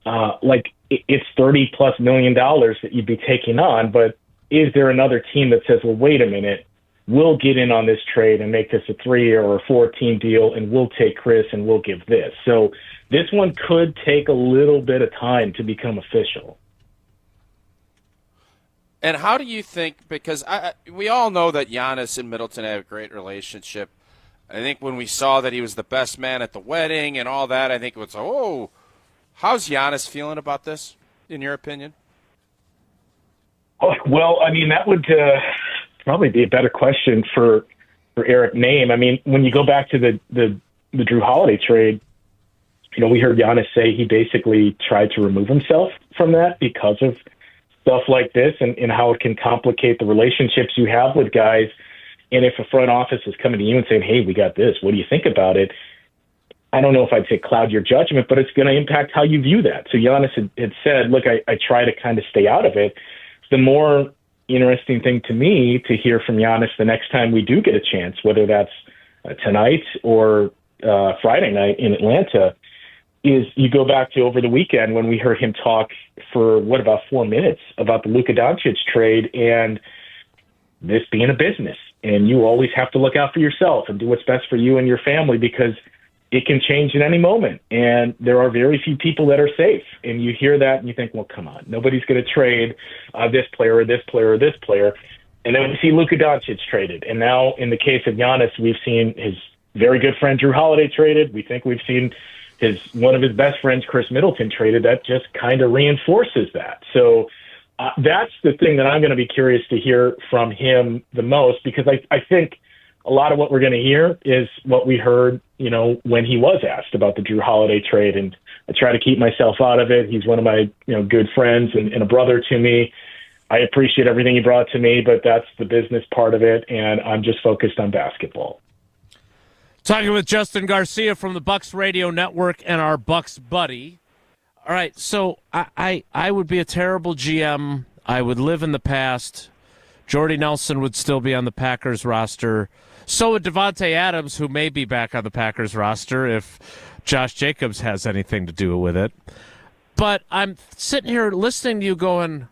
it's $30+ million that you'd be taking on, but is there another team that says, well, wait a minute, we'll get in on this trade and make this a 3-year or a 4-team deal, and we'll take Khris and we'll give this. So this one could take a little bit of time to become official. And how do you think, because we all know that Giannis and Middleton have a great relationship. I think when we saw that he was the best man at the wedding and all that, I think it was, how's Giannis feeling about this, in your opinion? Oh, well, I mean, that would probably be a better question for Eric Nehm. I mean, when you go back to the Drew Holiday trade, we heard Giannis say he basically tried to remove himself from that because of stuff like this and how it can complicate the relationships you have with guys. And if a front office is coming to you and saying, hey, we got this, what do you think about it? I don't know if I'd say cloud your judgment, but it's going to impact how you view that. So Giannis had said, look, I try to kind of stay out of it. The more interesting thing to me to hear from Giannis the next time we do get a chance, whether that's tonight or Friday night in Atlanta, is you go back to over the weekend when we heard him talk for, about 4 minutes about the Luka Doncic trade and this being a business. And you always have to look out for yourself and do what's best for you and your family, because it can change at any moment. And there are very few people that are safe. And you hear that and you think, well, come on, nobody's going to trade this player or this player or this player. And then we see Luka Doncic traded. And now in the case of Giannis, we've seen his very good friend Drew Holiday traded. We think we've seen one of his best friends, Khris Middleton, traded. That just kind of reinforces that. So that's the thing that I'm going to be curious to hear from him the most, because I think a lot of what we're going to hear is what we heard, when he was asked about the Drew Holiday trade. And I try to keep myself out of it. He's one of my, good friends and a brother to me. I appreciate everything he brought to me, but that's the business part of it. And I'm just focused on basketball. Talking with Justin Garcia from the Bucks Radio Network and our Bucks buddy. All right, so I would be a terrible GM. I would live in the past, Jordy Nelson would still be on the Packers roster. So would Devontae Adams, who may be back on the Packers roster if Josh Jacobs has anything to do with it. But I'm sitting here listening to you going,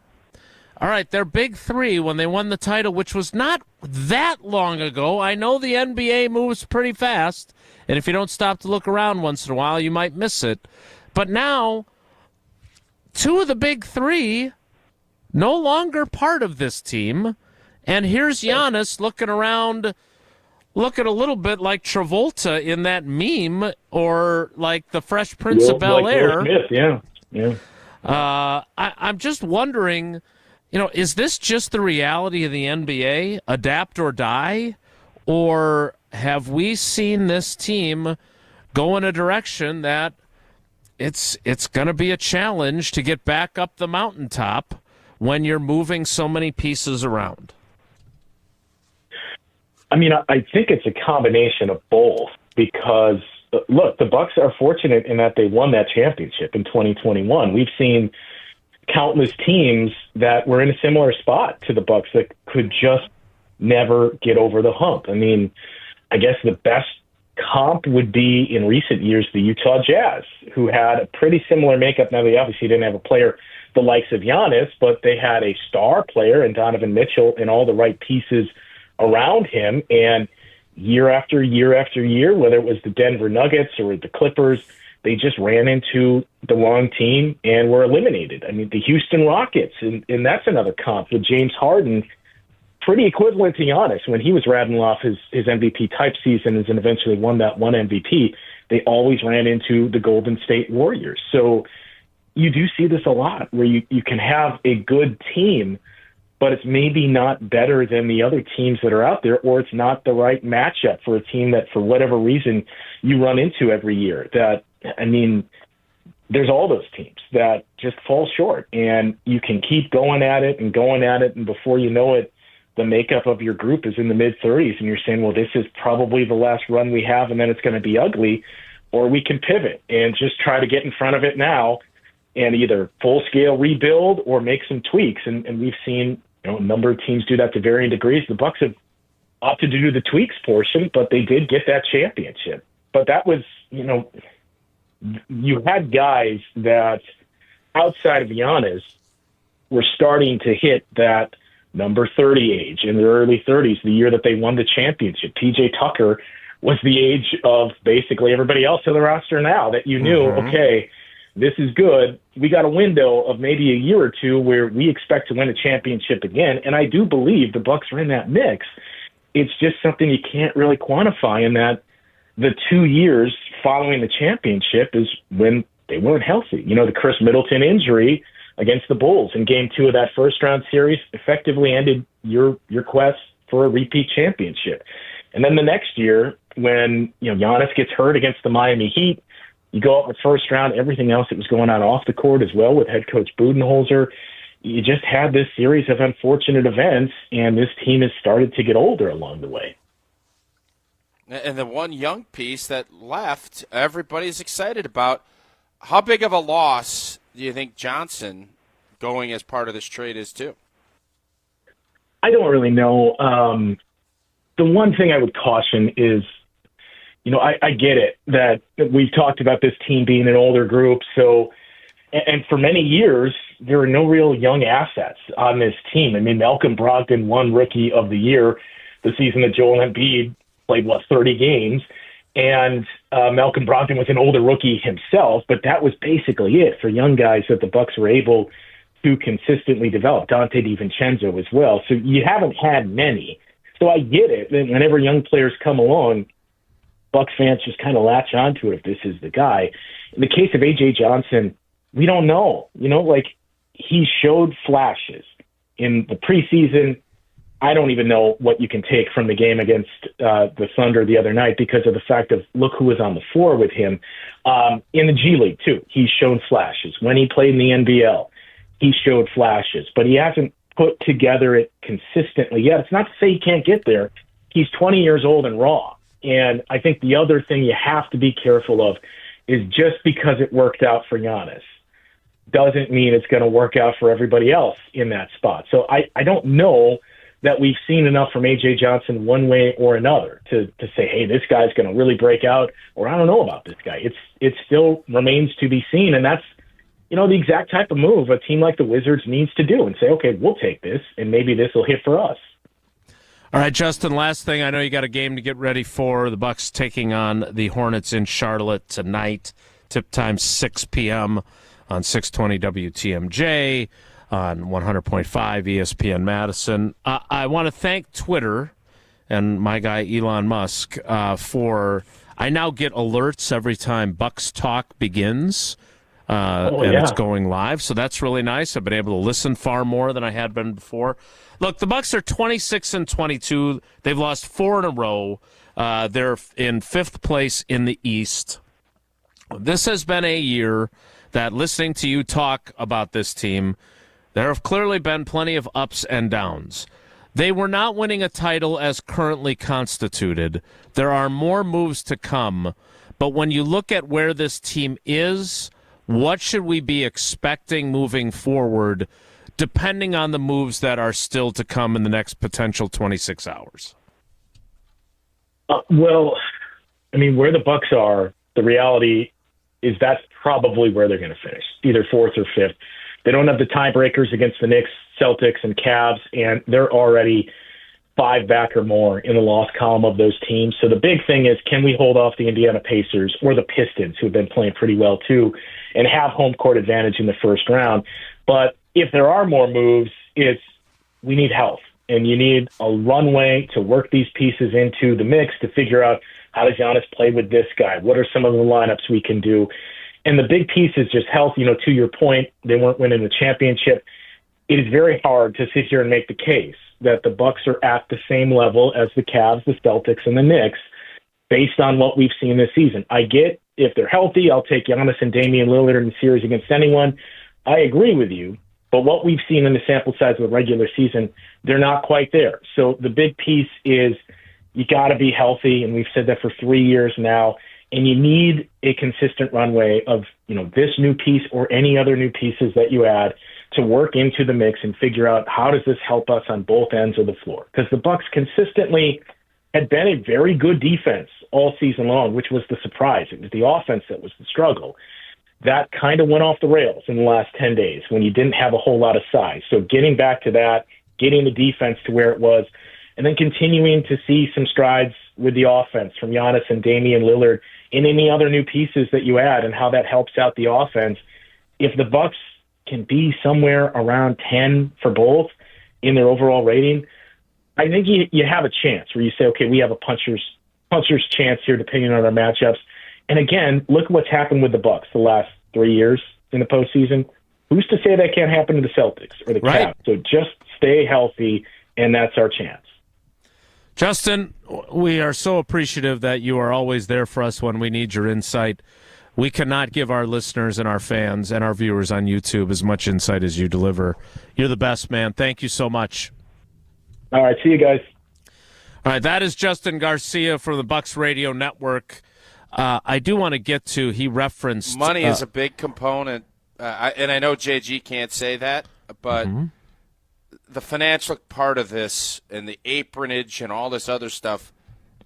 all right, their big three when they won the title, which was not that long ago. I know the NBA moves pretty fast, and if you don't stop to look around once in a while, you might miss it. But now, two of the big three no longer part of this team, and here's Giannis looking around, looking a little bit like Travolta in that meme, or like the Fresh Prince of Bel-Air. Yeah. I'm just wondering, is this just the reality of the NBA, adapt or die, or have we seen this team go in a direction that it's going to be a challenge to get back up the mountaintop when you're moving so many pieces around? I mean, I think it's a combination of both because, look, the Bucks are fortunate in that they won that championship in 2021. We've seen countless teams that were in a similar spot to the Bucks that could just never get over the hump. I mean, I guess the best comp would be in recent years the Utah Jazz, who had a pretty similar makeup. Now, they obviously didn't have a player the likes of Giannis, but they had a star player in Donovan Mitchell and all the right pieces around him. And year after year after year, whether it was the Denver Nuggets or the Clippers, they just ran into the wrong team and were eliminated. I mean, the Houston Rockets, and that's another comp with James Harden, pretty equivalent to Giannis when he was rattling off his MVP type season and eventually won that one MVP. They always ran into the Golden State Warriors. So you do see this a lot where you can have a good team, but it's maybe not better than the other teams that are out there, or it's not the right matchup for a team that, for whatever reason, you run into every year. There's all those teams that just fall short, and you can keep going at it, and before you know it, the makeup of your group is in the mid-30s, and you're saying, well, this is probably the last run we have, and then it's going to be ugly, or we can pivot and just try to get in front of it now and either full-scale rebuild or make some tweaks. And we've seen a number of teams do that to varying degrees. The Bucks have opted to do the tweaks portion, but they did get that championship. But that was, you had guys that outside of Giannis were starting to hit that number 30 age in their early 30s, the year that they won the championship. PJ Tucker was the age of basically everybody else in the roster now that you knew, okay, this is good. We got a window of maybe a year or two where we expect to win a championship again. And I do believe the Bucks are in that mix. It's just something you can't really quantify, in that the 2 years following the championship is when they weren't healthy. The Khris Middleton injury against the Bulls in Game 2 of that first-round series effectively ended your quest for a repeat championship. And then the next year, when Giannis gets hurt against the Miami Heat, you go up with first round, everything else that was going on off the court as well with head coach Budenholzer. You just had this series of unfortunate events, and this team has started to get older along the way. And the one young piece that left, everybody's excited about. How big of a loss do you think Johnson going as part of this trade is too? I don't really know. The one thing I would caution is, I get it that we've talked about this team being an older group. So, and for many years, there were no real young assets on this team. I mean, Malcolm Brogdon won Rookie of the Year the season that Joel Embiid played, 30 games. And Malcolm Brogdon was an older rookie himself, but that was basically it for young guys that the Bucks were able to consistently develop. Dante DiVincenzo as well. So you haven't had many. So I get it. Whenever young players come along, Bucks fans just kind of latch onto it if this is the guy. In the case of A.J. Johnson, we don't know. He showed flashes in the preseason. I don't even know what you can take from the game against the Thunder the other night because of the fact of look who was on the floor with him. In the G League, too, he's shown flashes. When he played in the NBL, he showed flashes. But he hasn't put together it consistently yet. It's not to say he can't get there. He's 20 years old and raw. And I think the other thing you have to be careful of is just because it worked out for Giannis doesn't mean it's going to work out for everybody else in that spot. So I don't know that we've seen enough from A.J. Johnson one way or another to say, hey, this guy's going to really break out, or I don't know about this guy. It still remains to be seen, and that's, the exact type of move a team like the Wizards needs to do and say, okay, we'll take this, and maybe this will hit for us. All right, Justin, last thing. I know you got a game to get ready for. The Bucks taking on the Hornets in Charlotte tonight. Tip time 6 p.m. on 620 WTMJ, on 100.5 ESPN Madison. I want to thank Twitter and my guy Elon Musk for, I now get alerts every time Bucks Talk begins. It's going live, so that's really nice. I've been able to listen far more than I had been before. Look, the Bucks are 26-22. They've lost 4 in a row. They're in 5th place in the East. This has been a year that, listening to you talk about this team, there have clearly been plenty of ups and downs. They were not winning a title as currently constituted. There are more moves to come, but when you look at where this team is, what should we be expecting moving forward, depending on the moves that are still to come in the next potential 26 hours? Where the Bucks are, the reality is that's probably where they're going to finish, either 4th or 5th. They don't have the tiebreakers against the Knicks, Celtics, and Cavs, and they're already 5 back or more in the loss column of those teams. So the big thing is, can we hold off the Indiana Pacers or the Pistons, who have been playing pretty well too, and have home court advantage in the first round? But if there are more moves, we need health, and you need a runway to work these pieces into the mix to figure out, how does Giannis play with this guy? What are some of the lineups we can do? And the big piece is just health. To your point, they weren't winning the championship. It is very hard to sit here and make the case that the Bucks are at the same level as the Cavs, the Celtics, and the Knicks based on what we've seen this season. I get, if they're healthy, I'll take Giannis and Damian Lillard in the series against anyone. I agree with you, but what we've seen in the sample size of the regular season, they're not quite there. So the big piece is, you got to be healthy, and we've said that for 3 years now, and you need a consistent runway of, this new piece or any other new pieces that you add to work into the mix and figure out, how does this help us on both ends of the floor? Because the Bucks consistently had been a very good defense all season long, which was the surprise. It was the offense that was the struggle. That kind of went off the rails in the last 10 days when you didn't have a whole lot of size. So getting back to that, getting the defense to where it was, and then continuing to see some strides with the offense from Giannis and Damian Lillard and any other new pieces that you add and how that helps out the offense. If the Bucks can be somewhere around 10 for both in their overall rating, I think you have a chance where you say, okay, we have a puncher's chance here depending on our matchups. And again, look at what's happened with the Bucks the last 3 years in the postseason. Who's to say that can't happen to the Celtics or the Cavs? So just stay healthy, and that's our chance. Justin, we are so appreciative that you are always there for us when we need your insight. We cannot give our listeners and our fans and our viewers on YouTube as much insight as you deliver. You're the best, man. Thank you so much. All right, see you guys. All right, that is Justin Garcia from the Bucks Radio Network. I do want to get to, he referenced... Money is a big component, and I know JG can't say that, but... Mm-hmm. The financial part of this and the apronage and all this other stuff,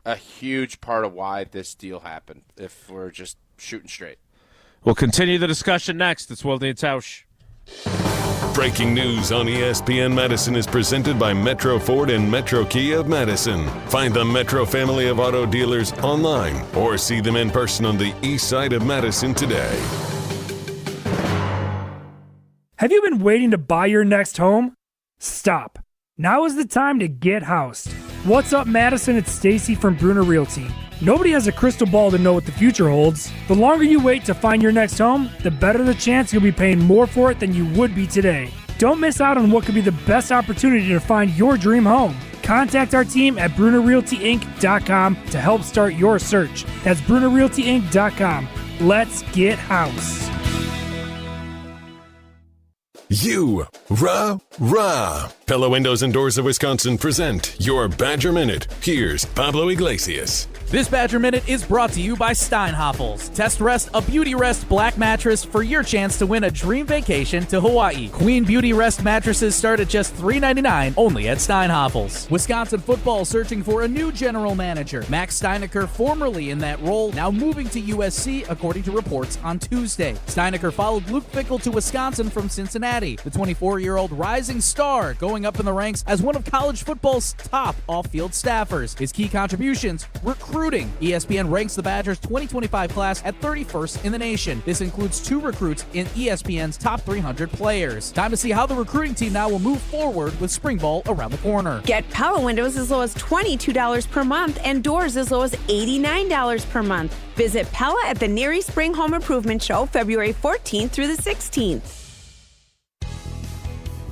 a huge part of why this deal happened, if we're just shooting straight. We'll continue the discussion next. It's Wilde and Tausch. Breaking news on ESPN Madison is presented by Metro Ford and Metro Kia of Madison. Find the Metro family of auto dealers online or see them in person on the east side of Madison today. Have you been waiting to buy your next home? Stop. Now is the time to get housed. What's up, Madison? It's Stacy from Bruner Realty. Nobody has a crystal ball to know what the future holds. The longer you wait to find your next home, the better the chance you'll be paying more for it than you would be today. Don't miss out on what could be the best opportunity to find your dream home. Contact our team at BrunerRealtyInc.com to help start your search. That's BrunerRealtyInc.com. Let's get housed. You, rah. Pella Windows and Doors of Wisconsin present your Badger Minute. Here's Pablo Iglesias. This Badger Minute is brought to you by Steinhoffels. Test Rest, a Beauty Rest black mattress for your chance to win a dream vacation to Hawaii. Queen Beauty Rest mattresses start at just $3.99 only at Steinhoffels. Wisconsin football searching for a new general manager. Max Steinecker, formerly in that role, now moving to USC, according to reports on Tuesday. Steinecker followed Luke Fickell to Wisconsin from Cincinnati. The 24-year-old rising star going up in the ranks as one of college football's top off-field staffers. His key contributions: recruiting. ESPN ranks the Badgers 2025 class at 31st in the nation. This includes 2 recruits in ESPN's top 300 players. Time to see how the recruiting team now will move forward with spring ball around the corner. Get Pella windows as low as $22 per month and doors as low as $89 per month. Visit Pella at the Neary Spring Home Improvement Show February 14th through the 16th.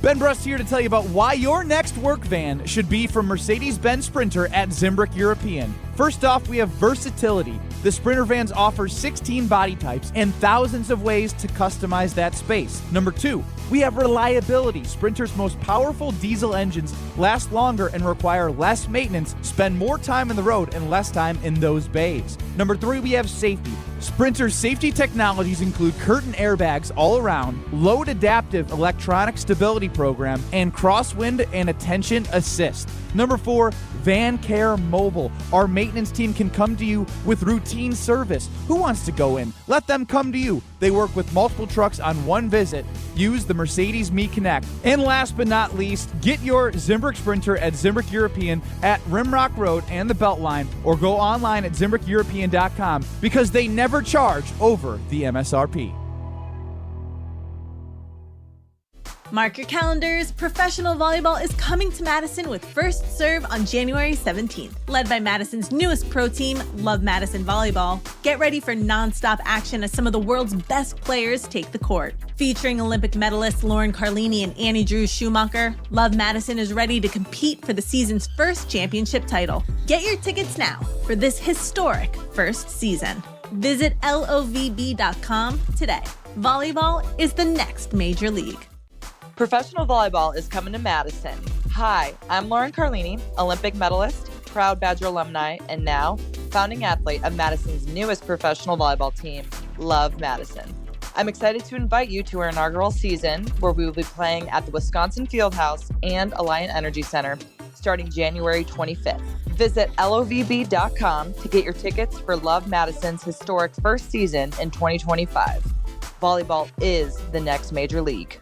Ben Brust here to tell you about why your next work van should be from Mercedes-Benz Sprinter at Zimbrick European. First off, we have versatility. The Sprinter vans offer 16 body types and thousands of ways to customize that space. Number 2, we have reliability. Sprinter's most powerful diesel engines last longer and require less maintenance, spend more time on the road and less time in those bays. Number 3, we have safety. Sprinter's safety technologies include curtain airbags all around, load adaptive electronic stability program, and crosswind and attention assist. Number 4, Van Care Mobile. Our maintenance team can come to you with routine service. Who wants to go in? Let them come to you. They work with multiple trucks on one visit. Use the Mercedes Me Connect. And last but not least, get your Zimbrick Sprinter at Zimbrick European at Rimrock Road and the Beltline, or go online at ZimbrickEuropean.com because they never charge over the MSRP. Mark your calendars. Professional volleyball is coming to Madison with First Serve on January 17th. Led by Madison's newest pro team, Love Madison Volleyball. Get ready for nonstop action as some of the world's best players take the court. Featuring Olympic medalists Lauren Carlini and Annie Drew Schumacher, Love Madison is ready to compete for the season's first championship title. Get your tickets now for this historic first season. Visit lovb.com today. Volleyball is the next major league. Professional volleyball is coming to Madison. Hi, I'm Lauren Carlini, Olympic medalist, proud Badger alumni, and now founding athlete of Madison's newest professional volleyball team, Love Madison. I'm excited to invite you to our inaugural season, where we will be playing at the Wisconsin Fieldhouse and Alliant Energy Center starting January 25th. Visit lovb.com to get your tickets for Love Madison's historic first season in 2025. Volleyball is the next major league.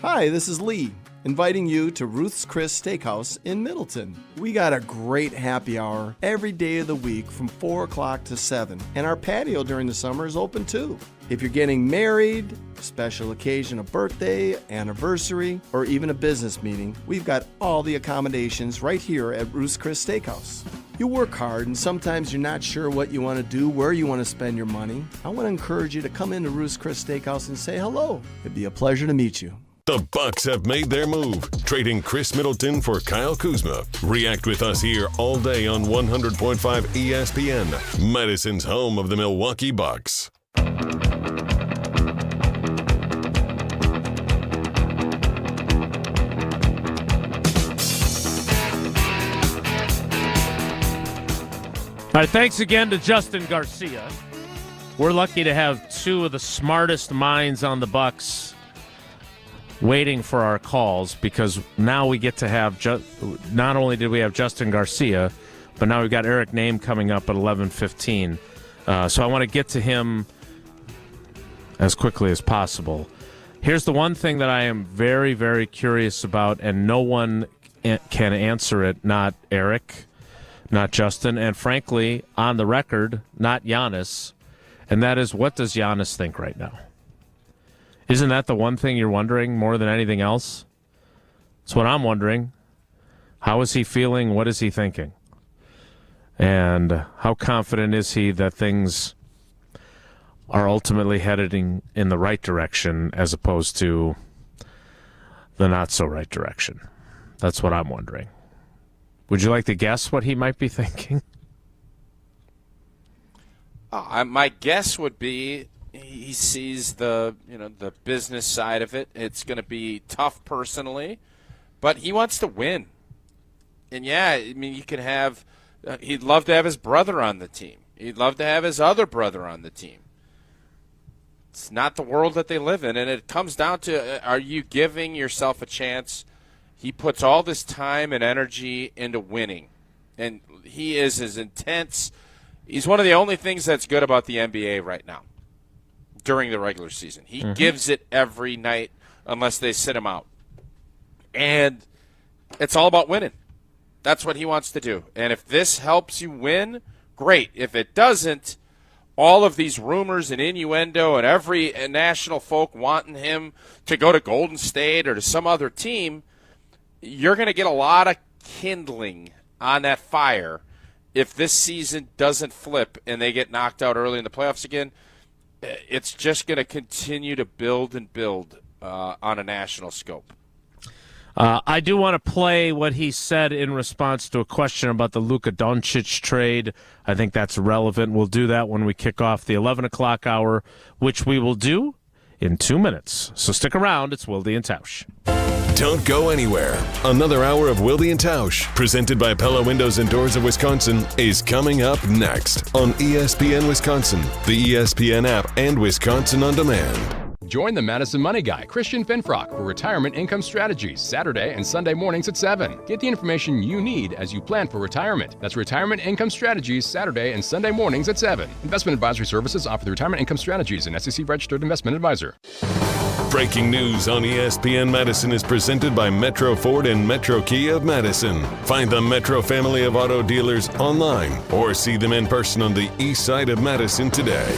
Hi, this is Lee, inviting you to Ruth's Chris Steakhouse in Middleton. We got a great happy hour every day of the week from 4 o'clock to 7, and our patio during the summer is open too. If you're getting married, special occasion, a birthday, anniversary, or even a business meeting, we've got all the accommodations right here at Ruth's Chris Steakhouse. You work hard and sometimes you're not sure what you want to do, where you want to spend your money. I want to encourage you to come into Ruth's Chris Steakhouse and say hello. It'd be a pleasure to meet you. The Bucks have made their move, trading Khris Middleton for Kyle Kuzma. React with us here all day on 100.5 ESPN, Madison's home of the Milwaukee Bucks. All right, thanks again to Justin Garcia. We're lucky to have 2 of the smartest minds on the Bucks waiting for our calls, because now we get to have not only did we have Justin Garcia, but now we've got Eric Nehm coming up at 11:15. So I want to get to him as quickly as possible. Here's the one thing that I am very, very curious about, and no one can answer it, not Eric, not Justin, and frankly, on the record, not Giannis, and that is, what does Giannis think right now? Isn't that the one thing you're wondering more than anything else? That's what I'm wondering. How is he feeling? What is he thinking? And how confident is he that things are ultimately heading in the right direction as opposed to the not-so-right direction? That's what I'm wondering. Would you like to guess what he might be thinking? My guess would be he sees the business side of it. It's going to be tough personally, but he wants to win. And yeah, I mean, you can have He'd love to have his brother on the team. He'd love to have his other brother on the team. It's not the world that they live in, and it comes down to, are you giving yourself a chance? He puts all this time and energy into winning, and he is as intense. He's one of the only things that's good about the NBA right now during the regular season. He gives it every night unless they sit him out. And it's all about winning. That's what he wants to do. And if this helps you win, great. If it doesn't, all of these rumors and innuendo and every national folk wanting him to go to Golden State or to some other team, you're going to get a lot of kindling on that fire if this season doesn't flip and they get knocked out early in the playoffs again. It's just going to continue to build and build on a national scope. I do want to play what he said in response to a question about the Luka Doncic trade. I think that's relevant. We'll do that when we kick off the 11 o'clock hour, which we will do in 2 minutes. So stick around. It's Wilde and Tausch. Don't go anywhere. Another hour of Wilde and Tausch, presented by Pella Windows and Doors of Wisconsin, is coming up next on ESPN Wisconsin, the ESPN app, and Wisconsin On Demand. Join the Madison Money Guy, Christian Finfrock, for Retirement Income Strategies, Saturday and Sunday mornings at 7. Get the information you need as you plan for retirement. That's Retirement Income Strategies, Saturday and Sunday mornings at 7. Investment advisory services offer the Retirement Income Strategies, an SEC-registered investment advisor. Breaking news on ESPN Madison is presented by Metro Ford and Metro Kia of Madison. Find the Metro family of auto dealers online or see them in person on the east side of Madison today.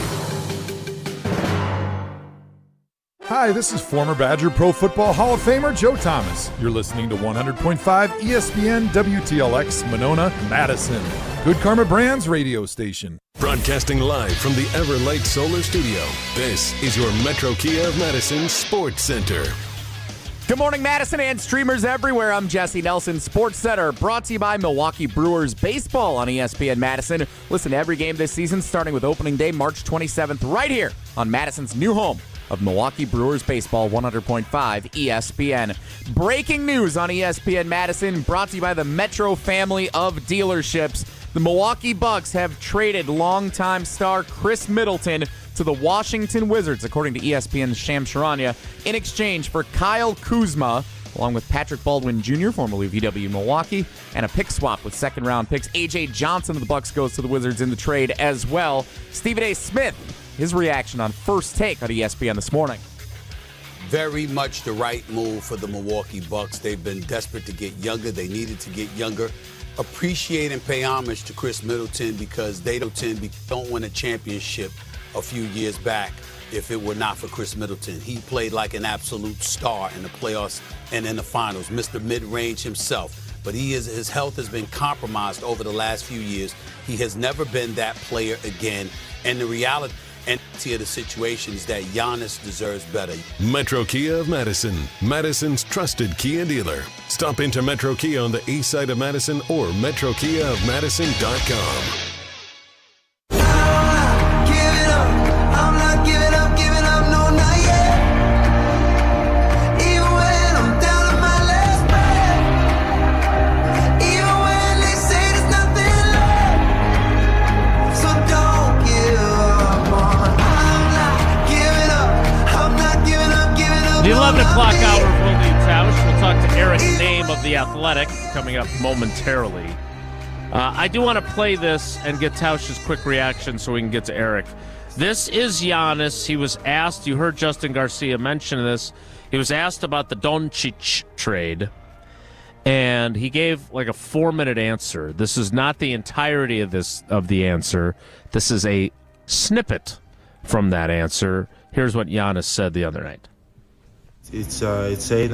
Hi, this is former Badger Pro Football Hall of Famer Joe Thomas. You're listening to 100.5 ESPN WTLX Monona, Madison. Good Karma Brands radio station. Broadcasting live from the Everlight Solar Studio, this is your Metro Kia of Madison Sports Center. Good morning, Madison and streamers everywhere. I'm Jesse Nelson, Sports Center, brought to you by Milwaukee Brewers Baseball on ESPN Madison. Listen to every game this season, starting with opening day, March 27th, right here on Madison's new home of Milwaukee Brewers Baseball, 100.5 ESPN. Breaking news on ESPN Madison, brought to you by the Metro family of dealerships. The Milwaukee Bucks have traded longtime star Khris Middleton to the Washington Wizards, according to ESPN's Sham Charania, in exchange for Kyle Kuzma, along with Patrick Baldwin Jr., formerly of UW Milwaukee, and a pick swap with second-round picks. A.J. Johnson of the Bucks goes to the Wizards in the trade as well. Stephen A. Smith, his reaction on First Take on ESPN this morning. Very much the right move for the Milwaukee Bucks. They've been desperate to get younger. They needed to get younger. Appreciate and pay homage to Khris Middleton because they don't win a championship a few years back if it were not for Khris Middleton. He played like an absolute star in the playoffs and in the finals, Mr. Mid-Range himself. But his health has been compromised over the last few years. He has never been that player again. And the reality of the situation is that Giannis deserves better. Metro Kia of Madison, Madison's trusted Kia dealer. Stop into Metro Kia on the east side of Madison or metrokiaofmadison.com. The 11 o'clock hour of Wilde and Tausch. We'll talk to Eric Nehm of The Athletic coming up momentarily. I do want to play this and get Tausch's quick reaction so we can get to Eric. This is Giannis. He was asked, you heard Justin Garcia mention this, he was asked about the Doncic trade, and he gave like a 4-minute answer. This is not the entirety of the answer. This is a snippet from that answer. Here's what Giannis said the other night. It's insane.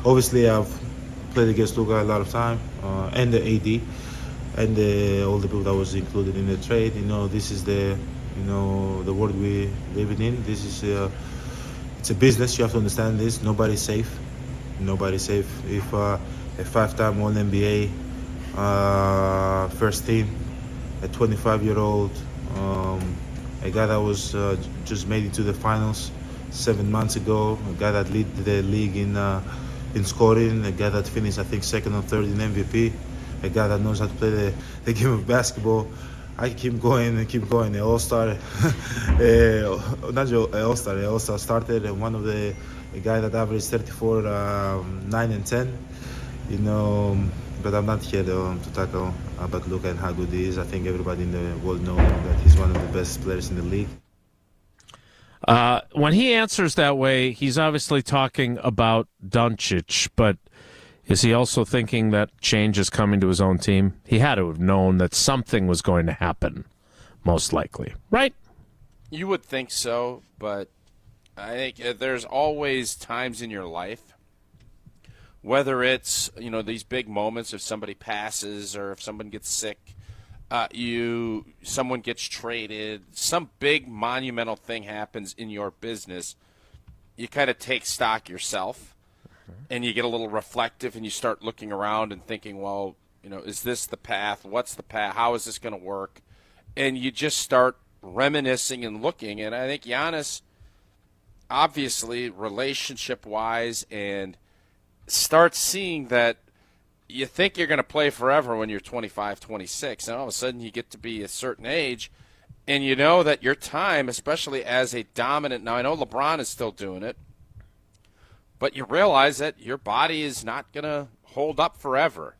Obviously I've played against Luka a lot of time, and the AD, and all the people that was included in the trade. This is the world we living in. This is it's a business. You have to understand this. Nobody's safe. Nobody's safe. If a 5-time All-NBA first team, a 25-year-old, a guy that was just made it to the finals 7 months ago, a guy that led the league in scoring, a guy that finished, I think, second or third in MVP, a guy that knows how to play the game of basketball. I keep going and keep going. The All-Star, not just All-Star, the All-Star started, and one of the guy that averaged 34, 9 and 10. You know, but I'm not here to tackle about Luka and how good he is. I think everybody in the world knows that he's one of the best players in the league. When he answers that way, he's obviously talking about Doncic, but is he also thinking that change is coming to his own team? He had to have known that something was going to happen, most likely, right? You would think so, but I think there's always times in your life, whether it's, you know, these big moments if somebody passes or if someone gets sick, someone gets traded, some big monumental thing happens in your business, you kind of take stock yourself. And you get a little reflective and you start looking around and thinking, well, you know, is this the path? What's the path? How is this going to work? And you just start reminiscing and looking. And I think Giannis, obviously, relationship-wise, and start seeing that you think you're going to play forever when you're 25, 26. And all of a sudden you get to be a certain age, and you know that your time, especially as a dominant – now I know LeBron is still doing it, but you realize that your body is not going to hold up forever.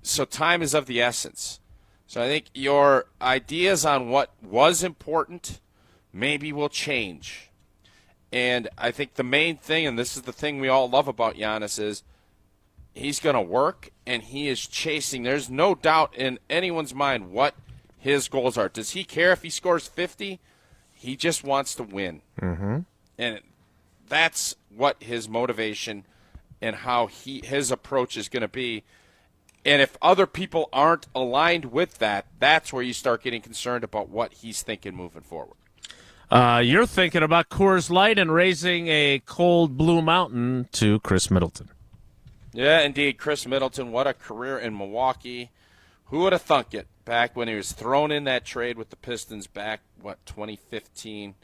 So time is of the essence. So I think your ideas on what was important maybe will change. And I think the main thing, and this is the thing we all love about Giannis, is he's going to work and he is chasing. There's no doubt in anyone's mind what his goals are. Does he care if he scores 50? He just wants to win. Mm-hmm. And that's what his motivation and how his approach is going to be. And if other people aren't aligned with that, that's where you start getting concerned about what he's thinking moving forward. You're thinking about Coors Light and raising a cold blue mountain to Khris Middleton. Yeah, indeed. Khris Middleton, what a career in Milwaukee. Who would have thunk it back when he was thrown in that trade with the Pistons back, 2015?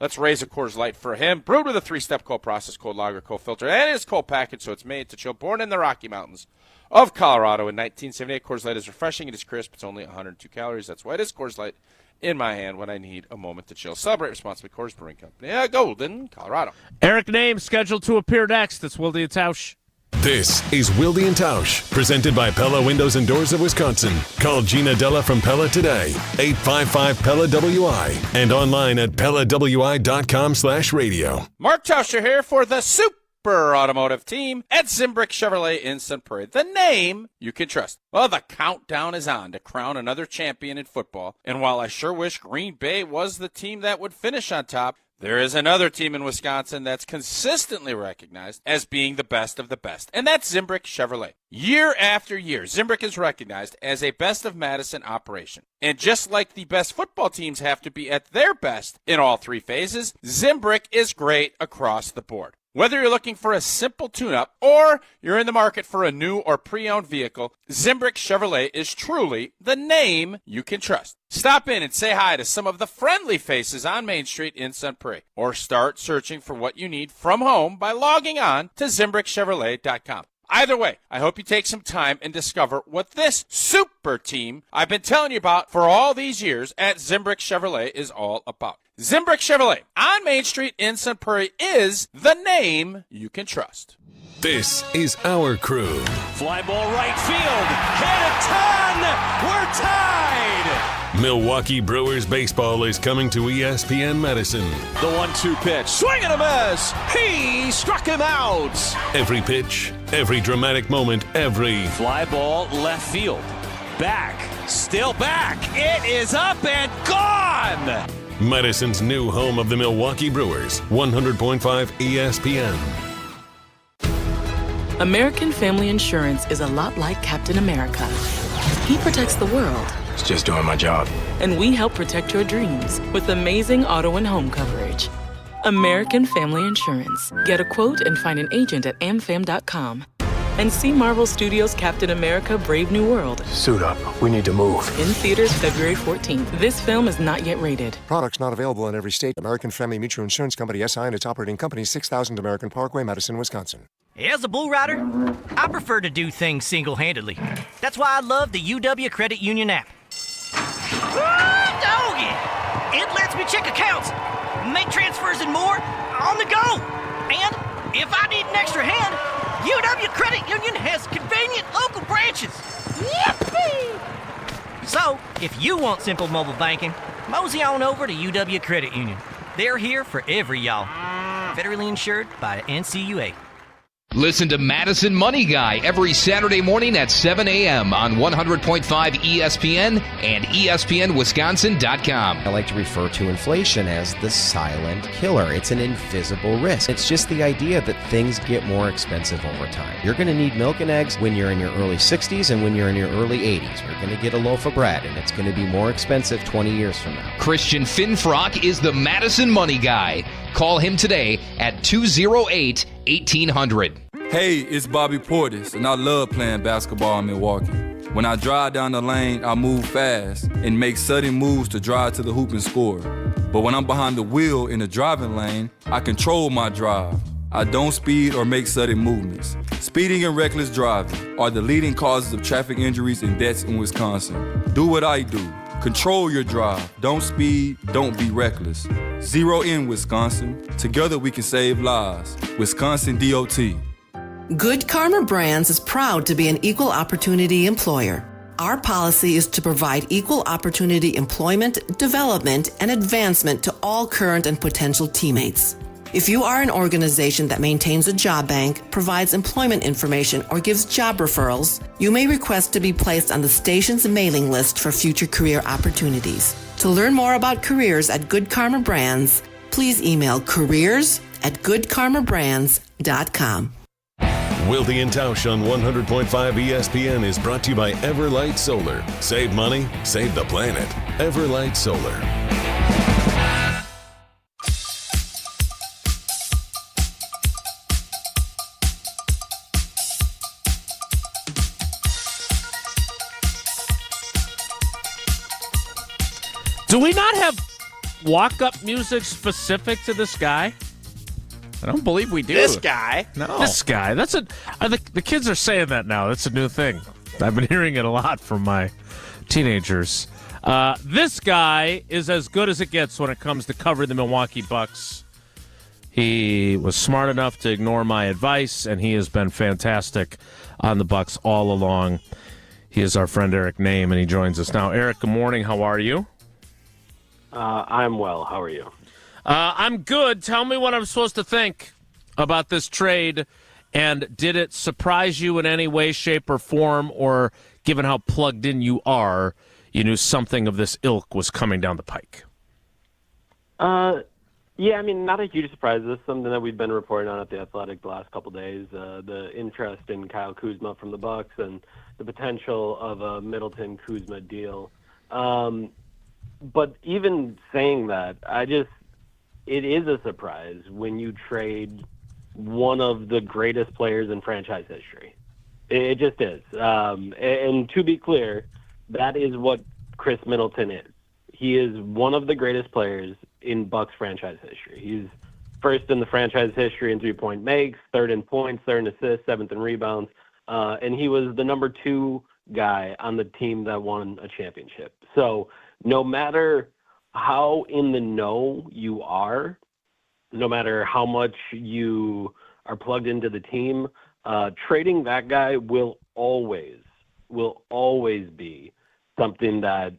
Let's raise a Coors Light for him. Brewed with a 3-step cold process, cold lager, cold filter, and his cold package, so it's made to chill. Born in the Rocky Mountains of Colorado in 1978, Coors Light is refreshing. It is crisp. It's only 102 calories. That's why it is Coors Light in my hand when I need a moment to chill. Celebrate responsibly. Coors Brewing Company, Golden, Colorado. Eric Nehm scheduled to appear next. It's Wilde and Tausch. This is Wilde and Tausch, presented by Pella Windows and Doors of Wisconsin. Call Gina Della from Pella today, 855-PELLA-WI, and online at PellaWI.com/radio. Mark Tauscher here for the Super Automotive Team at Zimbrick Chevrolet in Sun Prairie. The name you can trust. Well, the countdown is on to crown another champion in football, and while I sure wish Green Bay was the team that would finish on top, there is another team in Wisconsin that's consistently recognized as being the best of the best, and that's Zimbrick Chevrolet. Year after year, Zimbrick is recognized as a best of Madison operation. And just like the best football teams have to be at their best in all three phases, Zimbrick is great across the board. Whether you're looking for a simple tune-up or you're in the market for a new or pre-owned vehicle, Zimbrick Chevrolet is truly the name you can trust. Stop in and say hi to some of the friendly faces on Main Street in Sun Prairie, or start searching for what you need from home by logging on to ZimbrickChevrolet.com. Either way, I hope you take some time and discover what this super team I've been telling you about for all these years at Zimbrick Chevrolet is all about. Zimbrick Chevrolet on Main Street in Sun Prairie is the name you can trust. This is our crew. Fly ball right field. Hit a ton. We're tied. Milwaukee Brewers baseball is coming to ESPN Madison. The 1-2 pitch. Swing and a miss. He struck him out. Every pitch, every dramatic moment, every fly ball left field. Back. Still back. It is up and gone. Madison's new home of the Milwaukee Brewers, 100.5 ESPN. American Family Insurance is a lot like Captain America. He protects the world. It's just doing my job. And we help protect your dreams with amazing auto and home coverage. American Family Insurance. Get a quote and find an agent at amfam.com. And see Marvel Studios' Captain America Brave New World. Suit up. We need to move. In theaters February 14th. This film is not yet rated. Products not available in every state. American Family Mutual Insurance Company, SI, and its operating company, 6000 American Parkway, Madison, Wisconsin. As a bull rider, I prefer to do things single-handedly. That's why I love the UW Credit Union app. Ooh, doggy! It lets me check accounts, make transfers and more on the go. And if I need an extra hand, UW Credit Union has convenient local branches. Yippee! So, if you want simple mobile banking, mosey on over to UW Credit Union. They're here for every y'all. Federally insured by NCUA. Listen to Madison Money Guy every Saturday morning at 7 a.m. on 100.5 ESPN and ESPNWisconsin.com. I like to refer to inflation as the silent killer. It's an invisible risk. It's just the idea that things get more expensive over time. You're going to need milk and eggs when you're in your early 60s and when you're in your early 80s. You're going to get a loaf of bread, and it's going to be more expensive 20 years from now. Christian Finfrock is the Madison Money Guy. Call him today at 208-1800. Hey, it's Bobby Portis, and I love playing basketball in Milwaukee. When I drive down the lane, I move fast and make sudden moves to drive to the hoop and score. But when I'm behind the wheel in the driving lane, I control my drive. I don't speed or make sudden movements. Speeding and reckless driving are the leading causes of traffic injuries and deaths in Wisconsin. Do what I do. Control your drive. Don't speed. Don't be reckless. Zero in Wisconsin. Together we can save lives. Wisconsin DOT. Good Karma Brands is proud to be an equal opportunity employer. Our policy is to provide equal opportunity employment, development, and advancement to all current and potential teammates. If you are an organization that maintains a job bank, provides employment information, or gives job referrals, you may request to be placed on the station's mailing list for future career opportunities. To learn more about careers at Good Karma Brands, please email careers@goodkarmabrands.com. Wilde and Tausch on 100.5 ESPN is brought to you by Everlight Solar. Save money, save the planet. Everlight Solar. Do we not have walk-up music specific to this guy? I don't believe we do. This guy? No. This guy. That's the kids are saying that now. That's a new thing. I've been hearing it a lot from my teenagers. This guy is as good as it gets when it comes to covering the Milwaukee Bucks. He was smart enough to ignore my advice, and he has been fantastic on the Bucks all along. He is our friend Eric Nehm, and he joins us now. Eric, good morning. How are you? I'm well. How are you? I'm good. Tell me what I'm supposed to think about this trade, and did it surprise you in any way, shape, or form, or given how plugged in you are, you knew something of this ilk was coming down the pike? Yeah, I mean, not a huge surprise. This is something that we've been reporting on at The Athletic the last couple of days, the interest in Kyle Kuzma from the Bucks and the potential of a Middleton-Kuzma deal. But even saying that, it is a surprise when you trade one of the greatest players in franchise history. It just is. And to be clear, that is what Khris Middleton is. He is one of the greatest players in Bucks franchise history. He's first in the franchise history in three-point makes, third in points, third in assists, seventh in rebounds. And he was the number 2 guy on the team that won a championship. So no matter how in the know you are, no matter how much you are plugged into the team, trading that guy will always be something that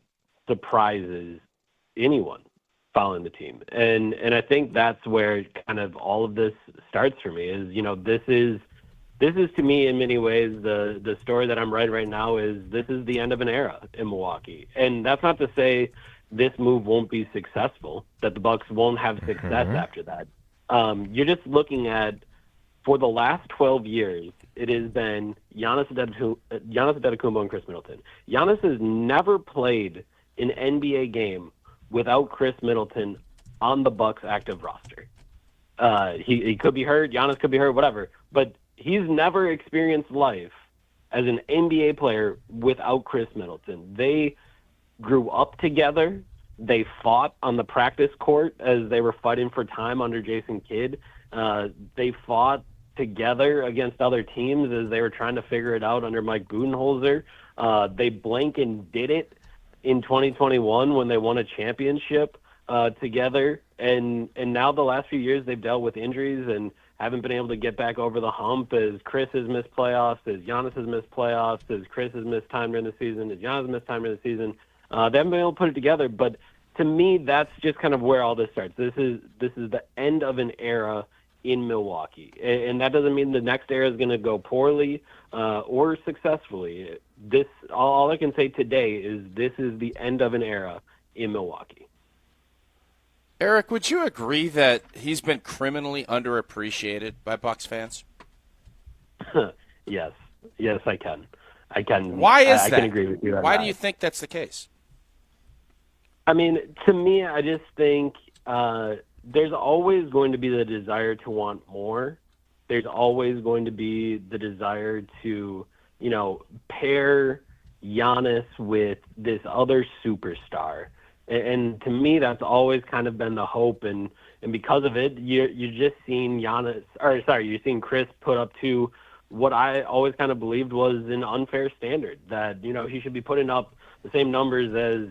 surprises anyone following the team. And I think that's where kind of all of this starts for me is, this is to me in many ways the story that I'm writing right now is this is the end of an era in Milwaukee. And that's not to say this move won't be successful, that the Bucks won't have success after that. You're just looking at, for the last 12 years, it has been Giannis Antetokounmpo and Khris Middleton. Giannis has never played an NBA game without Khris Middleton on the Bucks active roster. He could be hurt, Giannis could be hurt, whatever, but he's never experienced life as an NBA player without Khris Middleton. They grew up together. They fought on the practice court as they were fighting for time under Jason Kidd. They fought together against other teams as they were trying to figure it out under Mike Budenholzer. They blank and did it in 2021 when they won a championship together. And now the last few years they've dealt with injuries and haven't been able to get back over the hump as Khris has missed playoffs, as Giannis has missed playoffs, as Khris has missed time during the season, as Giannis has missed time during the season. They haven't been able to put it together, but to me, that's just kind of where all this starts. This is the end of an era in Milwaukee, and that doesn't mean the next era is going to go poorly or successfully. All I can say today is this is the end of an era in Milwaukee. Eric, would you agree that he's been criminally underappreciated by Bucks fans? Yes, I can. Why is that? I can agree with you on Why that. do you think that's the case? I mean, to me, I just think there's always going to be the desire to want more. There's always going to be the desire to, pair Giannis with this other superstar. And to me, that's always kind of been the hope. And because of it, you're just seeing you're seeing Khris put up to what I always kind of believed was an unfair standard, that, he should be putting up the same numbers as,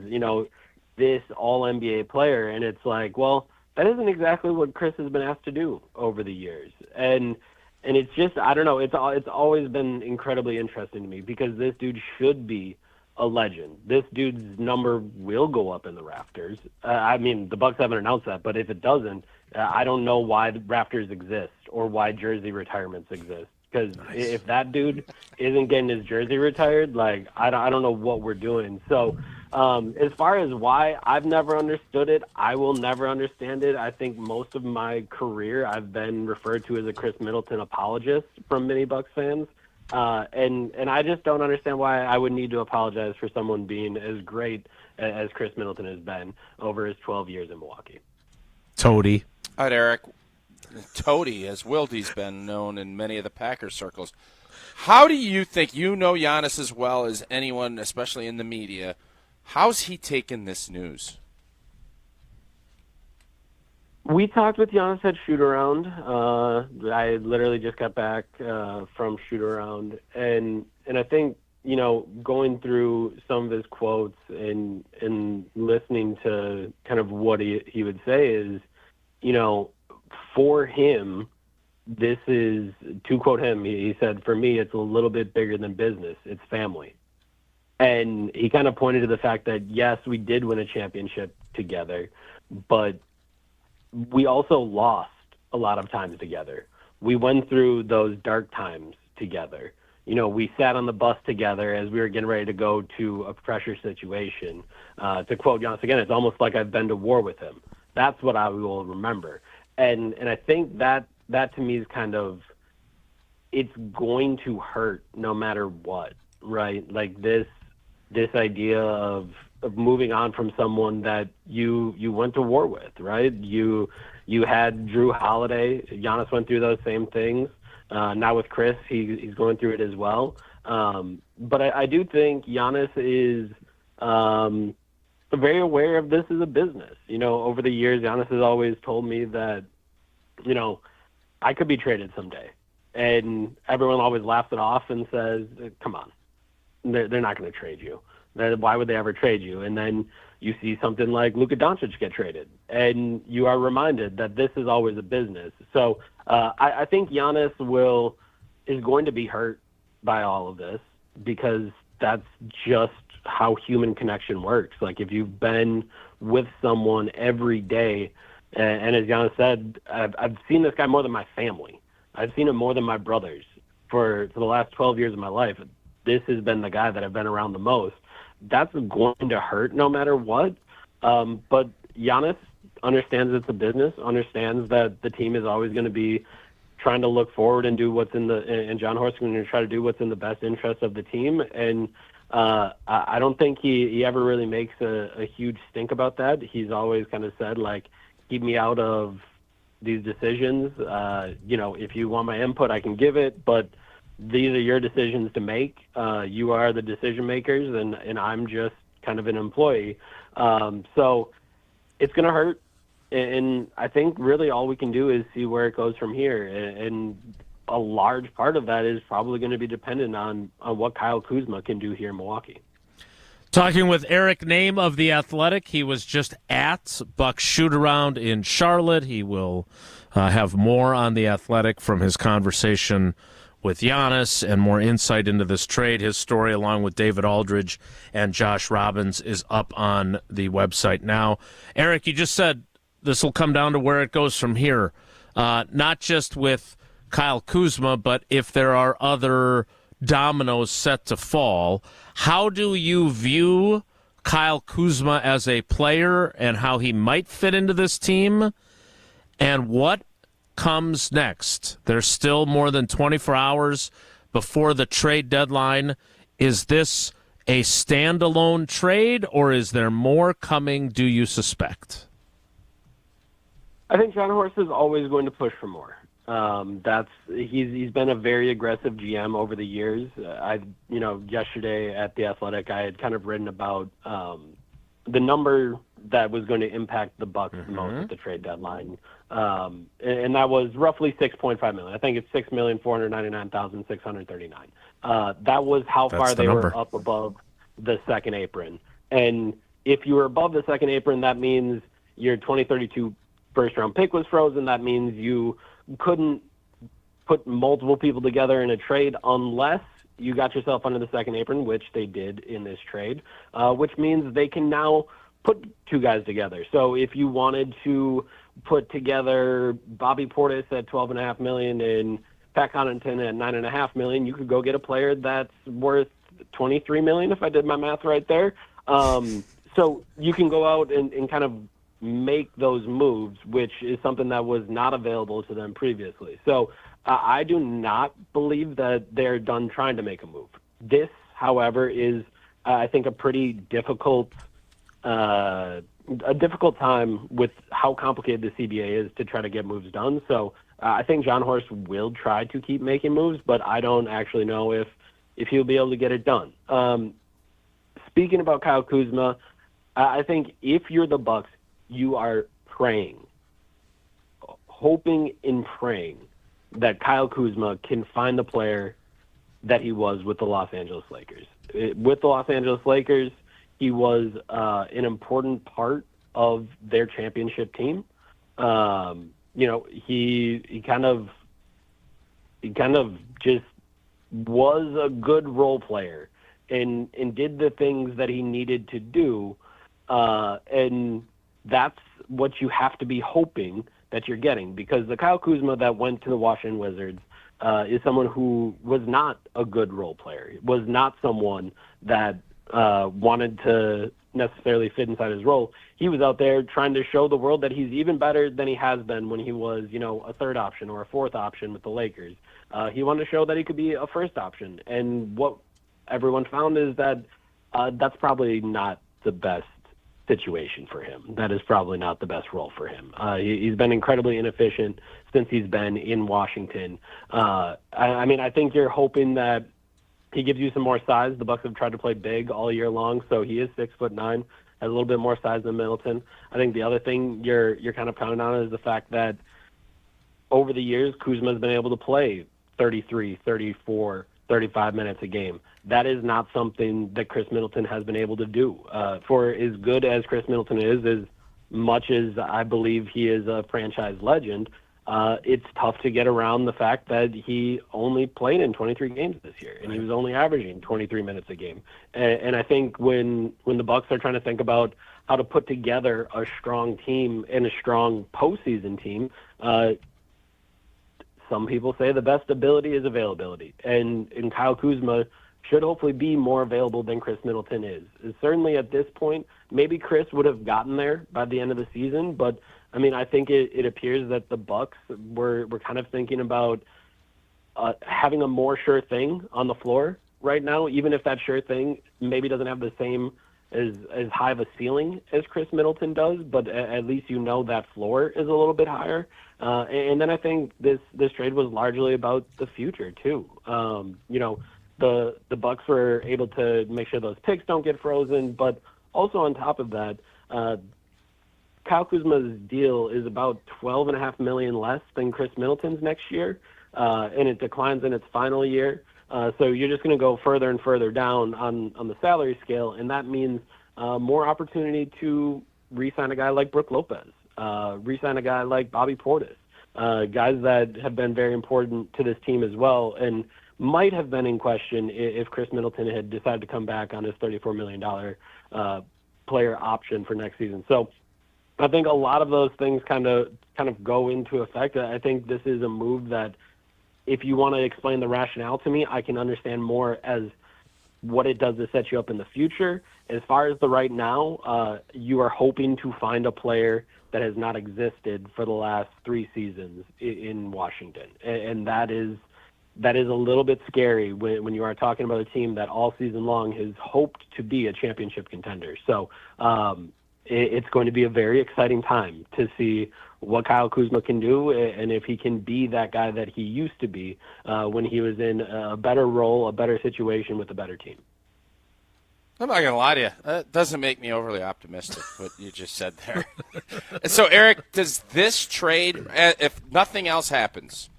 this all-NBA player. And it's like, well, that isn't exactly what Khris has been asked to do over the years. And it's just, I don't know, it's always been incredibly interesting to me because this dude should be a legend. This dude's number will go up in the rafters. I mean, the Bucks haven't announced that, but if it doesn't, I don't know why the rafters exist or why jersey retirements exist. Because if that dude isn't getting his jersey retired, like, I don't know what we're doing. So as far as why, I've never understood it. I will never understand it. I think most of my career I've been referred to as a Khris Middleton apologist from many Bucks fans. And I just don't understand why I would need to apologize for someone being as great as Khris Middleton has been over his 12 years in Milwaukee. Toady. All right, Eric. Toady, as Wilde's been known in many of the Packers circles. How do you think, Giannis as well as anyone, especially in the media, how's he taken this news? We talked with Giannis at shoot-around. I literally just got back from shoot-around. And I think, going through some of his quotes and listening to kind of what he would say is, for him, this is, to quote him, he said, for me, it's a little bit bigger than business. It's family. And he kind of pointed to the fact that, yes, we did win a championship together, but we also lost a lot of times together. We went through those dark times together. We sat on the bus together as we were getting ready to go to a pressure situation. To quote Giannis again, it's almost like I've been to war with him. That's what I will remember. And I think that to me is kind of, it's going to hurt no matter what, right? Like this idea of moving on from someone that you went to war with, right? You had Drew Holiday. Giannis went through those same things. Now with Khris, he's going through it as well. But I do think Giannis is very aware of this as a business. Over the years, Giannis has always told me that, I could be traded someday. And everyone always laughs it off and says, come on, they're not going to trade you. Why would they ever trade you? And then you see something like Luka Doncic get traded, and you are reminded that this is always a business. So I think Giannis is going to be hurt by all of this because that's just how human connection works. Like if you've been with someone every day, and as Giannis said, I've seen this guy more than my family. I've seen him more than my brothers for the last 12 years of my life. This has been the guy that I've been around the most. That's going to hurt no matter what. But Giannis understands it's a business, understands that the team is always going to be trying to look forward and do what's and John Horst is going to try to do what's in the best interest of the team. And I don't think he ever really makes a huge stink about that. He's always kind of said, like, keep me out of these decisions. If you want my input, I can give it, but these are your decisions to make. You are the decision makers, and I'm just kind of an employee. So it's going to hurt. And I think really all we can do is see where it goes from here. And a large part of that is probably going to be dependent on what Kyle Kuzma can do here in Milwaukee. Talking with Eric Nehm of The Athletic. He was just at Bucks shoot-around in Charlotte. He will have more on The Athletic from his conversation with Giannis and more insight into this trade. His story, along with David Aldridge and Josh Robbins, is up on the website now. Eric, you just said this will come down to where it goes from here, not just with Kyle Kuzma, but if there are other dominoes set to fall. How do you view Kyle Kuzma as a player and how he might fit into this team? And what comes next? There's still more than 24 hours before the trade deadline. Is this a standalone trade, or is there more coming, do you suspect? I think John Horst is always going to push for more. He's been a very aggressive GM over the years. Yesterday at The Athletic, I had kind of written about the number that was going to impact the Bucks the most at the trade deadline, and that was roughly $6.5 million. I think it's $6,499,639. That was how far they were up above the second apron. And if you were above the second apron, that means your 2032 first-round pick was frozen. That means you couldn't put multiple people together in a trade unless you got yourself under the second apron, which they did in this trade, which means they can now put two guys together. So if you wanted to put together Bobby Portis at $12.5 million and Pat Connaughton at $9.5 million, you could go get a player that's worth $23 million, if I did my math right there. So you can go out and kind of make those moves, which is something that was not available to them previously. So I do not believe that they're done trying to make a move. This, however, is, I think, a pretty difficult time with how complicated the CBA is to try to get moves done. So I think John Horst will try to keep making moves, but I don't actually know if he'll be able to get it done. Speaking about Kyle Kuzma, I think if you're the Bucks, you are hoping and praying that Kyle Kuzma can find the player that he was with the Los Angeles Lakers. With the Los Angeles Lakers, he was an important part of their championship team. He kind of just was a good role player and did the things that he needed to do, and that's what you have to be hoping that you're getting, because the Kyle Kuzma that went to the Washington Wizards is someone who was not a good role player. Was not someone that wanted to necessarily fit inside his role. He was out there trying to show the world that he's even better than he has been when he was, a third option or a fourth option with the Lakers. He wanted to show that he could be a first option. And what everyone found is that that's probably not the best situation for him. That is probably not the best role for him. He's been incredibly inefficient since he's been in Washington. I think you're hoping that he gives you some more size. The Bucks have tried to play big all year long, so he is 6'9", has a little bit more size than Middleton. I think the other thing you're kind of counting on is the fact that over the years, Kuzma's been able to play 33, 34, 35 minutes a game. That is not something that Khris Middleton has been able to do. For as good as Khris Middleton is, as much as I believe he is a franchise legend, it's tough to get around the fact that he only played in 23 games this year, and he was only averaging 23 minutes a game. And I think when the Bucks are trying to think about how to put together a strong team and a strong postseason team, some people say the best ability is availability, and Kyle Kuzma should hopefully be more available than Khris Middleton is. Certainly at this point, maybe Khris would have gotten there by the end of the season, but I think it appears that the Bucks were kind of thinking about having a more sure thing on the floor right now, even if that sure thing maybe doesn't have the same as high of a ceiling as Khris Middleton does, but at least that floor is a little bit higher. And then I think this trade was largely about the future too. The Bucks were able to make sure those picks don't get frozen, but also on top of that, Kyle Kuzma's deal is about $12.5 million less than Khris Middleton's next year. and it declines in its final year. So you're just going to go further and further down on the salary scale, and that means more opportunity to re-sign a guy like Brook Lopez, re-sign a guy like Bobby Portis, guys that have been very important to this team as well, and might have been in question if Khris Middleton had decided to come back on his $34 million player option for next season. So I think a lot of those things kind of go into effect. I think this is a move that, if you want to explain the rationale to me, I can understand more as what it does to set you up in the future. As far as the right now, you are hoping to find a player that has not existed for the last 3 seasons in Washington. And that is a little bit scary when you are talking about a team that all season long has hoped to be a championship contender. So it's going to be a very exciting time to see what Kyle Kuzma can do, and if he can be that guy that he used to be when he was in a better role, a better situation with a better team. I'm not going to lie to you. That doesn't make me overly optimistic, what you just said there. So, Eric, does this trade, if nothing else happens,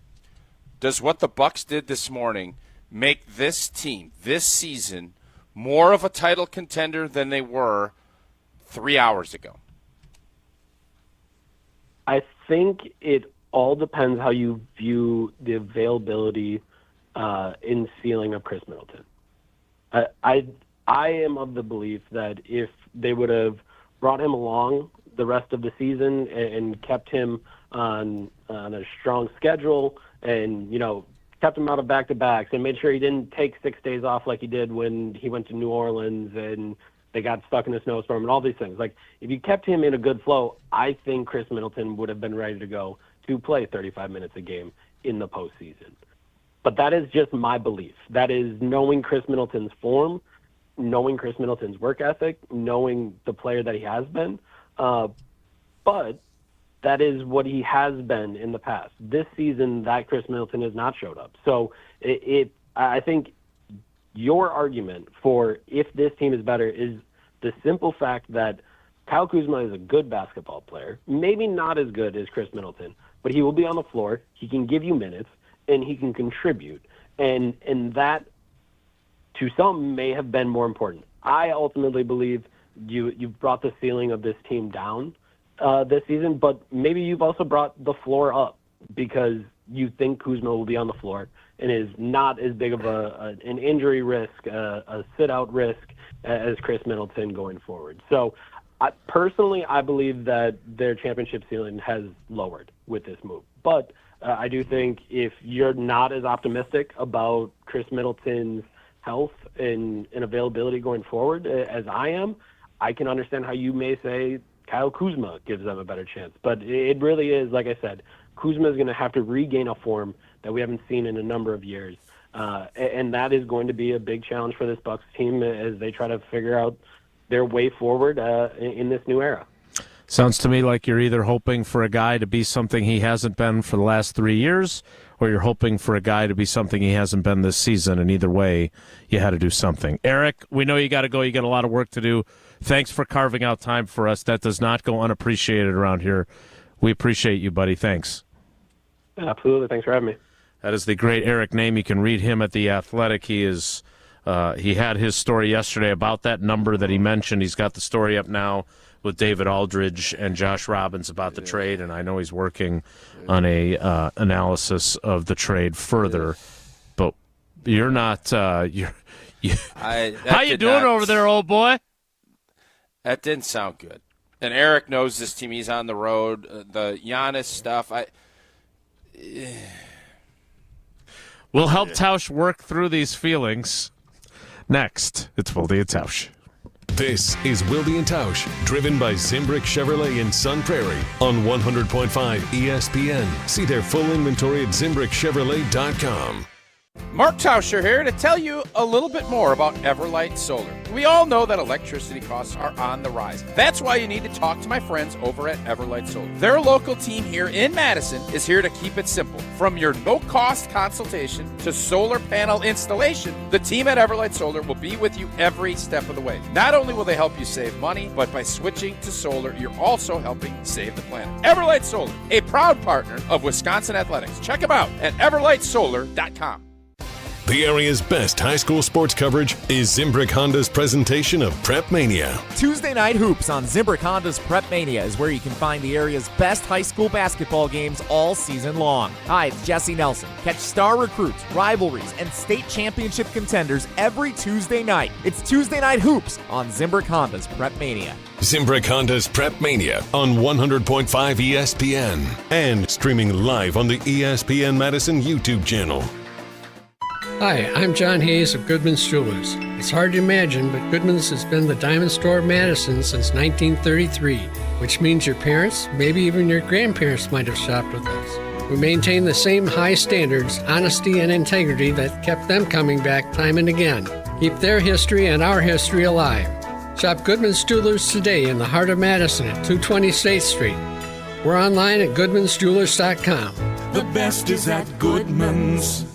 does what the Bucks did this morning make this team, this season, more of a title contender than they were 3 hours ago? I think it all depends how you view the availability in ceiling of Khris Middleton. I am of the belief that if they would have brought him along the rest of the season and kept him on a strong schedule and, kept him out of back-to-backs and made sure he didn't take 6 days off like he did when he went to New Orleans and they got stuck in a snowstorm and all these things. Like, if you kept him in a good flow, I think Khris Middleton would have been ready to go to play 35 minutes a game in the postseason. But that is just my belief. That is knowing Khris Middleton's form, knowing Khris Middleton's work ethic, knowing the player that he has been. But that is what he has been in the past. This season, that Khris Middleton has not showed up. So I think your argument for if this team is better is the simple fact that Kyle Kuzma is a good basketball player, maybe not as good as Khris Middleton, but he will be on the floor, he can give you minutes, and he can contribute. And that, to some, may have been more important. I ultimately believe you've brought the ceiling of this team down this season, but maybe you've also brought the floor up because you think Kuzma will be on the floor and is not as big of an injury risk, a sit-out risk as Khris Middleton going forward. So personally, I believe that their championship ceiling has lowered with this move. But I do think if you're not as optimistic about Khris Middleton's health and availability going forward as I am, I can understand how you may say Kyle Kuzma gives them a better chance. But it really is, like I said, Kuzma is going to have to regain a form that we haven't seen in a number of years. And that is going to be a big challenge for this Bucks team as they try to figure out their way forward in this new era. Sounds to me like you're either hoping for a guy to be something he hasn't been for the last 3 years, or you're hoping for a guy to be something he hasn't been this season, and either way, you had to do something. Eric, we know you got to go. You got a lot of work to do. Thanks for carving out time for us. That does not go unappreciated around here. We appreciate you, buddy. Thanks. Absolutely. Thanks for having me. That is the great Eric Nehm. You can read him at The Athletic. He had his story yesterday about that number that he mentioned. He's got the story up now with David Aldridge and Josh Robbins about the trade, and I know he's working on a analysis of the trade further. But you're not. How you doing over there, old boy? That didn't sound good. And Eric knows this team. He's on the road. The Giannis stuff. We'll help Tausch work through these feelings. Next, it's Wilde and Tausch. This is Wilde and Tausch, driven by Zimbrick Chevrolet in Sun Prairie on 100.5 ESPN. See their full inventory at ZimbrickChevrolet.com. Mark Tauscher here to tell you a little bit more about Everlight Solar. We all know that electricity costs are on the rise. That's why you need to talk to my friends over at Everlight Solar. Their local team here in Madison is here to keep it simple. From your no-cost consultation to solar panel installation, the team at Everlight Solar will be with you every step of the way. Not only will they help you save money, but by switching to solar, you're also helping save the planet. Everlight Solar, a proud partner of Wisconsin Athletics. Check them out at everlightsolar.com. The area's best high school sports coverage is Zimbrick Honda's presentation of Prep Mania. Tuesday Night Hoops on Zimbrick Honda's Prep Mania is where you can find the area's best high school basketball games all season long. Hi, it's Jesse Nelson. Catch star recruits, rivalries, and state championship contenders every Tuesday night. It's Tuesday Night Hoops on Zimbrick Honda's Prep Mania. Zimbrick Honda's Prep Mania on 100.5 ESPN and streaming live on the ESPN Madison YouTube channel. Hi, I'm John Hayes of Goodman's Jewelers. It's hard to imagine, but Goodman's has been the diamond store of Madison since 1933, which means your parents, maybe even your grandparents might have shopped with us. We maintain the same high standards, honesty, and integrity that kept them coming back time and again. Keep their history and our history alive. Shop Goodman's Jewelers today in the heart of Madison at 220 State Street. We're online at goodmansjewelers.com. The best is at Goodman's.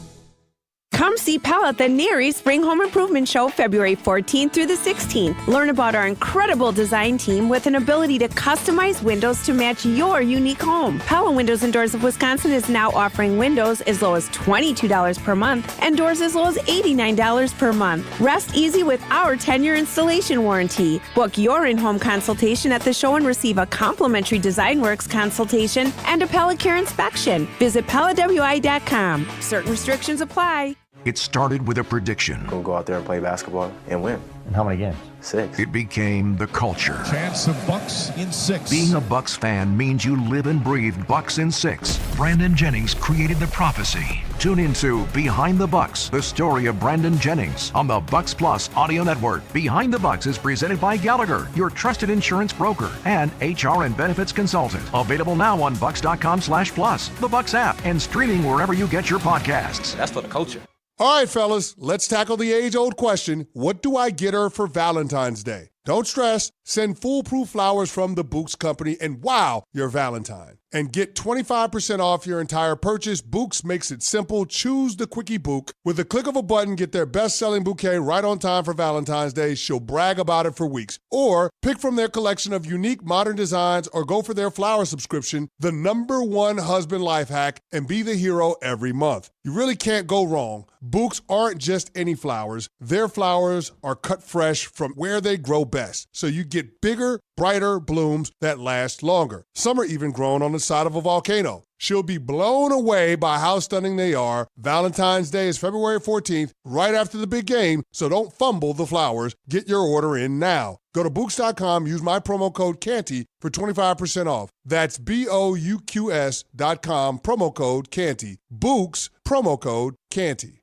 Come see Pella at the Neary Spring Home Improvement Show February 14th through the 16th. Learn about our incredible design team with an ability to customize windows to match your unique home. Pella Windows and Doors of Wisconsin is now offering windows as low as $22 per month and doors as low as $89 per month. Rest easy with our 10-year installation warranty. Book your in-home consultation at the show and receive a complimentary DesignWorks consultation and a Pella Care inspection. Visit PellaWI.com. Certain restrictions apply. It started with a prediction. We'll go out there and play basketball and win. And how many games? 6. It became the culture. Chance of Bucks in 6. Being a Bucks fan means you live and breathe Bucks in 6. Brandon Jennings created the prophecy. Tune into Behind the Bucks, the story of Brandon Jennings on the Bucks Plus audio network. Behind the Bucks is presented by Gallagher, your trusted insurance broker and HR and benefits consultant. Available now on bucks.com/plus, the Bucks app, and streaming wherever you get your podcasts. That's for the culture. All right, fellas, let's tackle the age-old question. What do I get her for Valentine's Day? Don't stress. Send foolproof flowers from the Books Company and wow your Valentine. And get 25% off your entire purchase. Books makes it simple. Choose the Quickie Book. With the click of a button, get their best-selling bouquet right on time for Valentine's Day. She'll brag about it for weeks. Or pick from their collection of unique modern designs or go for their flower subscription, the #1 husband life hack, and be the hero every month. You really can't go wrong. Books aren't just any flowers. Their flowers are cut fresh from where they grow best. So you get bigger, brighter blooms that last longer. Some are even grown on the side of a volcano. She'll be blown away by how stunning they are. Valentine's Day is February 14th, right after the big game, so don't fumble the flowers. Get your order in now. Go to Books.com, use my promo code Canty for 25% off. That's BOUQS.com, promo code Canty. Books, promo code Canty.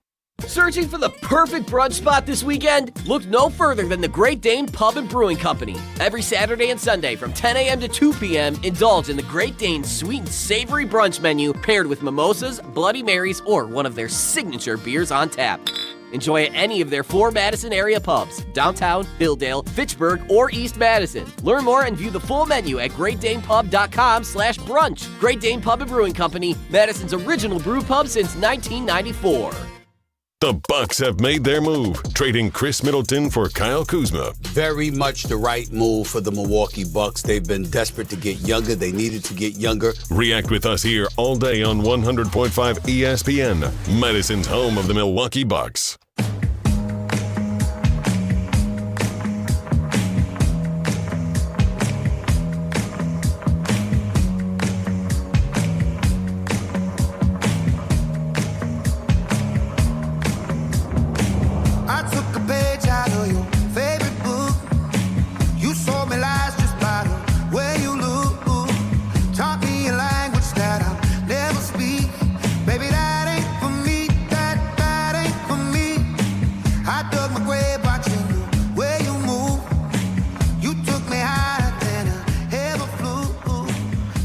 Searching for the perfect brunch spot this weekend? Look no further than the Great Dane Pub and Brewing Company. Every Saturday and Sunday from 10 a.m. to 2 p.m., indulge in the Great Dane's sweet and savory brunch menu paired with mimosas, Bloody Marys, or one of their signature beers on tap. Enjoy at any of their 4 Madison area pubs, downtown, Hilldale, Fitchburg, or East Madison. Learn more and view the full menu at greatdanepub.com/brunch. Great Dane Pub and Brewing Company, Madison's original brew pub since 1994. The Bucks have made their move, trading Khris Middleton for Kyle Kuzma. Very much the right move for the Milwaukee Bucks. They've been desperate to get younger. They needed to get younger. React with us here all day on 100.5 ESPN, Madison's home of the Milwaukee Bucks.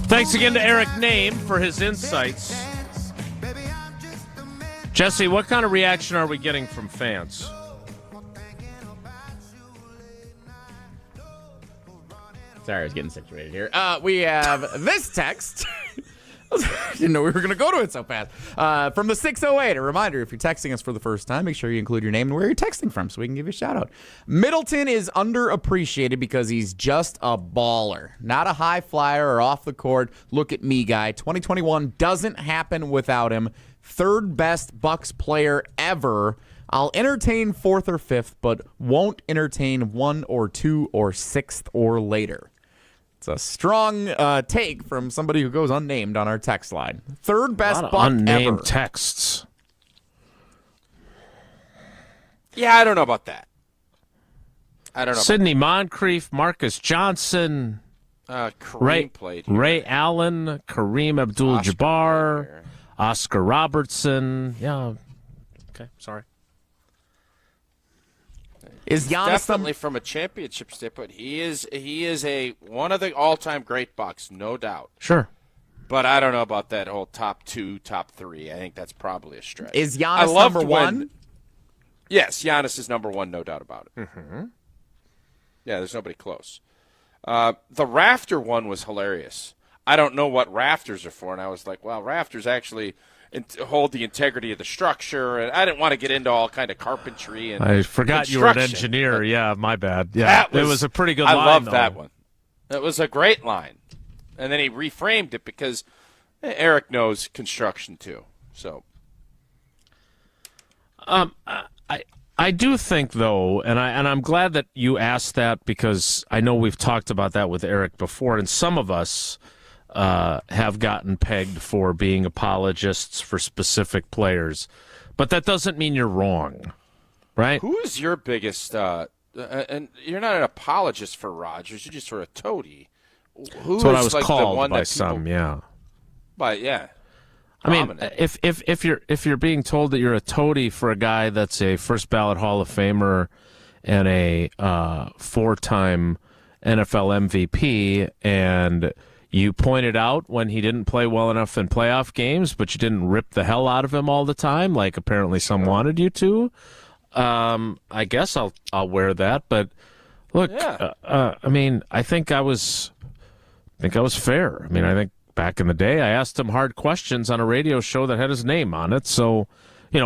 Thanks again to Eric Nehm for his insights Jesse, what kind of reaction are we getting from fans? Sorry, I was getting situated here. We have this text. I didn't know we were going to go to it so fast. From the 608, a reminder, if you're texting us for the first time, make sure you include your name and where you're texting from so we can give you a shout-out. Middleton is underappreciated because he's just a baller, not a high flyer or off the court, look at me guy. 2021 doesn't happen without him. Third best Bucks player ever. I'll entertain fourth or fifth, but won't entertain 1 or 2 or 6th or later. It's a strong take from somebody who goes unnamed on our text line. Third best Buck unnamed ever. Texts. Yeah, I don't know about that. I don't know. Sidney Moncrief, Marcus Johnson, Kareem played here. Ray Allen, Kareem Abdul-Jabbar, Oscar Robertson. Yeah. Okay, sorry. Is Giannis definitely from a championship standpoint? He is one of the all-time great Bucks, no doubt. Sure. But I don't know about that whole top 2, top 3. I think that's probably a stretch. Is Giannis number 1? Yes, Giannis is number 1, no doubt about it. Mm-hmm. Yeah, there's nobody close. The rafter one was hilarious. I don't know what rafters are for, and I was like, well, rafters actually hold the integrity of the structure, and I didn't want to get into all kind of carpentry and I forgot you were an engineer. Yeah, my bad. Yeah, it was a pretty good line. I love though. that one. It was a great line. And then he reframed it because Eric knows construction too. So, I do think though, and I'm glad that you asked that because I know we've talked about that with Eric before, and some of us have gotten pegged for being apologists for specific players, but that doesn't mean you're wrong, right? Who is your biggest? And you're not an apologist for Rodgers; you're just sort of toady. That's what I was called by some, yeah. But yeah, I mean, if you're being told that you're a toady for a guy that's a first ballot Hall of Famer and a 4-time NFL MVP, and you pointed out when he didn't play well enough in playoff games, but you didn't rip the hell out of him all the time, like apparently some wanted you to. I guess I'll wear that, but look, I mean, I think I was fair. I mean, I think back in the day, I asked him hard questions on a radio show that had his name on it, so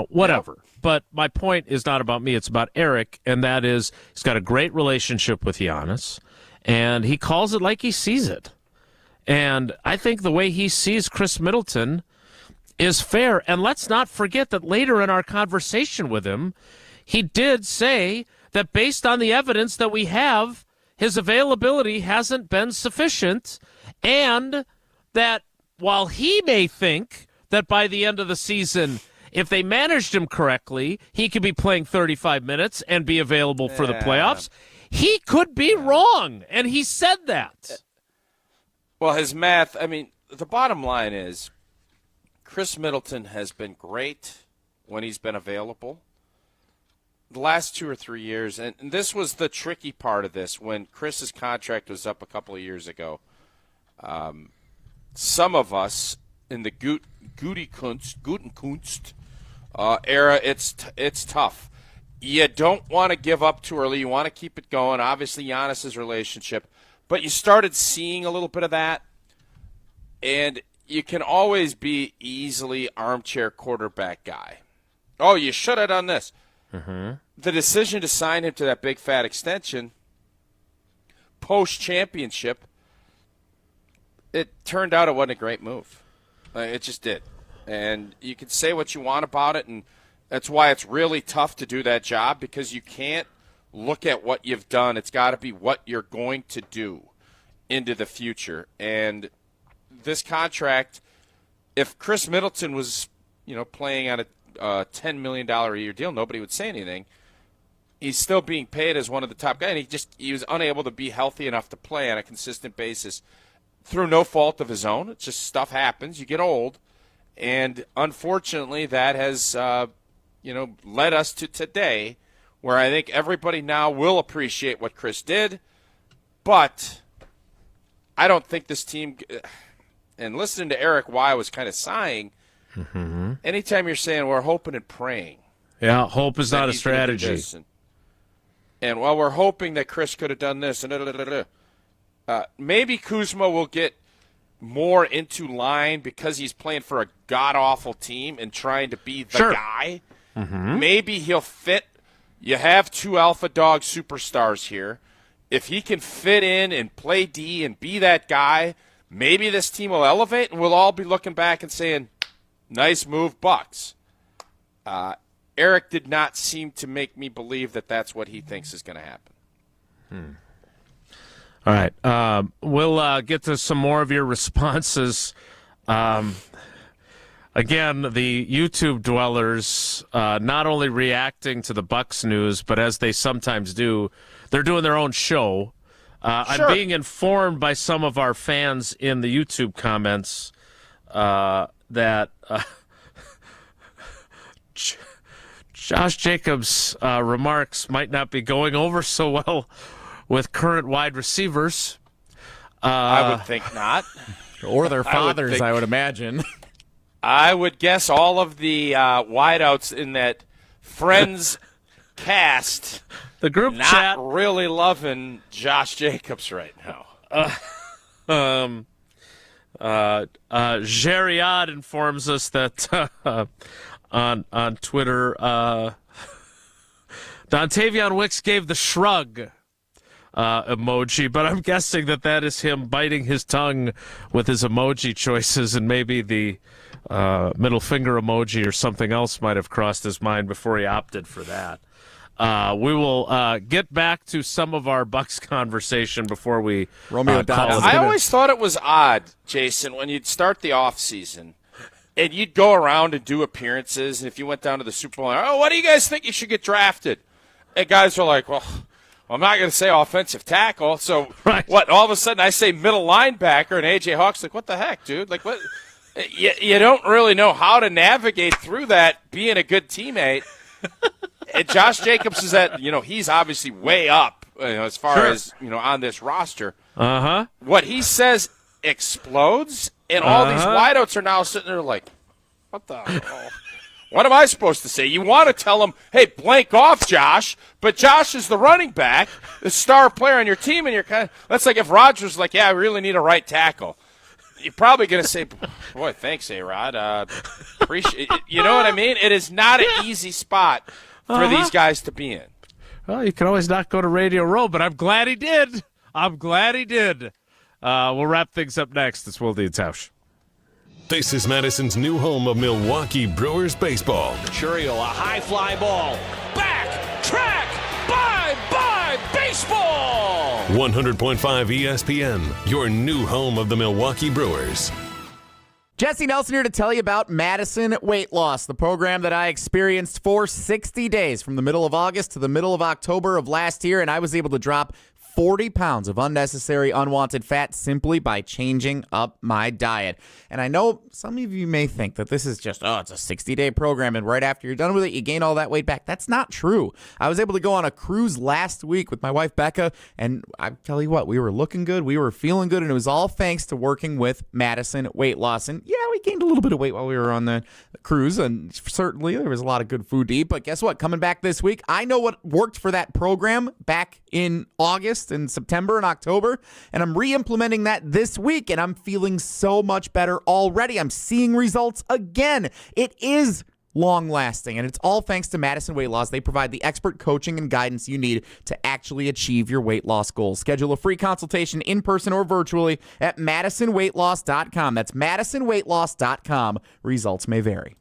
whatever. Yeah. But my point is not about me; it's about Eric, and that is he's got a great relationship with Giannis, and he calls it like he sees it. And I think the way he sees Khris Middleton is fair. And let's not forget that later in our conversation with him, he did say that based on the evidence that we have, his availability hasn't been sufficient, and that while he may think that by the end of the season, if they managed him correctly, he could be playing 35 minutes and be available for the playoffs, he could be wrong. And he said that. Well, his math, I mean, the bottom line is Khris Middleton has been great when he's been available. The last 2 or 3 years, and this was the tricky part of this, when Chris's contract was up a couple of years ago, some of us in the Gutenkunst era, it's tough. You don't want to give up too early. You want to keep it going. Obviously, Giannis's relationship. But you started seeing a little bit of that, and you can always be easily armchair quarterback guy. Oh, you should have done this. Mm-hmm. The decision to sign him to that big fat extension post-championship, it turned out it wasn't a great move. It just did. And you can say what you want about it, and that's why it's really tough to do that job, because you can't look at what you've done. It's got to be what you're going to do into the future. And this contract, if Khris Middleton was, playing on a $10 million a year deal, nobody would say anything. He's still being paid as one of the top guys, and he was unable to be healthy enough to play on a consistent basis through no fault of his own. It's just stuff happens. You get old, and unfortunately that has led us to today, where I think everybody now will appreciate what Khris did, but I don't think this team, and listening to Eric, why I was kind of sighing, Mm-hmm. Anytime you're saying we're hoping and praying. Yeah, hope is not a strategy. And while we're hoping that Khris could have done this, and maybe Kuzma will get more into line because he's playing for a god-awful team and trying to be the guy. Mm-hmm. Maybe he'll fit. You have two alpha dog superstars here. If he can fit in and play D and be that guy, maybe this team will elevate, and we'll all be looking back and saying, nice move, Bucks. Eric did not seem to make me believe that that's what he thinks is going to happen. All right. We'll get to some more of your responses. Again, the YouTube dwellers not only reacting to the Bucks news, but as they sometimes do, they're doing their own show. I'm being informed by some of our fans in the YouTube comments that Josh Jacobs' remarks might not be going over so well with current wide receivers. I would think not. Or their fathers, I would imagine. I would guess all of the wideouts in that Friends cast, the group not chat, really loving Josh Jacobs right now. Geriad informs us that on Twitter, Dontavion Wicks gave the shrug emoji, but I'm guessing that is him biting his tongue with his emoji choices, and maybe the middle finger emoji or something else might have crossed his mind before he opted for that. We will get back to some of our Bucks conversation before we Romeo call it. I always thought it was odd, Jason, when you'd start the offseason and you'd go around and do appearances, and if you went down to the Super Bowl, what do you guys think you should get drafted? And guys are like, well, I'm not going to say offensive tackle, so what? All of a sudden I say middle linebacker, and A.J. Hawk's like, what the heck, dude? Like, what? You don't really know how to navigate through that being a good teammate. And Josh Jacobs is he's obviously way up as far as, on this roster. Uh-huh. What he says explodes, and all these wideouts are now sitting there like, what the hell? What am I supposed to say? You want to tell him, hey, blank off Josh, but Josh is the running back, the star player on your team, and you're kind of – that's like if Rodgers is like, yeah, I really need a right tackle. You're probably going to say, boy, thanks, A-Rod. Appreciate it. You know what I mean? It is not an easy spot for these guys to be in. Well, you can always not go to Radio Row, but I'm glad he did. We'll wrap things up next. It's Wilde and Tausch. This is Madison's new home of Milwaukee Brewers baseball. Churio, a high fly ball. Back, track, bye, baseball! 100.5 ESPN, your new home of the Milwaukee Brewers. Jesse Nelson here to tell you about Madison Weight Loss, the program that I experienced for 60 days from the middle of August to the middle of October of last year, and I was able to drop 40 pounds of unnecessary, unwanted fat simply by changing up my diet. And I know some of you may think that this is just, it's a 60-day program, and right after you're done with it, you gain all that weight back. That's not true. I was able to go on a cruise last week with my wife, Becca, and I tell you what, we were looking good, we were feeling good, and it was all thanks to working with Madison Weight Loss. And yeah, we gained a little bit of weight while we were on the cruise, and certainly there was a lot of good food to eat. But guess what? Coming back this week, I know what worked for that program back in August and September and October, and I'm re-implementing that this week, and I'm feeling so much better already. I'm seeing results again. It is long-lasting, and it's all thanks to Madison Weight Loss. They provide the expert coaching and guidance you need to actually achieve your weight loss goals. Schedule a free consultation in person or virtually at MadisonWeightLoss.com. That's MadisonWeightLoss.com. Results may vary.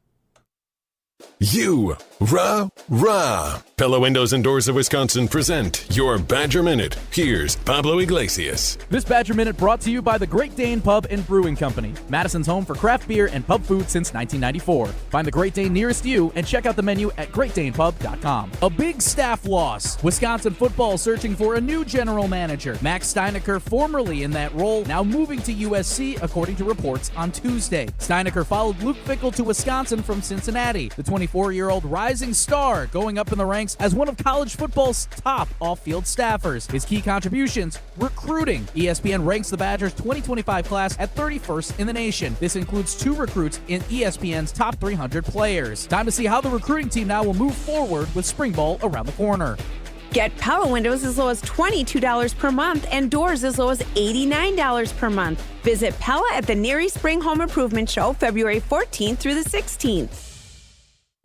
Pella Windows and Doors of Wisconsin present your Badger Minute. Here's Pablo Iglesias. This Badger Minute brought to you by the Great Dane Pub and Brewing Company, Madison's home for craft beer and pub food since 1994. Find the Great Dane nearest you and check out the menu at GreatDanePub.com. A big staff loss. Wisconsin football searching for a new general manager. Max Steinecker, formerly in that role, now moving to USC, according to reports on Tuesday. Steinecker followed Luke Fickell to Wisconsin from Cincinnati. The The 24-year-old rising star going up in the ranks as one of college football's top off-field staffers. His key contributions, recruiting. ESPN ranks the Badgers 2025 class at 31st in the nation. This includes 2 recruits in ESPN's top 300 players. Time to see how the recruiting team now will move forward with spring ball around the corner. Get Pella windows as low as $22 per month and doors as low as $89 per month. Visit Pella at the Neary Spring Home Improvement Show February 14th through the 16th.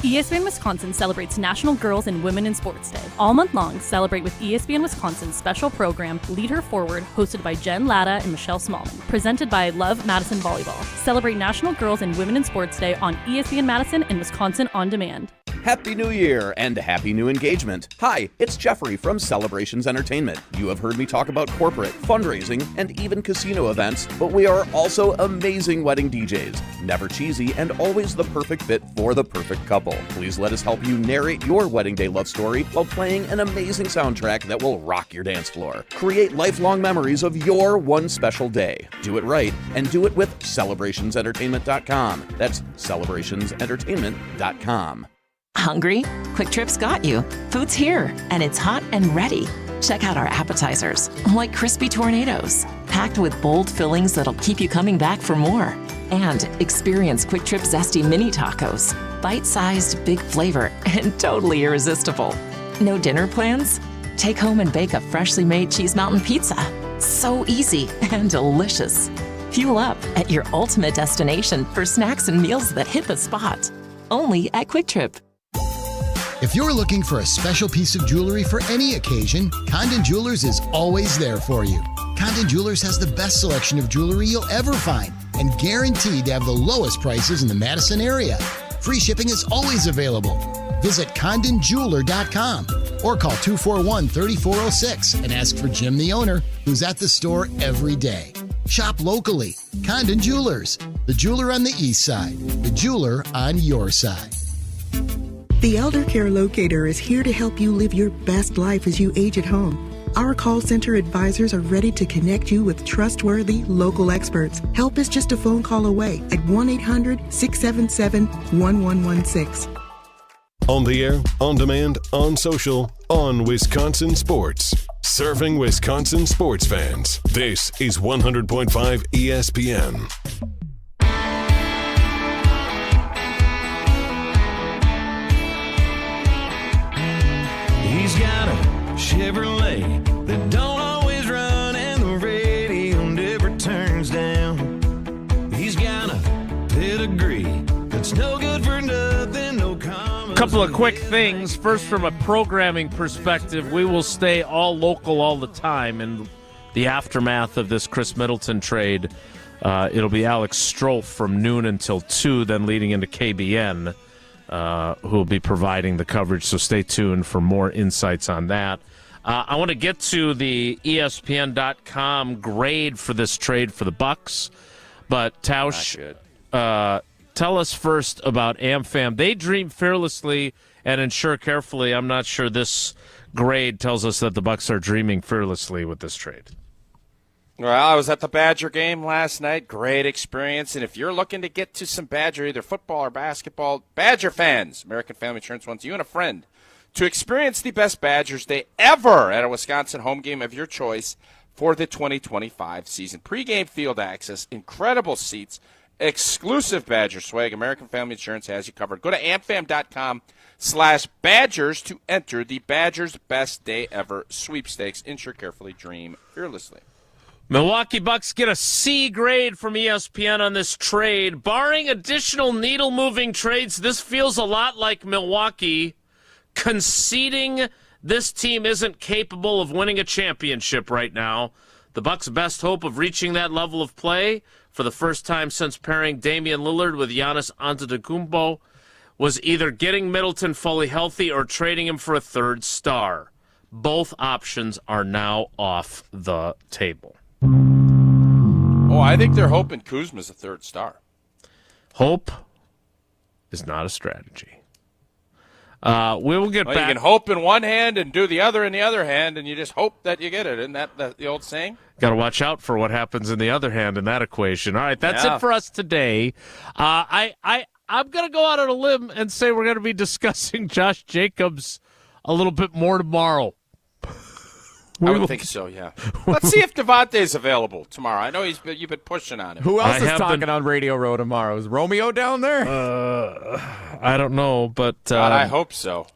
ESPN Wisconsin celebrates National Girls and Women in Sports Day. All month long, celebrate with ESPN Wisconsin's special program, Lead Her Forward, hosted by Jen Latta and Michelle Smallman. Presented by Love Madison Volleyball. Celebrate National Girls and Women in Sports Day on ESPN Madison and Wisconsin On Demand. Happy New Year and happy new engagement. Hi, it's Jeffrey from Celebrations Entertainment. You have heard me talk about corporate, fundraising, and even casino events, but we are also amazing wedding DJs. Never cheesy and always the perfect fit for the perfect couple. Please let us help you narrate your wedding day love story while playing an amazing soundtrack that will rock your dance floor. Create lifelong memories of your one special day. Do it right and do it with celebrationsentertainment.com. That's celebrationsentertainment.com. Hungry? Quick Trip's got you. Food's here, and it's hot and ready. Check out our appetizers, like crispy tornadoes, packed with bold fillings that'll keep you coming back for more. And experience Quick Trip Zesty Mini Tacos, bite-sized, big flavor, and totally irresistible. No dinner plans? Take home and bake a freshly made Cheese Mountain Pizza. So easy and delicious. Fuel up at your ultimate destination for snacks and meals that hit the spot. Only at Quick Trip. If you're looking for a special piece of jewelry for any occasion, Condon Jewelers is always there for you. Condon Jewelers has the best selection of jewelry you'll ever find and guaranteed to have the lowest prices in the Madison area. Free shipping is always available. Visit CondonJeweler.com or call 241-3406 and ask for Jim, the owner, who's at the store every day. Shop locally. Condon Jewelers, the jeweler on the east side, the jeweler on your side. The Elder Care Locator is here to help you live your best life as you age at home. Our call center advisors are ready to connect you with trustworthy local experts. Help is just a phone call away at 1-800-677-1116. On the air, on demand, on social, on Wisconsin Sports. Serving Wisconsin sports fans. This is 100.5 ESPN. He's got a Chevrolet that don't always run and the radio never turns down. He's got a pedigree that's no good for nothing, no common. Couple of quick things. First, from a programming perspective, we will stay all local all the time in the aftermath of this Khris Middleton trade. It'll be Alex Strofe from noon until 2, then leading into KBN. Who will be providing the coverage, so stay tuned for more insights on that. I want to get to the ESPN.com grade for this trade for the Bucks, but Tausch, tell us first about AmFam. They dream fearlessly and insure carefully. I'm not sure this grade tells us that the Bucks are dreaming fearlessly with this trade. Well, I was at the Badger game last night. Great experience. And if you're looking to get to some Badger, either football or basketball, Badger fans, American Family Insurance wants you and a friend to experience the best Badgers Day ever at a Wisconsin home game of your choice for the 2025 season. Pre-game field access, incredible seats, exclusive Badger swag. American Family Insurance has you covered. Go to amfam.com/Badgers to enter the Badgers Best Day Ever sweepstakes. Insure carefully, dream fearlessly. Milwaukee Bucks get a C grade from ESPN on this trade. Barring additional needle-moving trades, this feels a lot like Milwaukee conceding this team isn't capable of winning a championship right now. The Bucks' best hope of reaching that level of play for the first time since pairing Damian Lillard with Giannis Antetokounmpo was either getting Middleton fully healthy or trading him for a third star. Both options are now off the table. Oh, I think they're hoping Kuzma's a third star. Hope is not a strategy. We will get back. You can hope in one hand and do the other in the other hand, and you just hope that you get it. Isn't that the old saying? Got to watch out for what happens in the other hand in that equation. All right, that's it for us today. I I'm going to go out on a limb and say we're going to be discussing Josh Jacobs a little bit more tomorrow. I would think so, yeah. Let's see if Devontae's available tomorrow. I know you've been pushing on him. Who else is talking on Radio Row tomorrow? Is Romeo down there? I don't know, but... God, I hope so.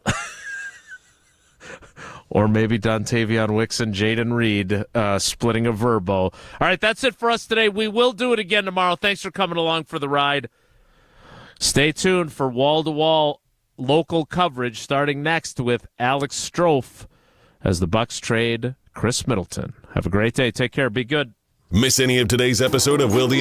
Or maybe Dontavion Wicks and Jaden Reed splitting a verbo. All right, that's it for us today. We will do it again tomorrow. Thanks for coming along for the ride. Stay tuned for wall-to-wall local coverage starting next with Alex Strofe as the Bucks trade Khris Middleton. Have a great day. Take care. Be good. Miss any of today's episode of Wilde and